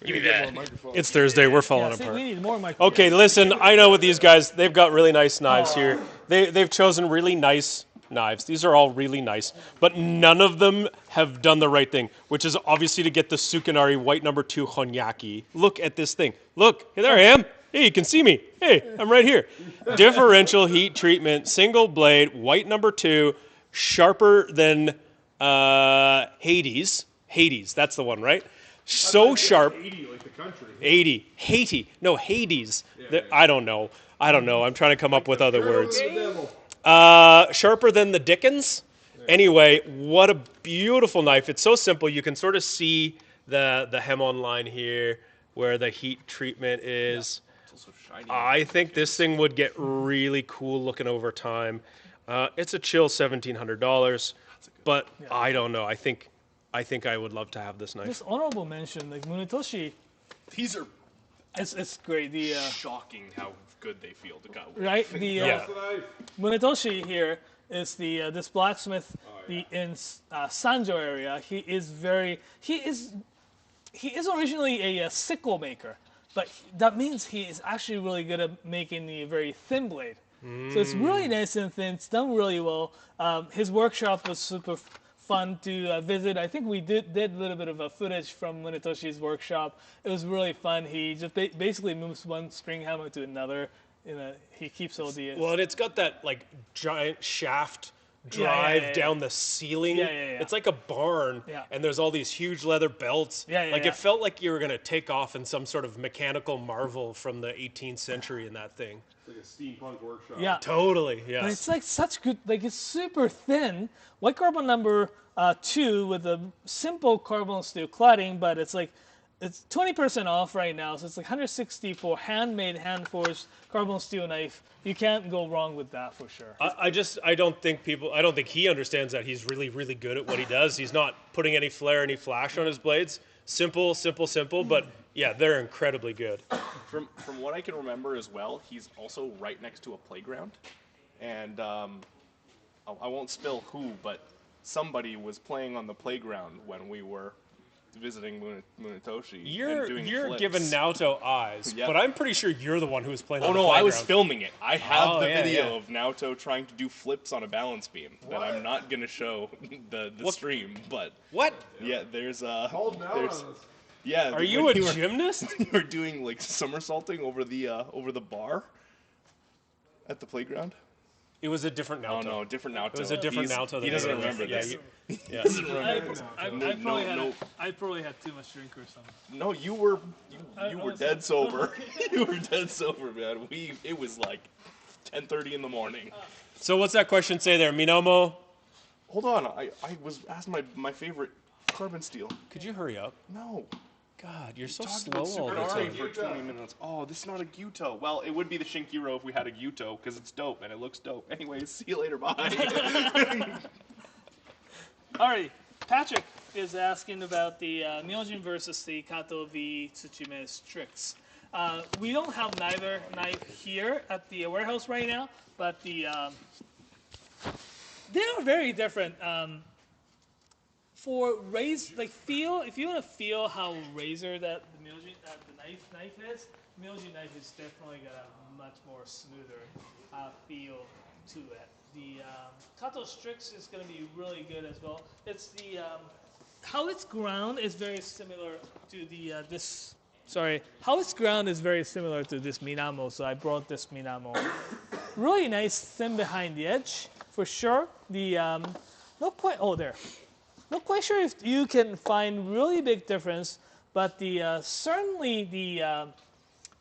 Give me that. It's Thursday. We're falling apart. We need more microphones. Okay, listen. I know with these guys, they've got really nice knives here. They've chosen really nice knives. These are all really nice, but none of them have done the right thing, which is obviously to get the Sukanari white number 2 Honyaki. Look at this thing. Look, hey, there I am. Hey, you can see me. Hey, I'm right here. Differential heat treatment, single blade, white number 2, sharper than Hades. Hades, that's the one, right? So sharp. 80 like the country. 80. Haiti. No, Hades. I don't know. I'm trying to come up with other words. Sharper than the Dickens. Anyway, what a beautiful knife. It's so simple. You can sort of see the hem-on line here where the heat treatment is. It's also shiny. I think this thing would get really cool looking over time. It's a chill $1,700, but I don't know. I think I would love to have this knife. Just honorable mention, like Munetoshi. These are It's great. The shocking how good they feel to cut with. right the Munetoshi here is this blacksmith in Sanjo area. He is originally a sickle maker, but that means he is actually really good at making the very thin blade. So it's really nice and thin. It's done really well. His workshop was super fun to visit. I think we did a little bit of a footage from Munetoshi's workshop. It was really fun. He just basically moves one string hammer to another. He keeps all the... Well, and it's got that like giant shaft drive down the ceiling. It's like a barn, and there's all these huge leather belts. It felt like you were going to take off in some sort of mechanical marvel from the 18th century in that thing. It's like a steampunk workshop. Yeah. Totally, yes. But it's like such good, like it's super thin. White carbon number 2 with a simple carbon steel cladding, but it's 20% off right now, so it's like $160 for handmade, hand-forged carbon steel knife. You can't go wrong with that for sure. I don't think he understands that he's really, really good at what he does. He's not putting any flair, any flash on his blades. Simple, but yeah, they're incredibly good. From what I can remember as well, he's also right next to a playground, and I won't spill who, but somebody was playing on the playground when we were visiting Munetoshi. You're flips. giving Naoto eyes, but I'm pretty sure you're the one who was playing on the playground. playground. I was filming it. I have the video of Naoto trying to do flips on a balance beam that I'm not going to show the stream, but... What? Yeah, there's... Hold down. Yeah. Are you a gymnast? You were doing like somersaulting over the bar at the playground. It was a different Naoto. Oh no, different Naoto. It was a different Naoto. He doesn't remember this. Yeah. I probably had too much drink or something. No, you were dead sober. You were dead sober, man. It was like 10:30 in the morning. So what's that question say there, Minomo? Hold on, I was asked my favorite carbon steel. Could you hurry up? No. God, you're so Talked slow about all the Super time. for 20 minutes. Oh, this is not a Gyuto. Well, it would be the Shinkiro if we had a Gyuto, because it's dope, and it looks dope. Anyways, see you later, bye. Alrighty, Patrick is asking about the Myojin versus the Kato v Tsuchime Strix. We don't have neither knife here at the warehouse right now, but they are very different. For feel, if you want to feel how razor that the Myojin the knife is, Myojin knife is definitely got a much more smoother feel to it. The Kato Strix is going to be really good as well. It's the how it's ground is very similar to the how it's ground is very similar to this Minamo. So I brought this Minamo. Really nice, thin behind the edge for sure. The not quite sure if you can find really big difference, but the certainly the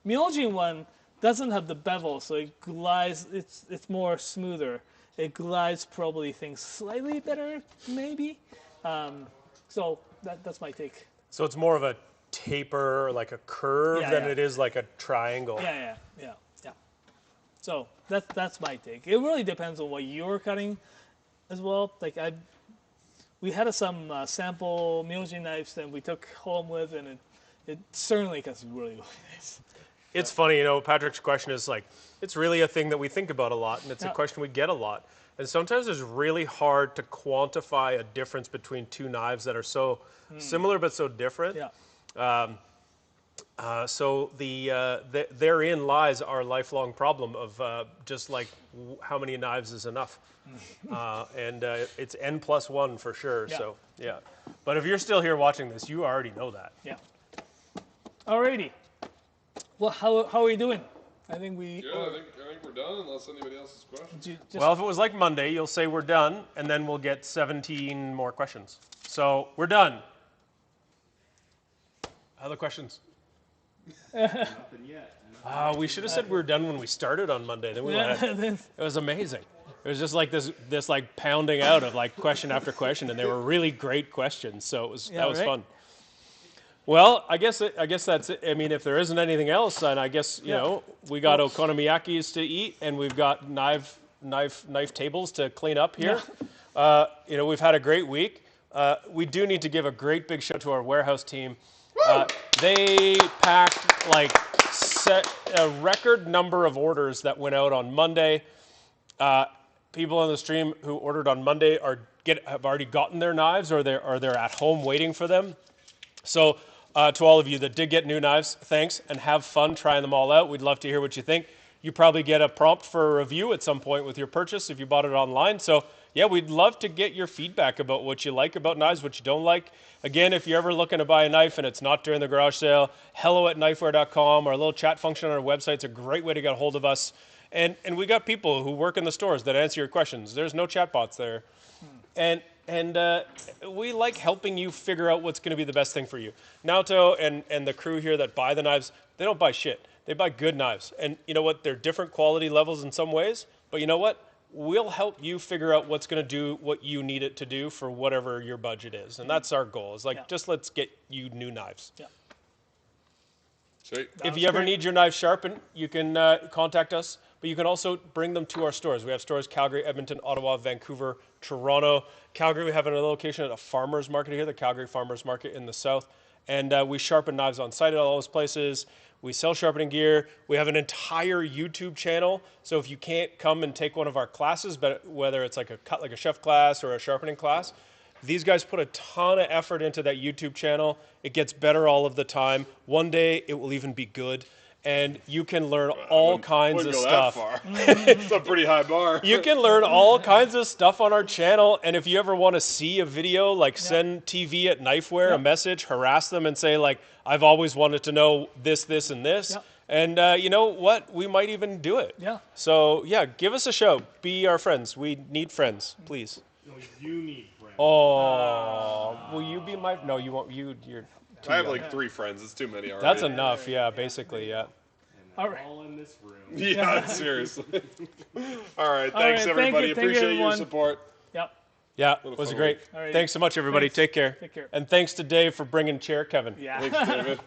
Myojin one doesn't have the bevel, so it glides. It's more smoother. It glides probably things slightly better, maybe. So that's my take. So it's more of a taper, like a curve, than it is like a triangle. Yeah. So that's my take. It really depends on what you're cutting, as well. Like we had some sample Myojin knives that we took home with, and it certainly cuts really nice. It's funny, Patrick's question is like, it's really a thing that we think about a lot, and it's a question we get a lot. And sometimes it's really hard to quantify a difference between two knives that are so similar but so different. So therein lies our lifelong problem of just like how many knives is enough. And it's N+1 for sure. Yeah. So yeah. But if you're still here watching this, you already know that. Yeah. Alrighty. Well, how are we doing? I think we. Yeah, I think we're done unless anybody else has questions. Well, if it was like Monday, you'll say we're done, and then we'll get 17 more questions. So we're done. Other questions? Nothing yet. We should have said we were done when we started on Monday. Then we went. It was amazing. It was just like this like pounding out of like question after question, and they were really great questions. So that was fun. Well, I guess that's it. I mean, if there isn't anything else, and I guess we got okonomiyakis to eat, and we've got knife tables to clean up here. Yeah. We've had a great week. We do need to give a great big shout to our warehouse team. They packed a record number of orders that went out on Monday. people on the stream who ordered on Monday have already gotten their knives, or they're at home waiting for them. So to all of you that did get new knives, thanks, and have fun trying them all out. We'd love to hear what you think. You probably get a prompt for a review at some point with your purchase if you bought it online. So yeah, we'd love to get your feedback about what you like about knives, what you don't like. Again, if you're ever looking to buy a knife and it's not during the garage sale, hello@knifewear.com. Our little chat function on our website is a great way to get a hold of us. And we got people who work in the stores that answer your questions. There's no chatbots there. And we like helping you figure out what's going to be the best thing for you. Naoto and the crew here that buy the knives, they don't buy shit. They buy good knives. And you know what? They're different quality levels in some ways. But you know what? We'll help you figure out what's going to do what you need it to do for whatever your budget is. And that's our goal. Is like, just let's get you new knives. Yeah. Sweet. If you ever need your knives sharpened, you can contact us. But you can also bring them to our stores. We have stores Calgary, Edmonton, Ottawa, Vancouver, Toronto. Calgary, we have another location at a farmer's market here, the Calgary Farmer's Market in the south. And we sharpen knives on site at all those places. We sell sharpening gear. We have an entire YouTube channel. So if you can't come and take one of our classes, but whether it's like a chef class or a sharpening class, these guys put a ton of effort into that YouTube channel. It gets better all of the time. One day it will even be good. And you can learn all kinds of stuff. It's a pretty high bar. You can learn all kinds of stuff on our channel. And if you ever want to see a video, like send TV at Knifewear a message, harass them and say, like, I've always wanted to know this, this, and this. And you know what? We might even do it. Yeah. So, yeah, give us a show. Be our friends. We need friends, please. No, you need friends. Oh, will you be my... No, you won't. You're too I have young. like 3 friends. It's too many already. That's enough, yeah, basically, yeah. All right. All in this room. Yeah, seriously. All right, thanks everybody. Appreciate your support. Yep. Yeah, it was great. All right. Thanks so much, everybody. Thanks. Take care. Take care. And thanks to Dave for bringing chair, Kevin. Yeah. Thanks, David.